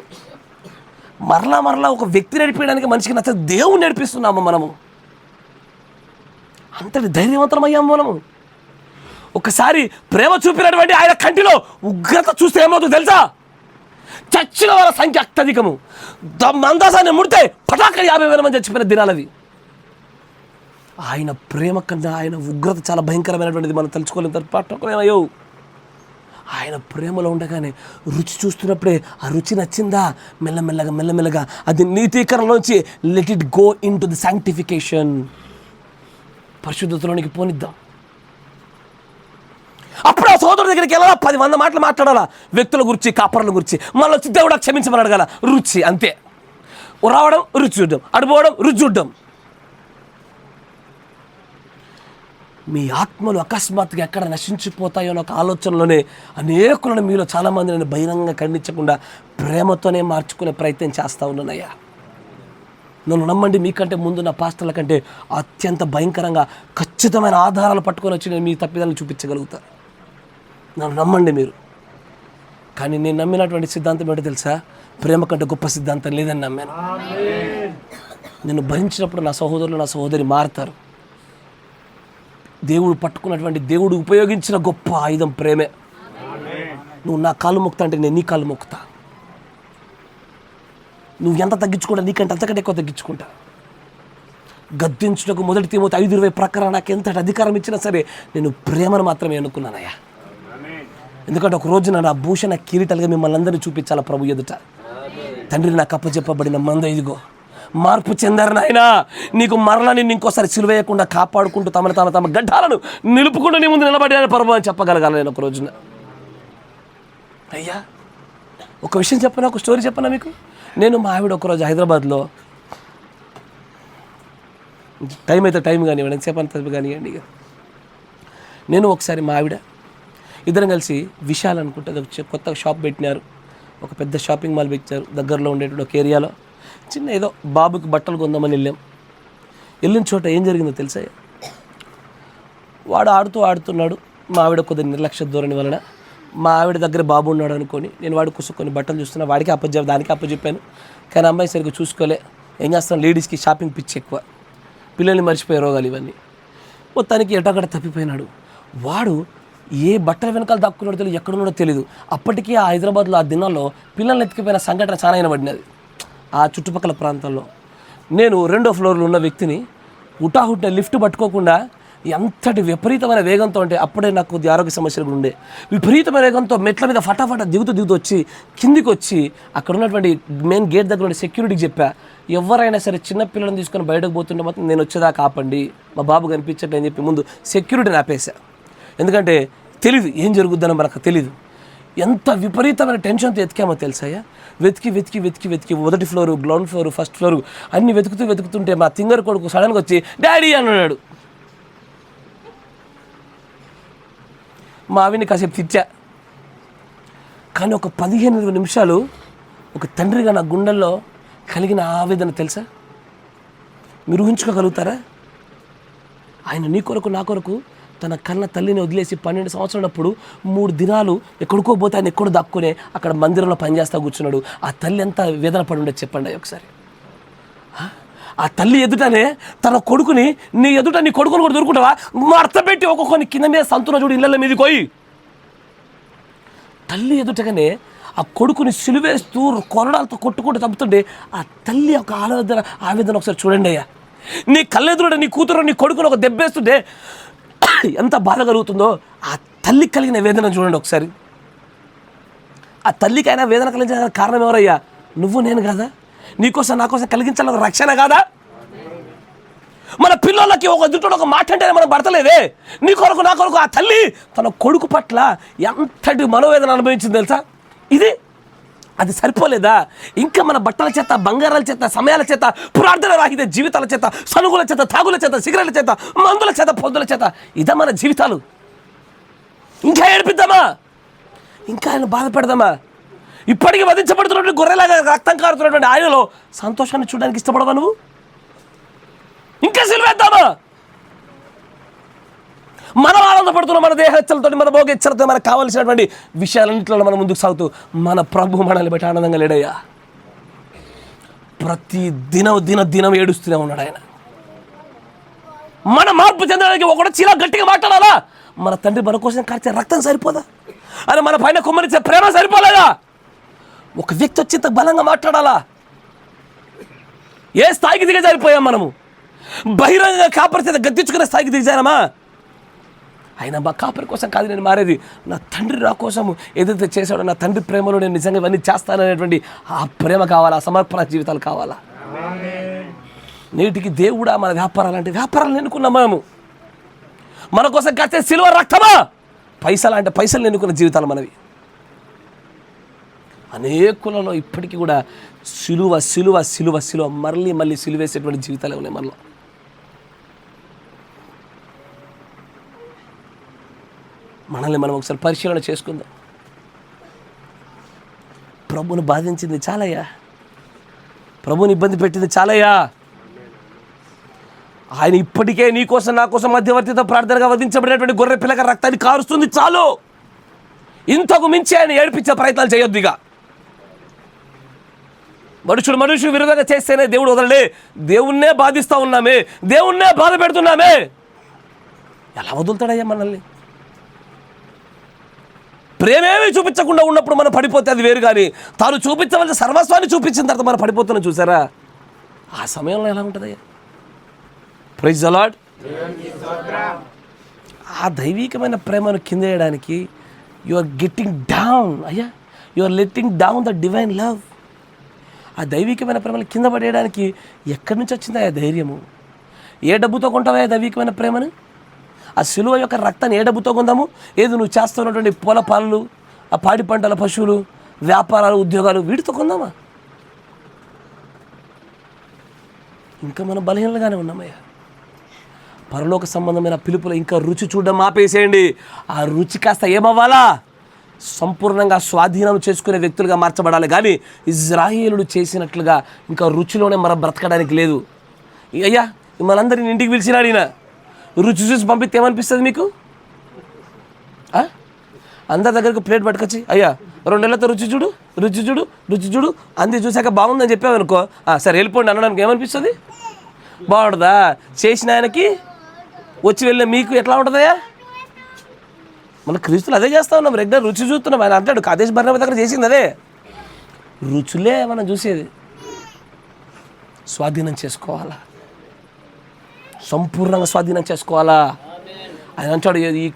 మరలా ఒక వ్యక్తి నడిపించడానికి మనిషికి నచ్చ దేవుని నడిపిస్తున్నాము మనము. అంతటి ధైర్యవంతమయ్యాము మనము. ఒకసారి ప్రేమ చూపినటువంటి ఆయన కంటిలో ఉగ్రత చూస్తే ఏమవుతుందో తెలుసా? చచ్చిన వాళ్ళ సంఖ్య అత్యధికము. మందాసాన్ని ముడితే పటాక 50,000 మంది చచ్చిపోయిన దినాలవి. ఆయన ప్రేమ కన్నా ఆయన ఉగ్రత చాలా భయంకరమైనటువంటిది. మనం తెలుసుకోలేం. పట్టుకోలేమయ్యో. ఆయన ప్రేమలో ఉండగానే రుచి చూస్తున్నప్పుడే ఆ రుచి నచ్చిందా, మెల్లమెల్లగా అది నీతీకరణలోంచి let it go into the sanctification, పరిశుద్ధతలోనికి పోనిద్దాం. అప్పుడు ఆ సోదరుడి దగ్గరికి వెళ్ళాలా, 10 మాటలు మాట్లాడాలా, వ్యక్తుల గురించి, కాపరుల గురించి, మళ్ళీ వచ్చి దేవుడా క్షమించమని అడగాల. రుచి అంతే. రావడం రుచి చూడడం, అడిపోవడం రుచి చూడడం. మీ ఆత్మలు అకస్మాత్తుగా ఎక్కడ నశించిపోతాయో అనే ఒక ఆలోచనలోనే అనేకులను మీలో చాలామంది నేను బహిరంగంగా ఖండించకుండా ప్రేమతోనే మార్చుకునే ప్రయత్నం చేస్తూ ఉన్నానయ్యా. నన్ను నమ్మండి, మీకంటే ముందు నా పాస్టర్ల కంటే అత్యంత భయంకరంగా ఖచ్చితమైన ఆధారాలు పట్టుకొని వచ్చి నేను మీ తప్పిదాలను చూపించగలుగుతాను. నన్ను నమ్మండి మీరు. కానీ నేను నమ్మినటువంటి సిద్ధాంతం ఏంటో తెలుసా? ప్రేమ కంటే గొప్ప సిద్ధాంతం లేదని నమ్మాను. నేను భరించినప్పుడు నా సహోదరులు నా సహోదరి మారుతారు. దేవుడు పట్టుకున్నటువంటి, దేవుడు ఉపయోగించిన గొప్ప ఆయుధం ప్రేమే. నువ్వు నా కాళ్ళు మొక్కుతా అంటే నేను నీ కాళ్ళు మొక్కుతా. నువ్వు ఎంత తగ్గించుకుంటా నీకంటే అంతకంటే ఎక్కువ తగ్గించుకుంటా. గద్దించుటకు 1 తిమోతి 5:20 ప్రకారం నాకు ఎంతటి అధికారం ఇచ్చినా సరే నేను ప్రేమను మాత్రమే ఎన్నుకున్నానయ్యా. ఎందుకంటే ఒక రోజు నా భూషణ కిరీటాలుగా మిమ్మల్ని అందరినీ చూపించాలా ప్రభు ఎదుట. తండ్రి నాకు అప్పచెప్పబడిన మంద ఇదిగో, మార్పు చెందారు నాయనా. నీకు మరలా నిన్ను ఇంకోసారి సిలువేయకుండా కాపాడుకుంటూ తమ గడ్డాలను నిలుపుకుంటూ నీ ముందు నిలబడి ప్రభు అని చెప్పగలగాలి నేను ఒక రోజున. అయ్యా ఒక విషయం చెప్పనా, ఒక స్టోరీ చెప్పనా మీకు. నేను మా ఆవిడ ఒకరోజు హైదరాబాద్లో, టైం అయితే టైం కానివ్వండి, ఎంతసేపు అంత కానివ్వండి. నేను ఒకసారి మా ఆవిడ ఇద్దరం కలిసి విశాల్ అనుకుంటే కొత్తగా షాప్ పెట్టినారు, ఒక పెద్ద షాపింగ్ మాల్ పెట్టారు దగ్గరలో ఉండేటువంటి ఒక ఏరియాలో. చిన్న ఏదో బాబుకి బట్టలు కొందామని వెళ్ళిన చోట ఏం జరిగిందో తెలుసా? వాడు ఆడుతున్నాడు. మా ఆవిడ కొద్దిగా నిర్లక్ష్య ధోరణి వలన మా ఆవిడ దగ్గర బాబు ఉన్నాడు అనుకొని నేను వాడి కోసం కొన్ని బట్టలు చూస్తున్నా. వాడికి దానికి అప్పచెప్పాను. కానీ అమ్మాయి సరిగ్గా చూసుకోలే. ఏం చేస్తాను, లేడీస్కి షాపింగ్ పిచ్చి ఎక్కువ, పిల్లల్ని మర్చిపోయే రోగాలు ఇవన్నీ. మొత్తానికి ఎటక్కడ తప్పిపోయినాడు. వాడు ఏ బట్టల వెనకాల దాక్కున్నాడో తెలియదు, ఎక్కడున్నాడో తెలియదు. అప్పటికీ ఆ హైదరాబాద్లో ఆ దినాల్లో పిల్లల్ని ఎత్తుకుపోయిన సంఘటన చాలా అయినబడినది ఆ చుట్టుపక్కల ప్రాంతాల్లో. నేను 2వ ఫ్లోర్లో ఉన్న వ్యక్తిని హుటాహుట్టిన లిఫ్ట్ పట్టుకోకుండా ఎంతటి విపరీతమైన వేగంతో, అంటే అప్పుడే నాకు కొద్ది ఆరోగ్య సమస్యలు కూడా ఉండే, విపరీతమైన వేగంతో మెట్ల మీద ఫటాఫట దిగుతూ వచ్చి కిందికి వచ్చి అక్కడ ఉన్నటువంటి మెయిన్ గేట్ దగ్గర ఉండే సెక్యూరిటీకి చెప్పా, ఎవరైనా సరే చిన్నపిల్లలను తీసుకొని బయటకు పోతుంటే మాత్రం నేను వచ్చేదాకా ఆపండి, మా బాబు కనిపించట్లే అని చెప్పి ముందు సెక్యూరిటీని ఆపేశా. ఎందుకంటే తెలీదు ఏం జరుగుద్దని మనకు తెలీదు. ఎంత విపరీతమైన టెన్షన్తో ఎతికామో తెలుసాయా. వెతికి 1వ floor, ground floor, first floor అన్నీ వెతుకుతుంటే మా తింగర్ కొడుకు సడన్గా వచ్చి డాడీ అన్నాడు. మా ఆవిని కాసేపు తిట్టా. కానీ ఒక 15-20 నిమిషాలు ఒక తండ్రిగా నా గుండెల్లో కలిగిన ఆవేదన తెలుసా? మీరు ఊహించుకోగలుగుతారా? ఆయన నీ కొరకు నా కొరకు తన కన్న తల్లిని వదిలేసి 12 సంవత్సరాలప్పుడు 3 దినాలు ఎక్కడికో పోతే ఆయన ఎక్కడో దాక్కునే అక్కడ మందిరంలో పనిచేస్తా కూర్చున్నాడు. ఆ తల్లి ఎంత వేదన పడి ఉండేది చెప్పండి ఒకసారి. ఆ తల్లి ఎదుటనే తన కొడుకుని నీ ఎదుట నీ కొడుకుని కూడా దొరుకుంటావా? మడత పెట్టి ఒక్కొక్కరిని కింద మీద సంతున చూడు, ఇళ్ళ మీదకి పోయి తల్లి ఎదుటగానే ఆ కొడుకుని సిలువేస్తూ కొరడాలతో కొట్టుకుంటూ చంపుతుంటే ఆ తల్లి ఒక ఆవేదన ఒకసారి చూడండి అయ్యా. నీ కళ్ళెదురుడ నీ కూతురు నీ కొడుకుని ఒక దెబ్బేస్తుంటే ఎంత బాధ కలుగుతుందో ఆ తల్లి కలిగిన వేదన చూడండి ఒకసారి. ఆ తల్లికి అయినా వేదన కలిగించిన కారణం ఎవరయ్యా? నువ్వు నేను కాదా? నీకోసం నా కోసం కలిగించాలని రక్షణ కాదా? మన పిల్లలకి ఒక ఎదుట ఒక మాట అంటే మనం పడతలేదే. నీ కొరకు నా కొరకు ఆ తల్లి తన కొడుకు పట్ల ఎంతటి మనోవేదన అనుభవించింది తెలుసా? అది సరిపోలేదా? ఇంకా మన బట్టల చేత, బంగారాల చేత, సమయాల చేత, ప్రార్థన రాహిత జీవితాల చేత, సనుగుల చేత, తాగుల చేత, సిగరెట్ల చేత, మందుల చేత, పొద్దుల చేత, ఇదా మన జీవితాలు? ఇంకా ఏడిపిద్దామా? ఇంకా ఆయన బాధ పెడదామా? ఇప్పటికీ వధించబడుతున్నటువంటి గొర్రెలాగా రక్తం కారుతున్నటువంటి ఆయనలో సంతోషాన్ని చూడడానికి ఇష్టపడవా నువ్వు? ఇంకా సిలువేద్దామా? మనం ఆనందపడుతున్నాం మన దేహెచ్చలతో, మన భోగెచ్చలతో, మనకు కావలసినటువంటి విషయాలన్నింటిలో మనం ముందుకు సాగుతూ మన ప్రభు మనల్ని బట్టి ఆనందంగా లేడయ్యా. ప్రతి దినం ఏడుస్తూనే ఉన్నాడు ఆయన. మన మార్పు చెందడానికి ఒకటి చీలా గట్టిగా మాట్లాడాలా? మన తండ్రి మన కోసం కార్చే రక్తం సరిపోదా? అని మన పైన కుమ్మరించే ప్రేమ సరిపోలేదా? ఒక వ్యక్తి వచ్చి ఇంత బలంగా మాట్లాడాలా? ఏ స్థాయికి దిగజారిపోయాం మనము? బహిరంగంగా కాపరి చేత గద్దించుకునే స్థాయికి దిగజారమా? ఆయన మా కాపరి కోసం కాదు నేను మారేది, నా తండ్రి నా కోసం ఏదైతే చేశాడో నా తండ్రి ప్రేమలో నేను నిజంగా ఇవన్నీ చేస్తాననేటువంటి ఆ ప్రేమ కావాలా, సమర్పణ జీవితాలు కావాలా? నేటికి దేవుడా మన వ్యాపారాలు అంటే వ్యాపారాలు ఎన్నుకున్నాం మేము. మన కోసం కాస్తే సిలువ రక్తమా? పైసలు అంటే పైసలు ఎన్నుకున్న జీవితాలు మనవి. అనేకులలో ఇప్పటికీ కూడా సిలువ సిలువ సిలువ సిలువ మళ్ళీ సిలువేసేటువంటి జీవితాలే ఉన్నాయి మనలో. మనల్ని మనం ఒకసారి పరిశీలన చేసుకుందాం. ప్రభువుని బాధించింది చాలయ్యా, ప్రభువుని ఇబ్బంది పెట్టింది చాలయ్యా. ఆయన ఇప్పటికే నీ కోసం నా కోసం మధ్యవర్తితో ప్రార్థనగా వధించబడినటువంటి గొర్రె పిల్లగా రక్తాన్ని కారుస్తుంది చాలు. ఇంతకు మించి ఆయన ఏడిపించే ప్రయత్నాలు చేయొద్దు. ఇక మనుషులు విరోధంగా చేస్తేనే దేవుడు వదలడే. దేవుణ్ణే బాధిస్తూ ఉన్నామే, దేవుణ్ణే బాధ పెడుతున్నామే. ఎలా వదులుతాడయ్యా మనల్ని? ప్రేమేమీ చూపించకుండా ఉన్నప్పుడు మనం పడిపోతే అది వేరు, కానీ తాను చూపించవలసిన సర్వస్వాన్ని చూపించిన తర్వాత మనం పడిపోతున్నాం చూసారా? ఆ సమయంలో ఎలా ఉంటుందయ్యా? Praise the Lord. ఆ దైవికమైన ప్రేమను కింద వేయడానికి యు ఆర్ గెట్టింగ్ డౌన్ అయ్యా, you are letting down the divine love. ఆ దైవికమైన ప్రేమను కింద పడేయడానికి ఎక్కడి నుంచి వచ్చిందా ఆ ధైర్యము? ఏ డబ్బుతో కొంటావా దైవికమైన ప్రేమను? ఆ సిలువ యొక్క రక్తాన్ని ఏ డబ్బుతో కొందాము? ఏది నువ్వు చేస్తున్నటువంటి పొల పనులు, ఆ పాడి పంటల, పశువులు, వ్యాపారాలు, ఉద్యోగాలు, వీటితో కొందామా? ఇంకా మనం బలహీనలుగానే ఉన్నామయ్యా. పరలోక సంబంధమైన పిలుపులో ఇంకా రుచి చూడడం ఆపేసేయండి. ఆ రుచి కాస్త ఏమవ్వాలా? సంపూర్ణంగా స్వాధీనం చేసుకునే వ్యక్తులుగా మార్చబడాలి, కానీ ఇజ్రాయేలుడు చేసినట్లుగా ఇంకా రుచిలోనే మనం బ్రతకడానికి లేదు. అయ్యా మనందరిని ఇంటికి పిలిచినాడు ఈయన. రుచి చూసి పంపిస్తే ఏమనిపిస్తుంది మీకు? అందరి దగ్గరకు ప్లేట్ పట్టుకొచ్చి అయ్యా 2 నెలలతో రుచి చూడు అంది చూసాక బాగుందని చెప్పావు అనుకో, సరే వెళ్ళిపోండి అనడానికి ఏమనిపిస్తుంది? బాగుంటుందా? చేసిన ఆయనకి వచ్చి వెళ్ళిన మీకు ఎట్లా ఉంటుందయ్యా? మన క్రీస్తులు అదే చేస్తూ ఉన్నాం, రెగ్యులర్ రుచి చూస్తున్నాం. ఆయన అంటాడు కాదేశ్ బర్నబా దగ్గర చేసింది అదే. రుచులే మనం చూసేది. స్వాధీనం చేసుకోవాలా, సంపూర్ణంగా స్వాధీనం చేసుకోవాలా. ఆయన అంటాడు ఈ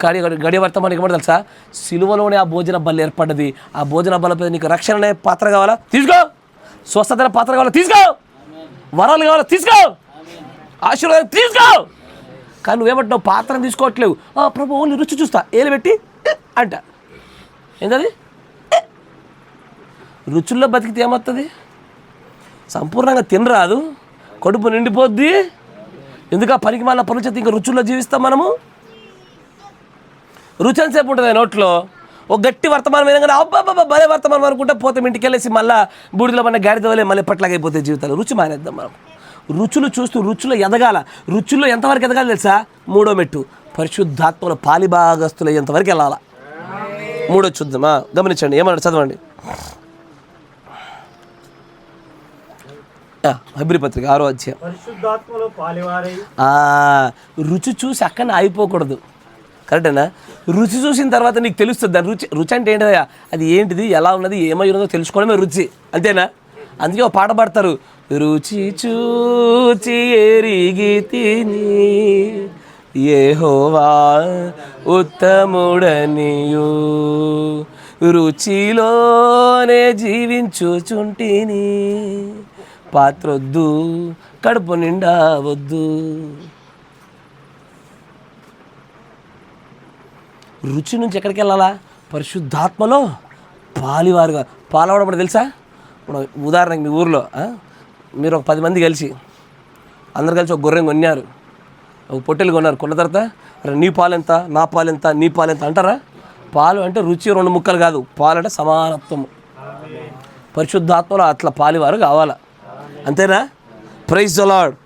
గడియ వర్తమానికి ఏమంటే తెలుసా? సిలువలోనే ఆ భోజన బల్ల ఏర్పడ్డది. ఆ భోజన బల్లపై నీకు రక్షణ అనే పాత్ర కావాలా? తీసుకో. స్వస్థత పాత్ర కావాలా? తీసుకో. వరాలు కావాలా? తీసుకో. ఆశీర్వాదం తీసుకో. కానీ నువ్వేమంటున్నావు? పాత్రను తీసుకోవట్లేవు. ప్రభు ఓన్లీ రుచి చూస్తా, ఏలు పెట్టి అంట. ఏంటది? రుచుల్లో బతికితే ఏమవుతుంది? సంపూర్ణంగా తినరాదు, కడుపు నిండిపోద్ది. ఎందుకు ఆ పనికి మన పనులు చేస్తే ఇంకా రుచుల్లో జీవిస్తాం మనము? రుచి ఎంతసేపు ఉంటుంది నోట్లో? ఒక గట్టి వర్తమానం ఏదైనా అబ్బాబ్బా భలే వర్తమానం అనుకుంటే పోతే ఇంటికి వెళ్ళేసి మళ్ళీ బూడిలో మన గాడిద వల్లే మళ్ళీ ఎప్పట్లాగైపోతే జీవితాలు. రుచి మానేద్దాం మనం. రుచులు చూస్తూ రుచులో ఎదగాల. రుచుల్లో ఎంతవరకు ఎదగాలి తెలుసా? 3వ మెట్టు పరిశుద్ధాత్మల పాలిభాగస్తులు ఎంతవరకు వెళ్ళాలా? 3వ చూద్దామా? గమనించండి, ఏమన్నాడు చదవండి. హెబ్రీ పత్రిక 6వ అధ్యాయం. పరిశుద్ధాత్మలో పాలివారై. రుచి చూసి అక్కడనే ఆగిపోకూడదు, కరెక్టేనా? రుచి చూసిన తర్వాత నీకు తెలుస్తుంది దాని రుచి. రుచి అంటే ఏంటయ్యా? అది ఏంటిది, ఎలా ఉన్నది, ఏమై ఉన్నదో తెలుసుకోవడమే రుచి, అంతేనా? అందుకే ఒక పాట పాడతారు, రుచి చూచి ఎరిగి తిని యెహోవా ఉత్తముడనియు రుచిలోనే జీవించుచుంటిని, పాత్రొద్దు కడుపు నిండా వద్దు. రుచి నుంచి ఎక్కడికి వెళ్ళాలా? పరిశుద్ధాత్మలో పాలివారుగా. పాలవడం అంటే తెలుసా? ఇప్పుడు ఉదాహరణకి మీ ఊర్లో మీరు ఒక 10 మంది కలిసి అందరు కలిసి ఒక గొర్రెని కొన్నారు, ఒక పొట్టెలు కొన్నారు. కొన్న తర్వాత నీ పాలెంత, నా పాలెంత, నీ పాలెంత అంటారా? పాలు అంటే రుచి 2 ముక్కలు కాదు, పాలు అంటే సమానత్వము. పరిశుద్ధాత్మలో అట్లా పాలివారు కావాలా, అంతేనా? Praise the Lord.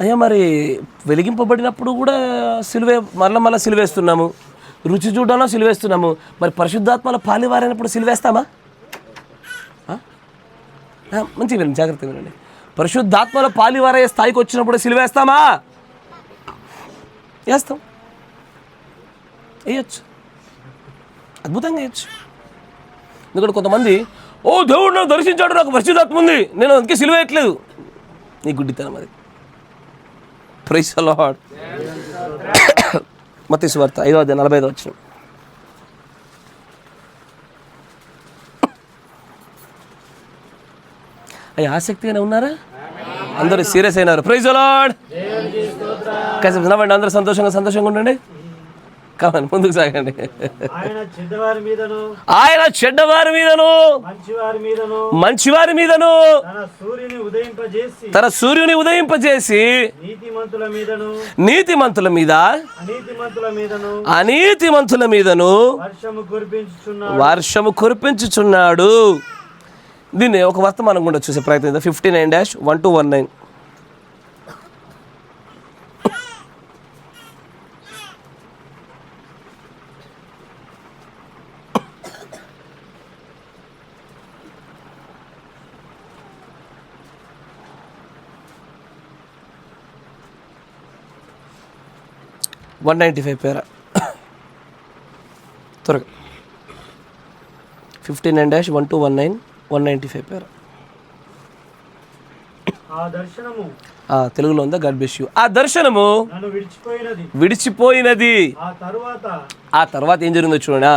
అయ్యా మరి వెలిగింపబడినప్పుడు కూడా సిలువే, మళ్ళీ సిలువేస్తున్నాము, రుచి చూడడంలో సిలువేస్తున్నాము. మరి పరిశుద్ధాత్మలో పాలివారైనప్పుడు సిలువేస్తామా? మంచిగా వినండి, జాగ్రత్తగా వినండి. పరిశుద్ధాత్మలో పాలివారయ్యే స్థాయికి వచ్చినప్పుడు సిలువేస్తామా? వేస్తాం, వేయచ్చు, అద్భుతంగా వేయచ్చు. ఎందుకంటే కొంతమంది దేవుడు నాకు దర్శించాడు, నాకు పరిశుద్ధాత్మ ఉంది, నేను అందుకే సిలువేయట్లేదు. నీ గుడ్డితనం అది. Praise the Lord. మత్తయి సువార్త 5వ అధ్యాయం 45వ వచనం. అయ్యి ఆసక్తిగానే ఉన్నారా? అందరూ సీరియస్ అయినారు. Praise the Lord. నవ్వండి, అందరూ సంతోషంగా ఉండండి. కావాలి, ముందుకు సాగండి. ఆయన చెడ్డవారి మీదను మంచివారి మీదను తన సూర్యుని ఉదయింపజేసి నీతిమంతుల మీద అనీతిమంతుల మీదను వర్షము కురిపించుచున్నాడు. దీన్ని ఒక వర్తమానం కూడా చూసే ప్రయత్నం 59-1-19. పేర త్వరగా 59-1-19 195 పేర. తెలుగులో ఉందా? God bless you. ఆ దర్శనము విడిచిపోయినది. ఆ తర్వాత ఏం జరిగిందో చూడండి.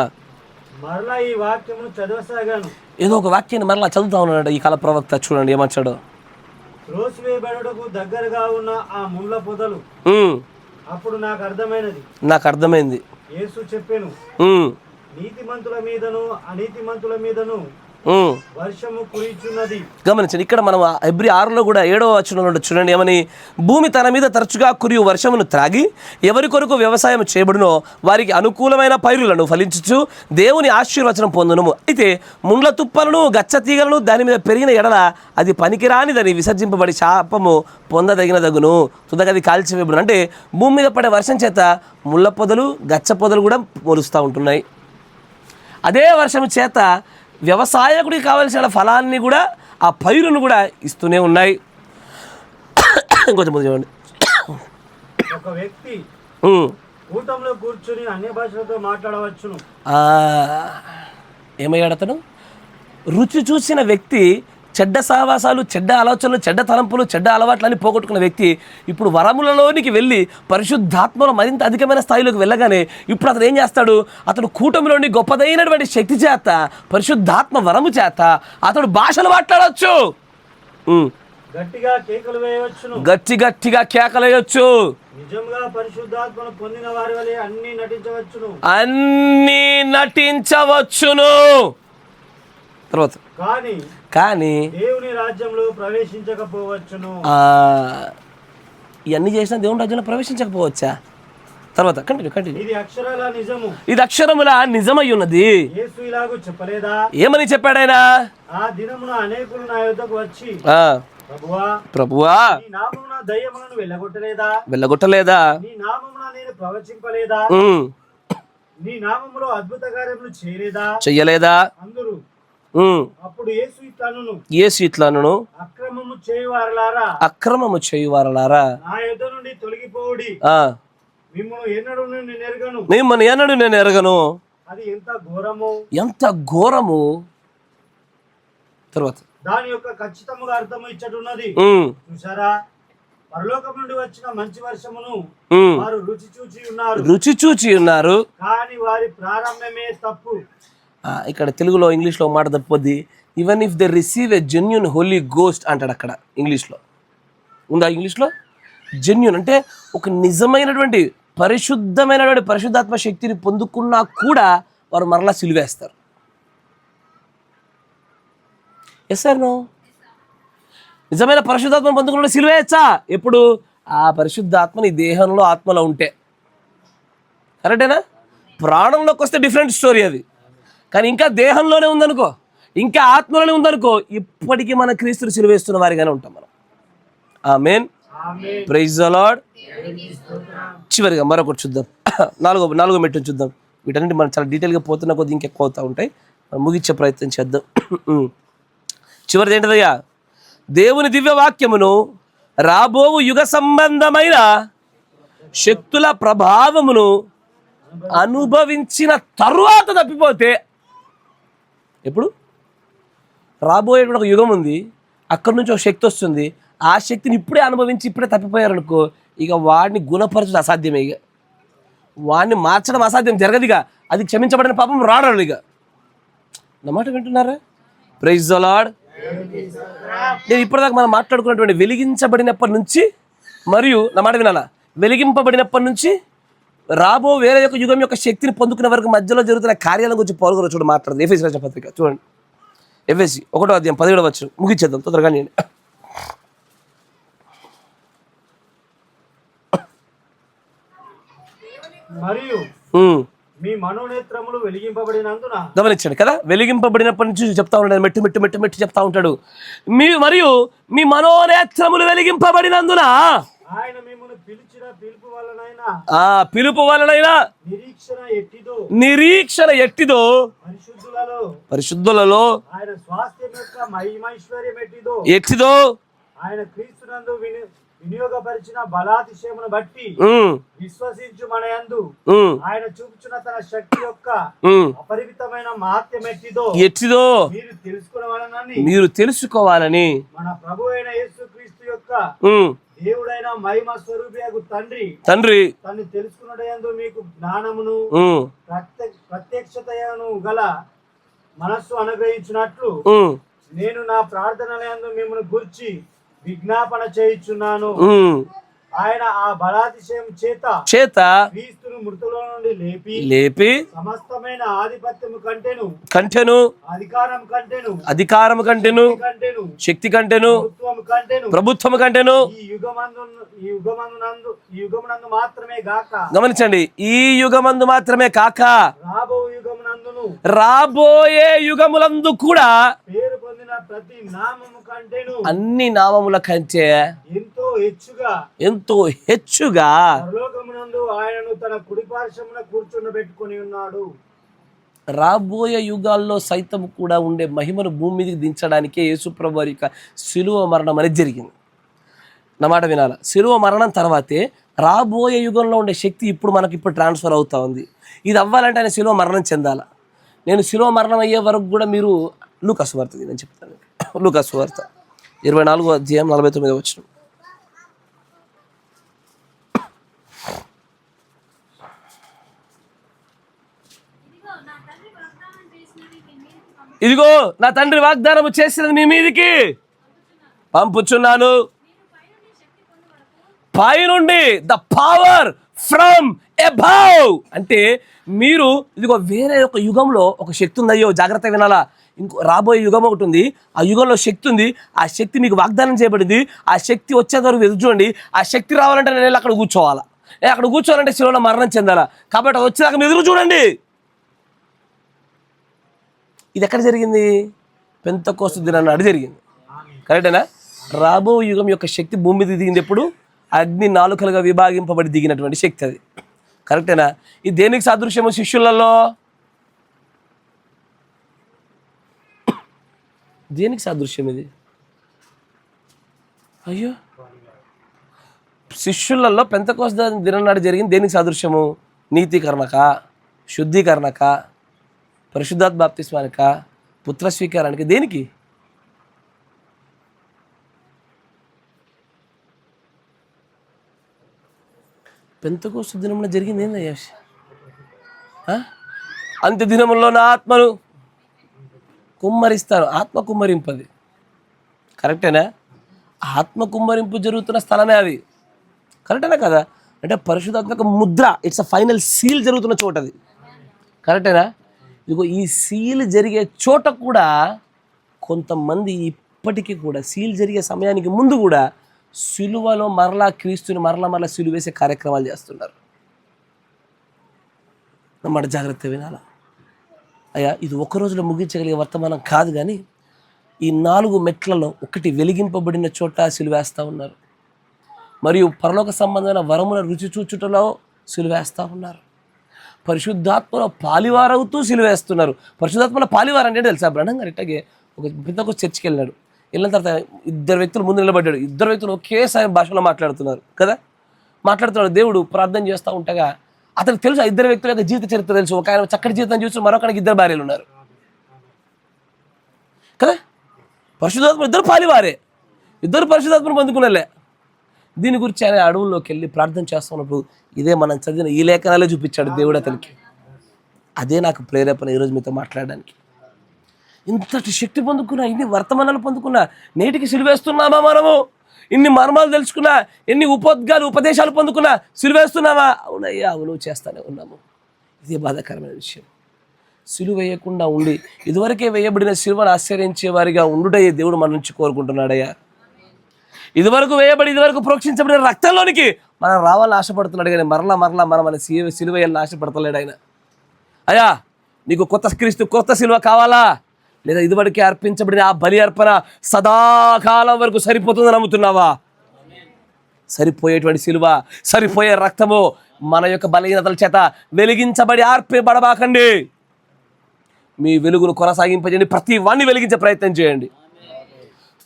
ఏదో ఒక వాక్యాన్ని మరలా చదువుతా ఉన్నాడు ఈ కాల ప్రవక్త. చూడండి ఏమచ్చాడు. దగ్గరగా ఉన్న ఆ ముళ్ళ పొదలు అప్పుడు నాకు అర్థమైంది. యేసు చెప్పెను, నీతిమంతుల మీదను అనీతిమంతుల మీదను వర్షము కురిచున్నది. గమనించండి, ఇక్కడ మనం హెబ్రీ 6లో కూడా 7వ వచనంలో చూడండి ఏమని, భూమి తన మీద తరచుగా కురియు వర్షమును త్రాగి ఎవరి కొరకు వ్యవసాయం చేయబడునో వారికి అనుకూలమైన పైరులను ఫలించుచు దేవుని ఆశీర్వచనం పొందును. అయితే ముండ్ల తుప్పలను గచ్చ తీగలను దాని మీద పెరిగిన ఎడల అది పనికిరానిదని విసర్జింపబడి శాపము పొందదగినదగును, తుదగది కాల్చివేయబడును. అంటే భూమి మీద పడే వర్షం చేత ముళ్ళ పొదలు గచ్చ పొదలు కూడా మొలుస్తూ ఉంటున్నాయి. అదే వర్షం చేత వ్యవసాయకుడికి కావలసిన ఫలాన్ని కూడా, ఆ పైరును కూడా ఇస్తూనే ఉన్నాయి. కొంచెం ముందు చూడండి. ఒక వ్యక్తి కూటంలో కూర్చుని అన్య భాషలతో మాట్లాడవచ్చును. ఏమయ్యాడు అతను? రుచి చూసిన వ్యక్తి, చెడ్డ సహవాసాలు, చెడ్డ ఆలోచనలు, చెడ్డ తలంపులు, చెడ్డ అలవాట్లన్నీ పోగొట్టుకున్న వ్యక్తి ఇప్పుడు వరములలోనికి వెళ్ళి పరిశుద్ధాత్మలో మరింత అధికమైన స్థాయిలోకి వెళ్ళగానే ఇప్పుడు అతను ఏం చేస్తాడు? అతడు కూటమిలోని గొప్పదైనటువంటి శక్తి చేత, పరిశుద్ధాత్మ వరము చేత అతడు భాషలు మాట్లాడవచ్చు, గట్టిగా కేకలు వేయవచ్చును, గట్టిగా కేకలేయొచ్చు. నిజంగా పరిశుద్ధాత్మను పొందిన వారి వలె అన్ని నటించవచ్చును. తర్వాత కానీ దేవుని రాజ్యంలో ప్రవేశించకపోవచ్చును. ఇవన్నీ చేసినా దేవుని రాజ్యంలో ప్రవేశించకపోవచ్చా? తర్వాత కంటిన్యూ. ఇది అక్షరముల నిజమై ఉన్నది. యేసు ఇలాగూ చెప్పలేదా? ఏమని చెప్పాడాయన? ఆ దినమున అనేకులు నా యొద్దకు వచ్చి, ప్రభువా నీ నామమున దయ్యములను వెళ్ళగొట్టలేదా? నీ నామమున నేను ప్రవచింపలేదా? నీ నామములో అద్భుత కార్యములు చేయలేదా? చెయ్యలేదా? అందరూ అప్పుడు యేసు ఇట్లనును, యేసు ఇట్లనును, అక్రమము చేయువారలారా, అక్రమము చేయువారలారా, నా యొద్ద నుండి తొలగిపోవుడి, మిమ్మల్ని ఎన్నడూ నేను ఎరగను. మిమ్మల్ని ఎన్నడూ నేను ఎరగను. అది ఎంత ఘోరము, ఎంత ఘోరము. తర్వాత దాని యొక్క ఖచ్చితముగా అర్థము ఇచ్చటున్నది. చూసారా, పరలోకం నుండి వచ్చిన మంచి వర్షమును వారు రుచి చూచి ఉన్నారు, కానీ వారి ప్రారంభమే తప్పు. ఇక్కడ తెలుగులో ఇంగ్లీష్లో మాట తప్పొద్ది. Even if they receive a genuine holy ghost అంటాడు అక్కడ. ఇంగ్లీష్లో ఉందా? ఇంగ్లీష్లో జెన్యూన్ అంటే ఒక నిజమైనటువంటి పరిశుద్ధమైనటువంటి పరిశుద్ధాత్మ శక్తిని పొందుకున్నా కూడా వారు మరలా సిలువేస్తారు. Yes sir no? నిజమైన పరిశుద్ధాత్మను పొందుకున్న సిలువేయచ్చా? ఎప్పుడు? ఆ పరిశుద్ధాత్మ నీ దేహంలో ఆత్మలో ఉంటే. కరెక్టేనా? ప్రాణంలోకి వస్తే డిఫరెంట్ స్టోరీ అది. కానీ ఇంకా దేహంలోనే ఉందనుకో, ఇంకా ఆత్మలోనే ఉందనుకో, ఇప్పటికీ మన క్రీస్తుని సిలువేస్తున్న వారిగానే ఉంటాం మనం. ఆమేన్. Praise the Lord. చివరిగా మరొకటి చూద్దాం. నాలుగో మెట్టు చూద్దాం. వీటన్నిటి మనం చాలా డీటెయిల్గా పోతున్న కొద్ది ఇంకెక్కువ అవుతూ ఉంటాయి. మనం ముగించే ప్రయత్నం చేద్దాం. చివరిది ఏంటిదయ్యా? దేవుని దివ్య వాక్యమును రాబోవు యుగ సంబంధమైన శక్తుల ప్రభావమును అనుభవించిన తరువాత తప్పిపోతే, ఎప్పుడు? రాబోయేటువంటి ఒక యుగం ఉంది, అక్కడి నుంచి ఒక శక్తి వస్తుంది. ఆ శక్తిని ఇప్పుడే అనుభవించి ఇప్పుడే తప్పిపోయారనుకో, ఇక వాడిని గుణపరచడం అసాధ్యమే. ఇక వాడిని మార్చడం అసాధ్యం, జరగదిగా. అది క్షమించబడిన పాపం రాడరు. ఇక నా మాట వింటున్నారా? Praise the Lord. నేను ఇప్పటిదాకా మనం మాట్లాడుకున్నటువంటి వెలిగించబడినప్పటి నుంచి, మరియు నా మాట వినాలా, వెలిగింపబడినప్పటి నుంచి రాబో వేరే యొక్క యుగం యొక్క శక్తిని పొందుకునే వరకు మధ్యలో జరుగుతున్న కార్యాల గురించి పౌలు గారు చూడండి మాట్లాడదు. ఎఫెసీ రాసిన పత్రిక చూడండి, ఎఫెసీ 1వ అధ్యాయం 17వ వచనం. ముగించేద్దాం తొందరగా. నేను మరియు మీ మనోనేత్రములు వెలిగింపబడినందున, గమనించండి కదా, వెలిగింపబడినప్పటి నుంచి చెప్తా ఉంటాడు, మెట్టు మెట్టు మెట్టు మెట్టు చెప్తా ఉంటాడు. మరియు మీ మనోనేత్రములు వెలిగింపబడినందున, ఆయన మిమ్మల్ని పిలిచిన పిలుపు వలనైనా నిరీక్షణ ఎట్టిదో పరిశుద్ధులలో ఆయన స్వాస్థ్యం యొక్క మహిమైశ్వర్యం ఎట్టిదో ఆయన క్రీస్తునందు వినియోగపరిచిన బలాతిశయమును బట్టి విశ్వసించు మన యందు ఆయన చూపుచున్న తన శక్తి యొక్క అపరిమితమైన మహత్యం ఎట్టిదో మీరు తెలుసుకోవాలని మన ప్రభు అయిన యేసుక్రీస్తు యొక్క దేవుడైన మహిమ స్వరూపియగు తండ్రి తను తెలుసుకున్నటయందు మీకు జ్ఞానమును ప్రత్యక్షతను గల మనస్సు అనుగ్రహించినట్లు నేను నా ప్రార్థనలందు మిమ్మల్ని గురించి విజ్ఞాపన చేయుచున్నాను. ఆయన ఆ బలాతిశయం చేత క్రీస్తును మృతుల నుండి లేపి సమస్తమైన ఆధిపత్యము కంటెను అధికారము కంటెను శక్తి కంటెను ప్రభుత్వము కంటెను ఈ యుగమునందు మాత్రమే గాక, గమనించండి, ఈ యుగమందు మాత్రమే కాక రాబోయే యుగములందు కూడా పేరు పొందిన ప్రతి నామము కంటెను, అన్ని నామముల కంటే ఎంతో హెచ్చుగా పరలోకమునందు ఆయనను తన కుడి పార్శ్వమున కూర్చుండబెట్టుకొని ఉన్నాడు. రాబోయే యుగాల్లో సైతం కూడా ఉండే మహిమను భూమి మీదకి దించడానికే యేసుప్రభు వారి యొక్క శిలువ మరణం అనేది జరిగింది. నా మాట వినాల, శిలువ మరణం తర్వాతే రాబోయే యుగంలో ఉండే శక్తి ఇప్పుడు ట్రాన్స్ఫర్ అవుతా ఉంది. ఇది అవ్వాలంటే ఆయన శిలువ మరణం చెందాల. నేను శిలువ మరణం అయ్యే వరకు కూడా మీరు లూకా సువార్త నేను చెప్తాను. లూకా సువార్త 24వ అధ్యాయం 49వ వచనం. ఇదిగో నా తండ్రి వాగ్దానము చేసినది మీ మీదికి పంపుచున్నాను. పైనుండి ద పవర్ ఫ్రమ్ అబౌవ్ అంటే మీరు ఇదిగో వేరే ఒక యుగంలో ఒక శక్తి ఉంది. అయ్యో జాగ్రత్త వినాలా, ఇంకో రాబోయే యుగం ఒకటి ఉంది. ఆ యుగంలో శక్తి ఉంది. ఆ శక్తి మీకు వాగ్దానం చేయబడింది. ఆ శక్తి వచ్చే వరకు ఎదురు చూడండి. ఆ శక్తి రావాలంటే నేను అక్కడ కూర్చోవాలా, నేను అక్కడ కూర్చోవాలంటే శిలువలో మరణం చెందాలా. కాబట్టి అది వచ్చేదాకా మీరు ఎదురు చూడండి. ఇది ఎక్కడ జరిగింది? పెంతెకోస్తు దినాన నాడు జరిగింది. కరెక్టేనా? రాబో యుగం యొక్క శక్తి భూమి మీద దిగింది ఎప్పుడు? అగ్ని నాలుకలుగా విభాగింపబడి దిగినటువంటి శక్తి అది. కరెక్టేనా? ఇది దేనికి సాదృశ్యము? శిష్యులలో దేనికి సాదృశ్యం ఇది? అయ్యో, శిష్యులలో పెంతెకోస్తు దినం నాడు జరిగింది దేనికి సాదృశ్యము? నీతీకరణక, శుద్ధీకరణక, పరిశుద్ధాత్మ బాప్తిస్మానిక, పుత్ర స్వీకారానికి, దేనికి? పెంతెకోస్తు దినంలో జరిగింది ఏందయ్యా? అంత్య దినముల్లో నా ఆత్మను కుమ్మరిస్తాను. ఆత్మ కుమ్మరింపది కరెక్టేనా? ఆత్మ కుమ్మరింపు జరుగుతున్న స్థలమే అది, కరెక్టేనా కదా? అంటే పరిశుద్ధాత్మక Mudra, it's a final seal జరుగుతున్న చోట అది, కరెక్టేనా? ఇదిగో ఈ సీల్ జరిగే చోట కూడా కొంతమంది ఇప్పటికీ కూడా సీల్ జరిగే సమయానికి ముందు కూడా సిలువలో మరలా క్రీస్తుని మరలా సిలువ వేసే కార్యక్రమాలు చేస్తున్నారు. మాట జాగ్రత్త వినాలా అయ్యా. ఇది ఒక రోజులో ముగించగలిగే వర్తమానం కాదు, కానీ ఈ 4 మెట్లలో ఒకటి వెలిగింపబడిన చోట సిలువేస్తూ ఉన్నారు, మరియు పరలోక సంబంధమైన వరముల రుచి చూచుటలో సిలువేస్తూ ఉన్నారు, పరిశుద్ధాత్మలో పాలివారవుతూ సిలువేస్తున్నారు. పరిశుద్ధాత్మలో పాలివారు అంటే తెలుసా? బ్రహ్నం గారు ఇట్లాగే ఒక పెద్దకు చర్చికి వెళ్ళినాడు. వెళ్ళిన తర్వాత 2 వ్యక్తులు ముందు నిలబడ్డాడు. 2 వ్యక్తులు ఒకేసారి భాషలో మాట్లాడుతున్నారు కదా, మాట్లాడుతున్నాడు. దేవుడు ప్రార్థన చేస్తూ ఉండగా అతనికి తెలుసు 2 వ్యక్తుల యొక్క జీవిత చరిత్ర తెలుసు. ఒక ఆయన చక్కటి జీవితం చూసి మరొకరికి 2 భార్యలు ఉన్నారు కదా. పరిశుద్ధాత్మ 2 పాలివారే, 2 పరిశుద్ధాత్మను పొందుకునేలే. దీని గురించి ఆయన అడవుల్లోకి వెళ్ళి ప్రార్థన చేస్తున్నప్పుడు ఇదే మనం చదివిన ఈ లేఖనాలే చూపించాడు దేవుడు అతనికి. అదే నాకు ప్రేరేపణ ఈరోజు మీతో మాట్లాడడానికి. ఇంతటి శక్తి పొందుకున్నా, ఇన్ని వర్తమానాలు పొందుకున్నా, నేటికి సిలువేస్తున్నామా మనము? ఇన్ని మర్మాలు తెలుసుకున్నా, ఎన్ని ఉపదేశాలు పొందుకున్నా సిలువేస్తున్నామా? అవునయ్యా, అవును, చేస్తానే ఉన్నాము. ఇదే బాధాకరమైన విషయం. సిలువ వేయకుండా ఉండి ఇదివరకే వేయబడిన సిలువను ఆశ్చర్యించే వారిగా ఉండుటయ్యే దేవుడు మన నుంచి కోరుకుంటున్నాడయ్యా. ఇదివరకు వేయబడి ఇదివరకు ప్రోక్షించబడిన రక్తంలోనికి మనం రావాలని ఆశపడుతున్నాడు, కానీ మరలా మన సిలువ వేయాలని ఆశపడతలేడు ఆయన. అయ్యా, నీకు కొత్త క్రీస్తు, కొత్త సిలువ కావాలా? లేదా ఇదివరకే అర్పించబడిన ఆ బలి అర్పణ సదాకాలం వరకు సరిపోతుందని నమ్ముతున్నావా? సరిపోయేటువంటి సిలువ, సరిపోయే రక్తము మన యొక్క బలహీనతల చేత వెలిగించబడి ఆర్పబడబాకండి. మీ వెలుగును కొనసాగింపజేయండి, ప్రతి వాడిని వెలిగించే ప్రయత్నం చేయండి.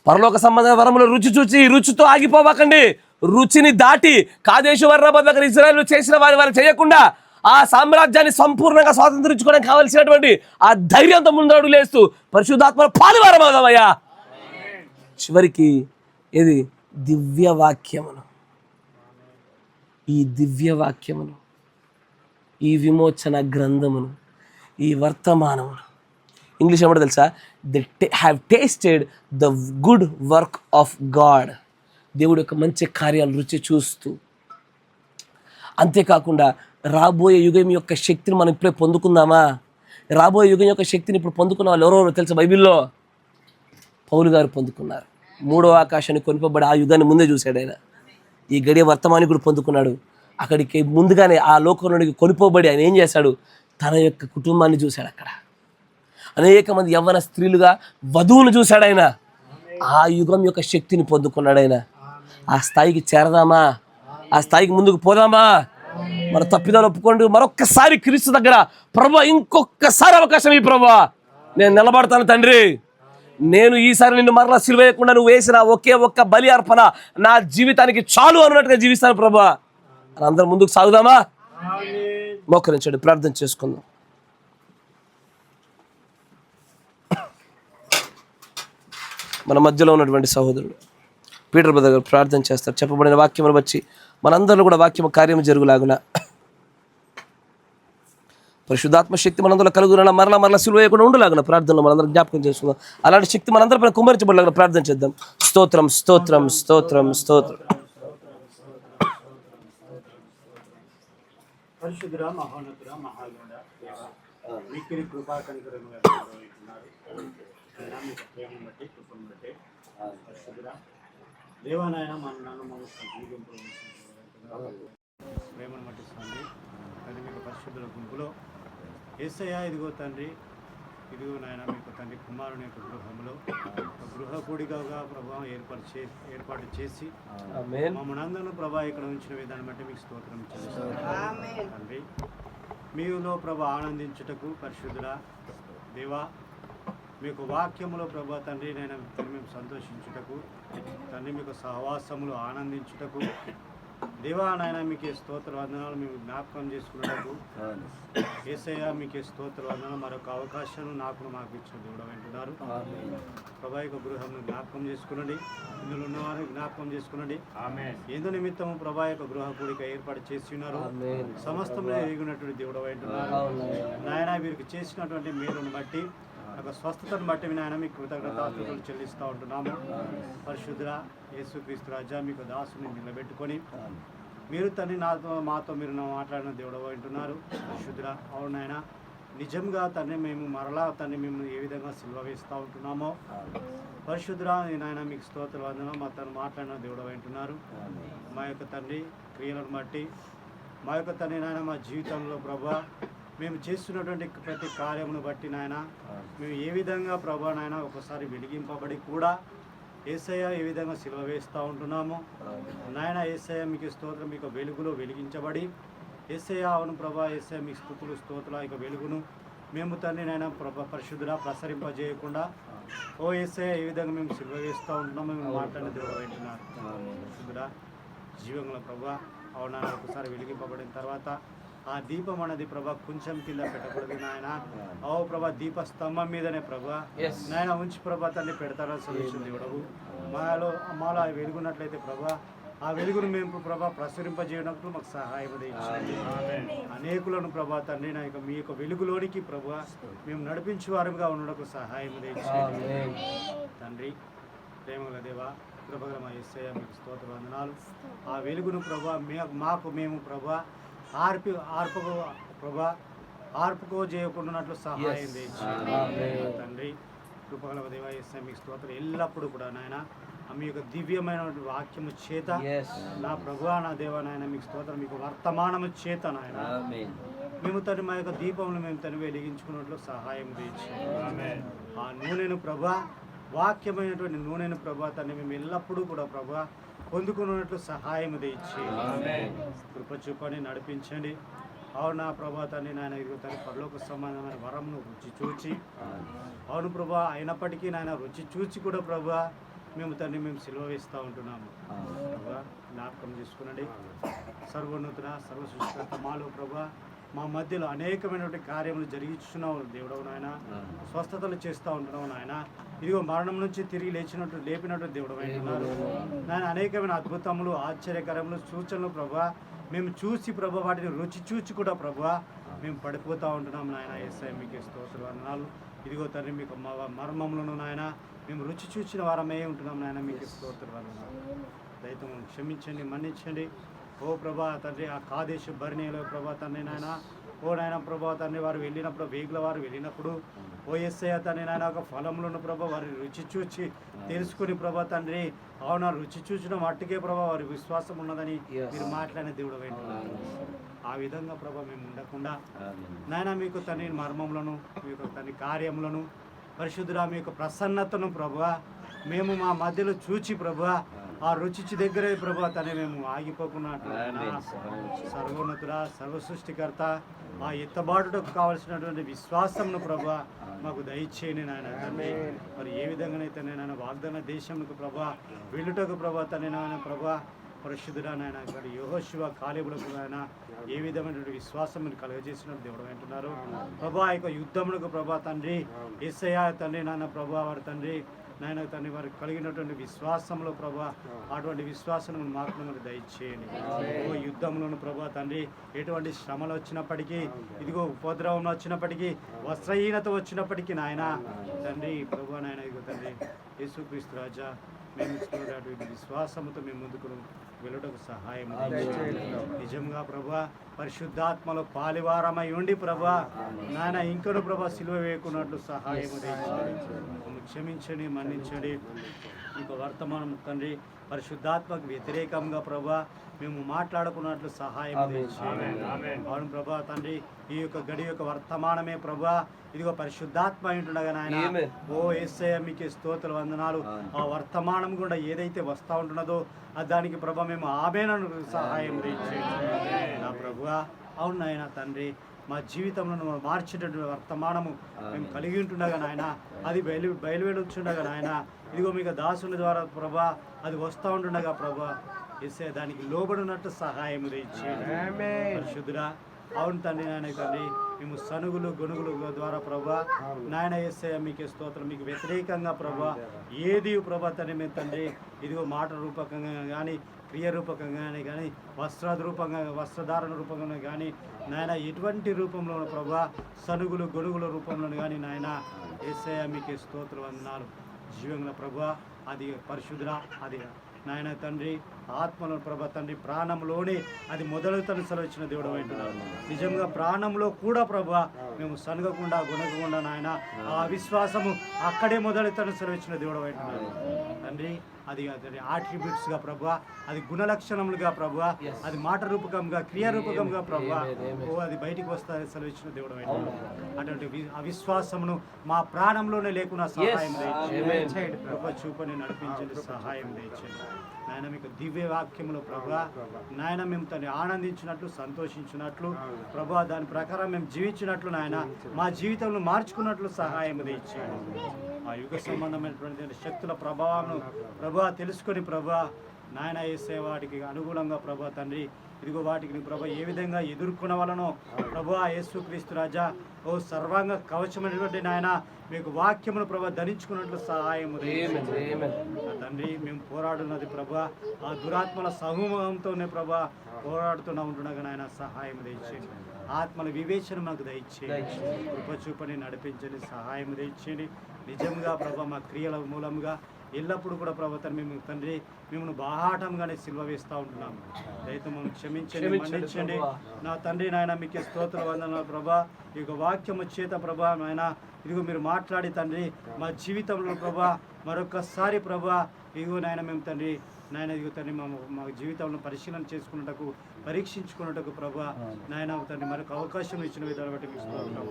పరలోక సంబంధ వరములు రుచి చూచి రుచితో ఆగిపోవాకండి. రుచిని దాటి కాదేశు వర్ణబద్ధ ఇజ్రాయేలు చేసిన వారు చేయకుండా ఆ సామ్రాజ్యాన్ని సంపూర్ణంగా స్వాతంత్రించుకోవడానికి కావలసినటువంటి ఆ ధైర్యంతో ముందడుగు లేస్తూ పరిశుద్ధాత్మ పాలువారమవుదామయ్యా. చివరికి ఇది దివ్యవాక్యమును, ఈ దివ్యవాక్యమును, ఈ విమోచన గ్రంథమును, ఈ వర్తమానమును, ఇంగ్లీష్ ఏమంటే తెలుసా? They have tasted the good work of God. దేవుడు యొక్క మంచి కార్యాలు రుచి చూస్తూ, అంతేకాకుండా రాబోయే యుగం యొక్క శక్తిని మనం ఇప్పుడే పొందుకుందామా? రాబోయే యుగం యొక్క శక్తిని ఇప్పుడు పొందుకున్న వాళ్ళు ఎవరెవరో తెలుసా? బైబిల్లో పౌలు గారు పొందుకున్నారు. 3వ ఆకాశాన్ని కొనిపబడి ఆ యుగాన్ని ముందే చూశాడు ఆయన. ఈ గడియ వర్తమాని కూడా పొందుకున్నాడు. అక్కడికి ముందుగానే ఆ లోకంలోనికి కొనిపోబడి ఆయన ఏం చేశాడు? తన యొక్క కుటుంబాన్ని చూశాడు. అక్కడ అనేక మంది యవ్వన స్త్రీలుగా వధువులు చూశాడు ఆయన. ఆ యుగం యొక్క శక్తిని పొందుకున్నాడు ఆయన. ఆ స్థాయికి చేరదామా? ఆ స్థాయికి ముందుకు పోదామా? మన తప్పిదాలు ఒప్పుకోండి. మరొక్కసారి క్రీస్తు దగ్గర, ప్రభువా ఇంకొకసారి అవకాశం ఈ ప్రభువా, నేను నిలబడతాను తండ్రి. నేను ఈసారి నిన్ను మరలా సిలువ వేయకుండా నువ్వు వేసిన ఒకే ఒక్క బలి అర్పణ నా జీవితానికి చాలు అన్నట్టుగా జీవిస్తాను ప్రభువా. అందరం ముందుకు సాగుదామా? మోకరించండి, ప్రార్థన చేసుకుందాం. మన మధ్యలో ఉన్నటువంటి సహోదరుడు పీటర్ బ్రదర్ గారు ప్రార్థన చేస్తారు. చెప్పబడిన వాక్యమును వచ్చి మనందరిలో కూడా వాక్యము కార్యము జరుగులాగున, పరిశుద్ధాత్మ శక్తి మనందరిలో కలుగున, మరలా సిలువ వేయకుండా ఉండలాగున ప్రార్థనలో మనందరం జ్ఞాపకం చేసుకుందాం. అలాంటి శక్తి మనందరిపైన కుమ్మరించబడలాగా ప్రార్థన చేద్దాం. స్తోత్రం, స్తోత్రం, స్తోత్రం, స్తోత్రం. పరిశుద్ధుడా, మహోన్నతుడా, మహాగణుడా, మిక్కిలి కృపా కనికరముగా మీకు ప్రేమను బట్టి, కృపను బట్టి పరిశుద్ధుడా దేవానాయన నన్ను ప్రేమను బట్టి తండ్రి, తండ్రి మీకు పరిశుద్ధుల గుంపులో యేసయ్యా ఇదిగో తండ్రి, ఇదిగో నాయన మీకు తండ్రి కుమారుని యొక్క గృహంలో గృహ కూడికగా ప్రభావం ఏర్పాటు చేసి మమ్మల్ని ప్రభా ఇక్కడ ఉంచిన విధానం బట్టి మీకు స్తోత్రం చేస్తున్నాను తండ్రి. మీలో ప్రభా ఆనందించుటకు పరిశుద్ధుడా దేవా మీకు వాక్యములో ప్రభా తండ్రి నేను మేము సంతోషించుటకు తండ్రి మీకు సహవాసములు ఆనందించుటకు దేవా నాయన మీకే స్తోత్ర వందనాలు మేము జ్ఞాపకం చేసుకున్నటకు యేసయ్య మీకే స్తోత్ర వందనాలు మరొక అవకాశం మాకు ఇచ్చిన దేవుడు వింటున్నారు. ప్రభా యొక్క గృహంను జ్ఞాపకం చేసుకునండి, ఇందులో ఉన్నవారిని జ్ఞాపకం చేసుకునండి. ఎందు నిమిత్తము ప్రభా యొక్క గృహ కూడిక ఏర్పాటు చేసి ఉన్నారు, సమస్తంలో ఎరిగినటువంటి దేవుడు వింటున్నారు. నాయన వీరికి చేసినటువంటి మేలును బట్టి ఒక స్వస్థతను బట్టి నాయన మీకు కృతజ్ఞతాస్తుతులు చెల్లిస్తూ ఉంటున్నాము. పరిశుద్ధ యేసుక్రీస్తు రాజా మీకు దాసుని నిలబెట్టుకొని మీరు తండ్రి మాతో మీరు మాట్లాడిన దేవుడు వింటున్నారు. పరిశుద్ధ అవును నాయన నిజంగా తండ్రి మేము మరలా తండ్రి మేము ఏ విధంగా సిల్వ వేస్తూ ఉంటున్నామో పరిశుద్ధ నాయన మీకు స్తోత్ర వందనం మా తను మాట్లాడిన దేవుడు వింటున్నారు. మా యొక్క తండ్రి క్రియలను బట్టి మా యొక్క తండ్రి నాయన మా జీవితంలో ప్రభా మేము చేస్తున్నటువంటి ప్రతి కార్యమును బట్టి నాయన మేము ఏ విధంగా ప్రభా నాయన ఒకసారి వెలిగింపబడి కూడా యేసయ్య ఏ విధంగా సిలువ వేస్తూ ఉంటున్నామో నాయన యేసయ్య మీకు స్తోత్రం మీకు వెలుగులో వెలిగించబడి యేసయ్య అవును ప్రభా యేసయ్య మీ స్తుతులు స్తోత్రాల యొక్క వెలుగును మేము తండ్రి నాయన ప్రభా పరిశుద్ధుడా ప్రసరింపజేయకుండా ఓ యేసయ్య ఏ విధంగా మేము సిలువ వేస్తూ ఉంటున్నామో మేము మాట్లాడిన దేవుడు వింటున్నారు. పరిశుద్ధుడా జీవంగల ప్రభా అవునా ఒకసారి వెలిగింపబడిన తర్వాత ఆ దీపం అన్నది ప్రభా కొంచెం కింద పెట్టకూడదు నాయన. ఓ ప్రభా దీప స్తంభం మీదనే ప్రభా నాయన ఉంచి ప్రభా తండ్రి పెడతారా సొల్యూషన్ దేవుడవు మాలో వెలుగున్నట్లయితే ప్రభా ఆ వెలుగును మేము ప్రభా ప్రసరింపజేయడానికి మాకు సహాయం చేయండి. అనేకులను ప్రభా తండ్రి నా యొక్క మీ యొక్క వెలుగులోనికి ప్రభా మేము నడిపించే వారుగా ఉండడానికి సహాయం చేయండి. తండ్రి ప్రేమల దేవా కృపగల మా యేసయ్య మీకు స్తోత్ర వందనాలు. ఆ వెలుగును ప్రభా మేము ప్రభా ఆర్పుకో చేయకుండాన్నట్లు సహాయం చేయండి. తండ్రి కృపగల దేవా యేసయ్య మీకు స్తోత్రం ఎల్లప్పుడూ కూడా నాయన మీ యొక్క దివ్యమైన వాక్యము చేత నా ప్రభువా నా దేవా నాయన మీకు స్తోత్రం మీకు వర్తమానము చేత నాయన మేము తండ్రి మా యొక్క దీపమును మేము తండ్రి వెలిగించుకున్నట్లు సహాయం చేయండి. ఆ నూనెను ప్రభా వాక్యమైనటువంటి నూనెను ప్రభా తండ్రి మేము ఎల్లప్పుడూ కూడా ప్రభా పొందుకున్నట్లు సహాయం తెచ్చి కృప చూపని నడిపించండి. అవును నా ప్రభా తండ్రి నాయన ఇదిగో తండ్రి పరలోక సంబంధమైన వరంను రుచి చూచి అవును ప్రభా అయినప్పటికీ నాయన రుచి చూచి కూడా ప్రభా మేము తండ్రి మేము సిలువ వేస్తూ ఉంటున్నాము. ప్రభా జ్ఞాపకం చేసుకునండి. సర్వోన్నతున సర్వసృష్టికర్త మాలో ప్రభా మా మధ్యలో అనేకమైనటువంటి కార్యములు జరిగిస్తున్నావు దేవుడవు నాయన. స్వస్థతలు చేస్తూ ఉంటున్నావు నాయన. ఇదిగో మరణం నుంచి తిరిగి లేపినట్టు దేవుడు అంటున్నారు నాయన. అనేకమైన అద్భుతములు ఆశ్చర్యకరములు సూచనలు ప్రభా మేము చూసి ప్రభా వాటిని రుచి చూచి కూడా ప్రభా మేము పడిపోతూ ఉంటున్నాం నాయన. యేసయ్య మీకు స్తోత్ర వందనాలు. ఇదిగో తండ్రి మీకు మర్మములను నాయన మేము రుచి చూసిన వారమే ఉంటున్నాం నాయన. మీకు స్తోత్ర వందనాలు. దయతో క్షమించండి, మన్నించండి. ఓ ప్రభా తండ్రి ఆ కాదేశ బర్ణీలో ప్రభా తండ్రి నాయన ఓ నాయన ప్రభా తండ్రి వారు వెళ్ళినప్పుడు వేగుల వారు వెళ్ళినప్పుడు ఓ యేసయ్య తండ్రి నాయన ఒక ఫలములను ప్రభా వారి రుచి చూచి తెలుసుకుని ప్రభా తండ్రి అవునా రుచి చూసిన మట్టుకే ప్రభా వారి విశ్వాసం ఉన్నదని మీరు మాట్లాడిన దేవుడు వెంటున్నారు. ఆ విధంగా ప్రభా మేము ఉండకుండా నాయన మీకు తండ్రి మర్మములను మీకు తండ్రి కార్యములను పరిశుద్ధుడా మీ యొక్క ప్రసన్నతను ప్రభా మేము మా మధ్యలో చూచి ప్రభా ఆ రుచి దగ్గరే ప్రభా తనే మేము ఆగిపోకున్నట్లు సర్వోన్నతుడా సర్వసృష్టికర్త ఆ ఎత్తబాటుకు కావలసినటువంటి విశ్వాసమును ప్రభా మాకు దయచేయని నాయన తండ్రి. మరి ఏ విధంగానైతే నేను వాగ్దాన దేశంకు ప్రభా వెళ్ళుటకు ప్రభా తనే నాయన ప్రభా పరిశుద్ధుడా నాయన ఇక్కడ యెహోషువ కాలేబులకు నాయన ఏ విధమైనటువంటి విశ్వాసం కలుగజేసినట్టు దేవుడు అంటున్నారు ప్రభా. ఆ యొక్క యుద్ధములకు ప్రభా తండ్రి యేసయ్య తండ్రి నాయన ప్రభా వారి తండ్రి నాయన తండ్రి వారికి కలిగినటువంటి విశ్వాసంలో ప్రభా అటువంటి విశ్వాసం మాకు మనకు దయచేయండి. ఓ యుద్ధంలోను ప్రభా తండ్రి ఎటువంటి శ్రమలు వచ్చినప్పటికీ ఇదిగో ఉపద్రవం వచ్చినప్పటికీ వస్త్రహీనత వచ్చినప్పటికీ నాయన తండ్రి ప్రభా నాయన ఇదిగో తండ్రి యేసుక్రీస్తు రాజా మేము ఇస్తున్నటువంటి విశ్వాసంతో మేము ముందుకు వెళ్ళటకు సహాయం నిజంగా ప్రభా పరిశుద్ధాత్మలో పాలివారమై ఉండి ప్రభా నాయన ఇంకను ప్రభా సిలువ వేయకున్నట్లు సహాయం క్షమించండి, మన్నించండి. ఇంకో వర్తమానం తండ్రి పరిశుద్ధాత్మకు వ్యతిరేకంగా ప్రభా మేము మాట్లాడుకున్నట్లు సహాయం అవును ప్రభా తండ్రి. ఈ యొక్క గడి యొక్క వర్తమానమే ప్రభా ఇదిగో పరిశుద్ధాత్మ ఉంటుండగా నాయన ఓ యేసయ్య మీకు స్తోత్ర వందనాలు. ఆ వర్తమానం కూడా ఏదైతే వస్తూ ఉంటున్నదో దానికి ప్రభా మేము ఆమెను సహాయం చేయండి నా ప్రభువా. అవును నాయన తండ్రి మా జీవితంలో మార్చేటటువంటి వర్తమానము మేము కలిగి ఉంటుండగా నాయన, అది బయలువెలుచుండగా నాయన, ఇదిగో మీకు దాసుని ద్వారా ప్రభా అది వస్తూ ఉంటుండగా ప్రభా ఎస్ఏ దానికి లోబడినట్టు సహాయం దయచేయండి పరిశుద్ధుడా. అవును తండ్రి, నాయన తండ్రి, మేము సనుగులు గొనుగులు ద్వారా ప్రభా నాయన ఎస్ఐ మీకే స్తోత్రం. మీకు వ్యతిరేకంగా ప్రభా ఏది ప్రభా తండ్రి మేము తండ్రి ఇదిగో మాట రూపకంగా కానీ క్రియ రూపకంగా కానీ వస్త్రధారణ రూపంగా కానీ నాయన ఎటువంటి రూపంలో ప్రభా సనుగులు గొనుగుల రూపంలో కానీ నాయన ఎస్ఐ మీకే స్తోత్రం వందనాలు. జీవంలో ప్రభా అది పరిశుద్ధుడా, అది నాయన తండ్రి ఆత్మలో ప్రభా తండ్రి ప్రాణంలోనే అది మొదలుతను సెలవిచ్చిన దేవుడు అంటున్నారు. నిజంగా ప్రాణంలో కూడా ప్రభా మేము సనగకుండా గుణగకుండా నాయన ఆ విశ్వాసము అక్కడే మొదలుతను సెలవిచ్చిన దేవుడు అంటున్నారు తండ్రి. అది ఆట్రిబ్యూట్స్గా ప్రభా, అది గుణలక్షణములుగా ప్రభా, అది మాట రూపకంగా క్రియారూపకంగా ప్రభా అది బయటికి వస్తారని సెలవిచ్చిన దేవుడు అంటున్నారు. అటువంటి అవిశ్వాసమును మా ప్రాణంలోనే లేకుండా సహాయం దయచేయండి, కృప చూపని నడిపించండి, సహాయం దయచేయండి నాయన. మీకు దివ్య వాక్యములు ప్రభా నాయన మేము తను ఆనందించినట్లు సంతోషించినట్లు ప్రభా దాని ప్రకారం మేము జీవించినట్లు నాయన మా జీవితంలో మార్చుకున్నట్లు సహాయం దయచేయండి. ఆ యుగ సంబంధమైనటువంటి శక్తుల ప్రభావం ప్రభా తెలుసుకొని ప్రభా నాయన వేసే వాటికి అనుగుణంగా ప్రభా తండ్రి ఇదిగో వాటికి ప్రభా ఏ విధంగా ఎదుర్కొన వలనో ప్రభా యేసుక్రీస్తు రాజా ఓ సర్వాంగ కవచమైనటువంటి నాయన మీకు వాక్యమును ప్రభా ధరించుకున్నట్లు సహాయం తండ్రి. మేము పోరాడున్నది ప్రభా ఆ దురాత్మల సమూహంతోనే ప్రభా పోరాడుతూనే ఉంటుండగా నాయన సహాయం దయచేయండి. ఆత్మల వివేచన మాకు దయచేయండి, కృప చూపని నడిపించండి, సహాయం దయచేయండి. నిజంగా ప్రభా మా క్రియల మూలంగా ఎల్లప్పుడూ కూడా ప్రభుత్వం మేము తండ్రి మిమ్మల్ని బాహాటంగానే సిల్వ వేస్తూ ఉంటున్నాము. దయతో మమ్మల్ని క్షమించండి, మన్నించండి నా తండ్రి. నాయన మీకే స్తోత్ర వందనాలు ప్రభా. ఈ యొక్క వాక్యము చేత ప్రభా నాయన ఇదిగో మీరు మాట్లాడి తండ్రి మా జీవితంలో ప్రభా మరొకసారి ప్రభా ఇదిగో నాయన మేము తండ్రి నాయన ఇదిగో తండ్రి మా జీవితంలో పరిశీలన చేసుకున్నటకు పరీక్షించుకున్నటకు ప్రభా నాయన తండ్రి మరొక అవకాశం ఇచ్చిన విధానం బట్టి మీకు స్తోత్రం.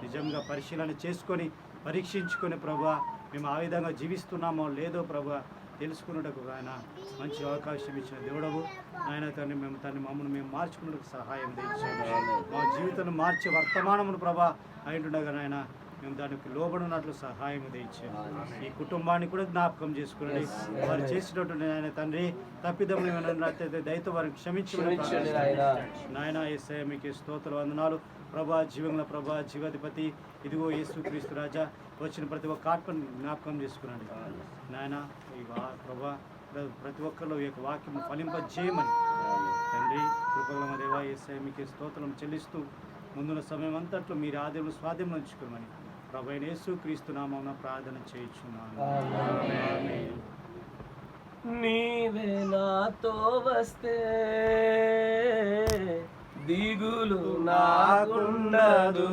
నిజంగా పరిశీలన చేసుకొని పరీక్షించుకొని ప్రభా మేము ఆ విధంగా జీవిస్తున్నామో లేదో ప్రభా తెలుసుకున్నటకు ఆయన మంచి అవకాశం ఇచ్చిన దేవుడవు ఆయన తండ్రి. మేము తండ్రి మమ్మల్ని మేము మార్చుకున్నట్టుకు సహాయం తెచ్చాము. మా జీవితాన్ని మార్చే వర్తమానమును ప్రభా అయింటుండగా నాయన మేము దానికి లోబడినట్లు సహాయం తెచ్చాము. ఈ కుటుంబాన్ని కూడా జ్ఞాపకం చేసుకునండి. వారు చేసినటువంటి ఆయన తండ్రి తప్పిదములు ఏమైనా దయతో వారిని క్షమించండి నాయన. యేసయ్య మీకే స్తోత్ర వందనాలు ప్రభా. జీవంలో ప్రభా జీవాధిపతి ఇదిగో యేసుక్రీస్తు రాజా వచ్చిన ప్రతి ఒక్క ఆత్మను జ్ఞాపకం చేసుకునండి నాయన. ఈ ప్రభా ప్రతి ఒక్కరిలో ఈ యొక్క వాక్యం ఫలింపజేయమని తండ్రి కృపగల దేవా యేసయ్య మీకే స్తోత్రం చెల్లిస్తూ ముందున్న సమయం అంతట్లో మీరు ఆదిలో స్వాధీనం ఉంచుకోమని ప్రభు అయిన యేసుక్రీస్తు నామమున ప్రార్థన చేయుచున్నాను. నీవే నాతో వస్తే దిగులు నాకుండదు,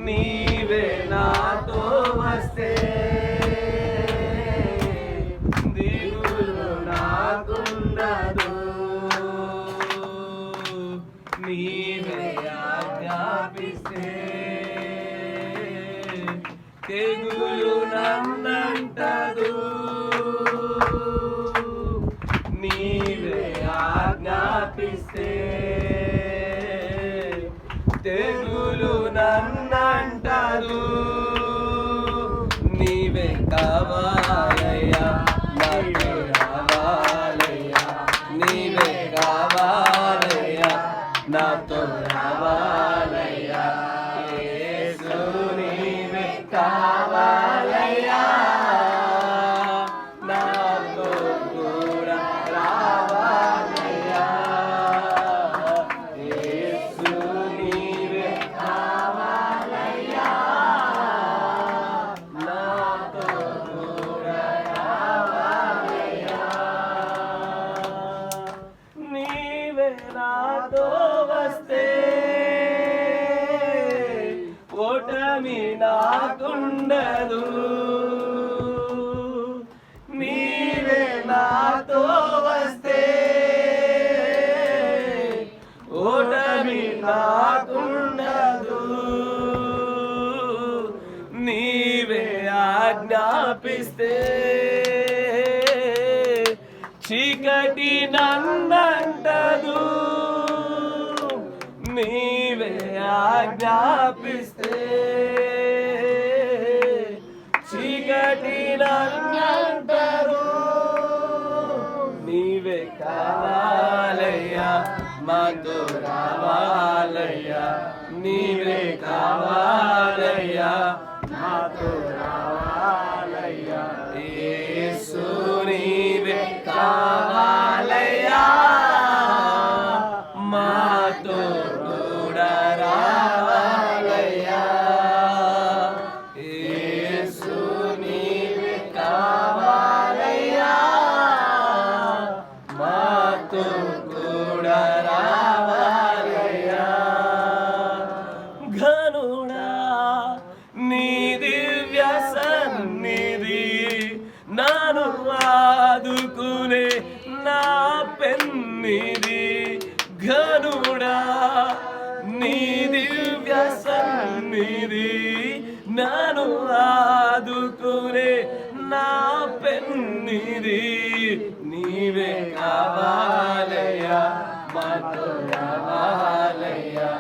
నీవే నాతో వస్తే దిగులు నాకుండదు, నీవే ఆజ్ఞాపిస్తే తెగులు నన్నంటదు, నీవే ఆజ్ఞాపిస్తే తెగులు నన్నంటదు, నీవే కావాలయ్యా నాకు రావాలయ్యా, నీవే కావాలయ్యా నాతో రావాలయ్యా, యేసు నీవే కావాలయ్యా నాతో కూడా రావాలయ్యా, యేసు నీవే కావాలయ్యా నాతో కూడా రావాలయ్యా, నీవే నాతో వస్తే ఓటమి నాకుండదు, నీవే నాతో వస్తే ఓటమి నాకుండదు, నీవే ఆజ్ఞాపిస్తే చీకటి నన్నంటదు, నీవే ఆజ్ఞాపిస్తే చీకటి నన్నంటరు. నీవే కావాలయ్యా మాతో రావాలయ్యా, నీవే కావాలయ్యా మాతో రావాలయ్యా. యేసు నీవే కావాలయ్యా మాతో కూడా రావాలయ్యా. యేసు నీవే కావాలయ్యా మాతో కూడా రావాలయ్యా. ఘనుడా నీ దివ్య సన్నిధి నన్ను ఆదుకునే నా పెన్నిధి. ఘనుడా నీ దివ్య సన్నిధి నన్ను ఆదుకునే నా పెన్నిధి. నీవే కావాలయ్యా మాతో రావాలయ్యా,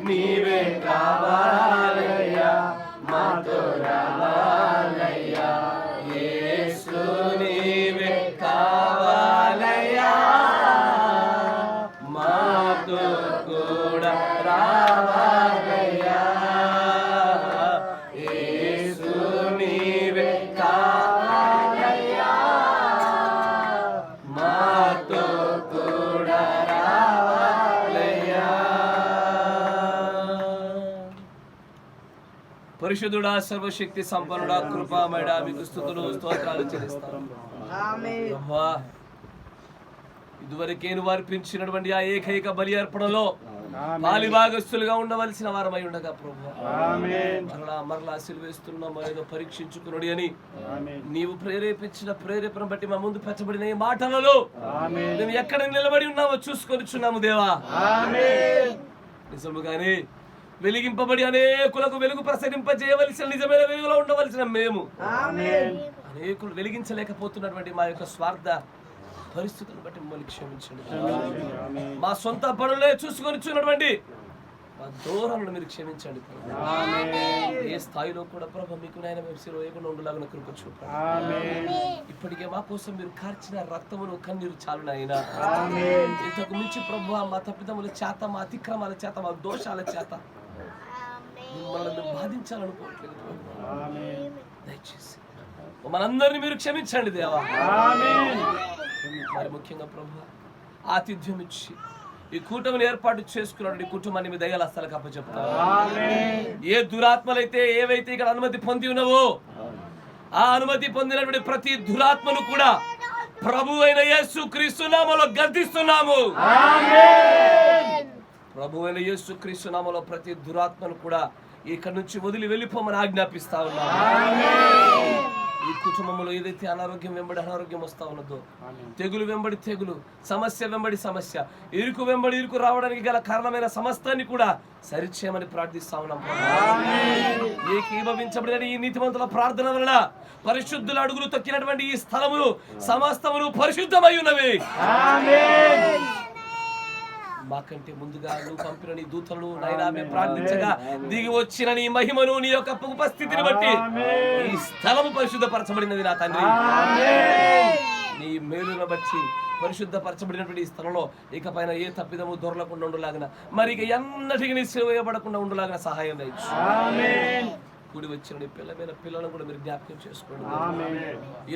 నీవే కావాలయ్యా మాతో రావాలయ్యా. యేసు నీవే కావాలయ్యా మాతో కూడా రావాలయ్యా. యేసు నీవే కావాలయ్యా మాతో కూడా రావాలయ్యా. పరిశుద్ధుడా, సర్వశక్తి సంపన్నుడా, కృపామయుడా, మీకు స్తుతులు స్తోత్రాలు చెల్లిస్తాను. ప్రభువా, ఇదివరకే నువ్వు అర్పించినటువంటి ఆ ఏకైక బలి అర్పణలో పాలిభాగస్తులుగా ఉండవలసిన వారమై ఉండగా ప్రభువా, మరలా సిలువేస్తున్నాం ఏదో పరీక్షించుకున్నాడు అని నీవు ప్రేరేపించిన ప్రేరేపణ బట్టి మా ముందు పెట్టబడిన ఈ మాటలలో మేము ఎక్కడ నిలబడి ఉన్నామో చూసుకొనిచున్నాము దేవా. నిజముగానే వెలిగింపబడి అనేకులకు వెలుగు ప్రసరింపజేయవలసిన నిజమైన వెలుగులో ఉండవలసిన మేము అనేకులు వెలిగించలేకపోతున్నటువంటి మా యొక్క స్వార్థ పరిస్థితులను బట్టి మమ్మల్ని క్షమించండి. మా సొంత పనులే చూసుకొని చూడటువంటి మా దూరాలను మీరు క్షమించండి. ఏ స్థాయిలో కూడా ప్రభు మీకు నాయన మేము శిలువ వేయకుండా ఉండలాగిన కృప చూపండి. ఇప్పటికే మా కోసం మీరు కార్చిన రక్తమును కన్నీరు చాలు నాయనా. ఇంతకు మించి ప్రభు మా తప్పిదముల చేత, మా అతిక్రమాల చేత, మా దోషాల చేత మిమ్మల్ని బాధించాలనుకోవట్లేదు. దయచేసి మనందరినీ మీరు క్షమించండి దేవా. మరి ముఖ్యంగా ప్రభు ఆతిథ్యం ఇచ్చి ఈ కూటమిని ఏర్పాటు చేసుకున్నాడు. ఈ కుటుంబాన్ని మీ దయల స్థలకు అప్పచెప్తారు. ఏ దురాత్మలైతే ఏవైతే ఇక్కడ అనుమతి పొంది ఉన్నావో ఆ అనుమతి పొందినటువంటి ప్రతి దురాత్మను కూడా ప్రభు అయిన యేసు క్రీస్తు నామములో గద్దిస్తున్నాము. ప్రభు అయిన యేసు క్రీస్తు నామములో ప్రతి దురాత్మను కూడా ఇక్కడ నుంచి వదిలి వెళ్ళిపోమని ఆజ్ఞాపిస్తా ఉన్నాము. ఈ కుటుంబంలో ఏదైతే అనారోగ్యం వెంబడి అనారోగ్యం వస్తా ఉన్నదో, తెగులు వెంబడి తెగులు, సమస్య వెంబడి సమస్య, ఇరుకు వెంబడి ఇరుకు రావడానికి గల కారణమైన సమస్తాన్ని కూడా సరిచేయమని ప్రార్థిస్తా ఉన్నాం. ఏకీభవించబడిన ఈ నీతిమంతుల ప్రార్థన వలన పరిశుద్ధుల అడుగులు తొక్కినటువంటి ఈ స్థలములు సమస్తములు పరిశుద్ధమై ఉన్నవి. మాకంటే ముందుగా నువ్వు పంపిన నీ దూతలను నాయనా మేము ప్రార్థించగా దిగి వచ్చిన నీ మహిమను, నీ యొక్క ఉపస్థితిని బట్టి ఈ స్థలము పరిశుద్ధపరచబడినది నా తండ్రి. నీ మేలును బట్టి పరిశుద్ధపరచబడినటువంటి ఈ స్థలంలో ఇకపైన ఏ తప్పిదము దొరలకుండా ఉండలాగిన, మరి ఇక ఎన్నటికి నీ సేవ వేయబడకుండా ఉండలాగిన సహాయం దయచు. కూడి వచ్చిన పిల్లలను కూడా మీరు జ్ఞాపకం చేసుకోండి.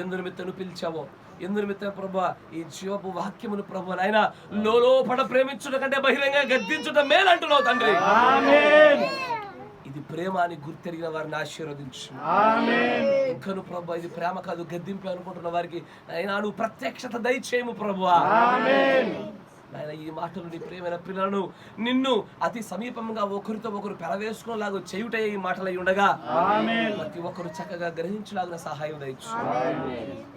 ఎందు నిమిత్తను పిలిచావో, ఎందు నిమిత్తం ప్రభువా ఈ జీవపు వాక్యమును ప్రభువా నాయన లోపల ప్రేమించుట కంటే బహిరంగ గద్దించుట మేలంటున్నావు తండ్రి. ఇది ప్రేమ అని గుర్తెరిగిన వారిని ఆశీర్వదించు. ఇంకను ప్రభువా ఇది ప్రేమ కాదు గద్దింపు అనుకుంటున్న వారికి అయినా నువ్వు ప్రత్యక్షత దయచేయము ప్రభువా. ఆయన ఈ మాటలు నీ ప్రియమైన పిల్లలను నిన్ను అతి సమీపంగా ఒకరితో ఒకరు పెరవేసుకునేలాగా చేయుట ఈ మాటలు అయి ఉండగా ప్రతి ఒక్కరు చక్కగా గ్రహించలాగిన సహాయం దయచు.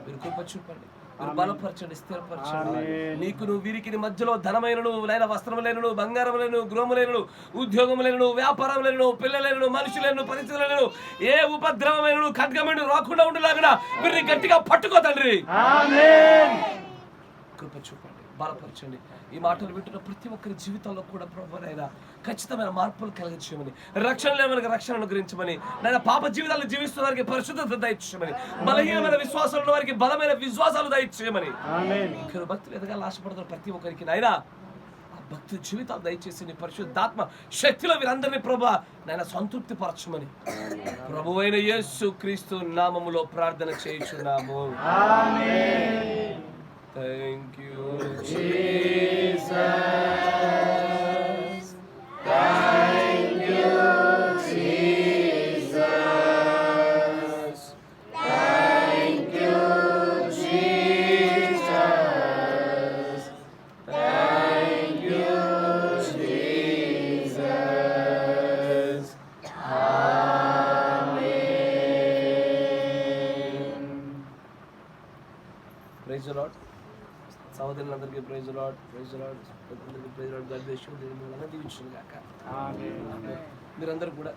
మీరు కృప చూపండి, మీరు బలపరచండి, స్థిరపరచండి. నీకు నువ్వు వీరికి మధ్యలో ధనమైనను లైన వస్త్రములైనను, బంగారములైనను, గృహములైనను, ఉద్యోగములైనను, వ్యాపారములైనను, పిల్లలైనను, మనుషులైనను, పరిస్థితులైనను, ఏ ఉపద్రవమైనను ఖడ్గమైనను రాకుండా ఉండేలాగా వీరిని గట్టిగా పట్టుకో తండ్రి. కృప చూపండి, బలపరచండి. ఈ మాటలు వింటున్న ప్రతి ఒక్కరి జీవితంలో కూడా ప్రభువైనా ఖచ్చితమైన మార్పులు కలిగించమని, రక్షణ లేని రక్షణను గురించమని, నేను పాప జీవితాలను జీవిస్తున్న వారికి పరిశుద్ధత దయచేయమని, బలహీనమైన విశ్వాసాలు ఉన్న వారికి బలమైన విశ్వాసాలు దయచేయమని, భక్తులు ఎదగాలని ఆశపడుతున్న ప్రతి ఒక్కరికి నాయనా భక్తి జీవితాలు దయచేసి నీ పరిశుద్ధాత్మ శక్తిలో వీరందరినీ ప్రభా నాయన సంతృప్తి పరచమని ప్రభువైన యేసు క్రీస్తు నామములో ప్రార్థన చేయుచున్నాము. Thank you Jesus, thank you Jesus, thank you Jesus, thank you Jesus. Praise the Lord. సహోదరులందరికీ praise the Lord, praise the Lord, అందరికీ praise the Lord. God bless you. దేవుడు మిమ్మల్ని దీవించును గాక. ఆమేన్. మీరందరూ కూడా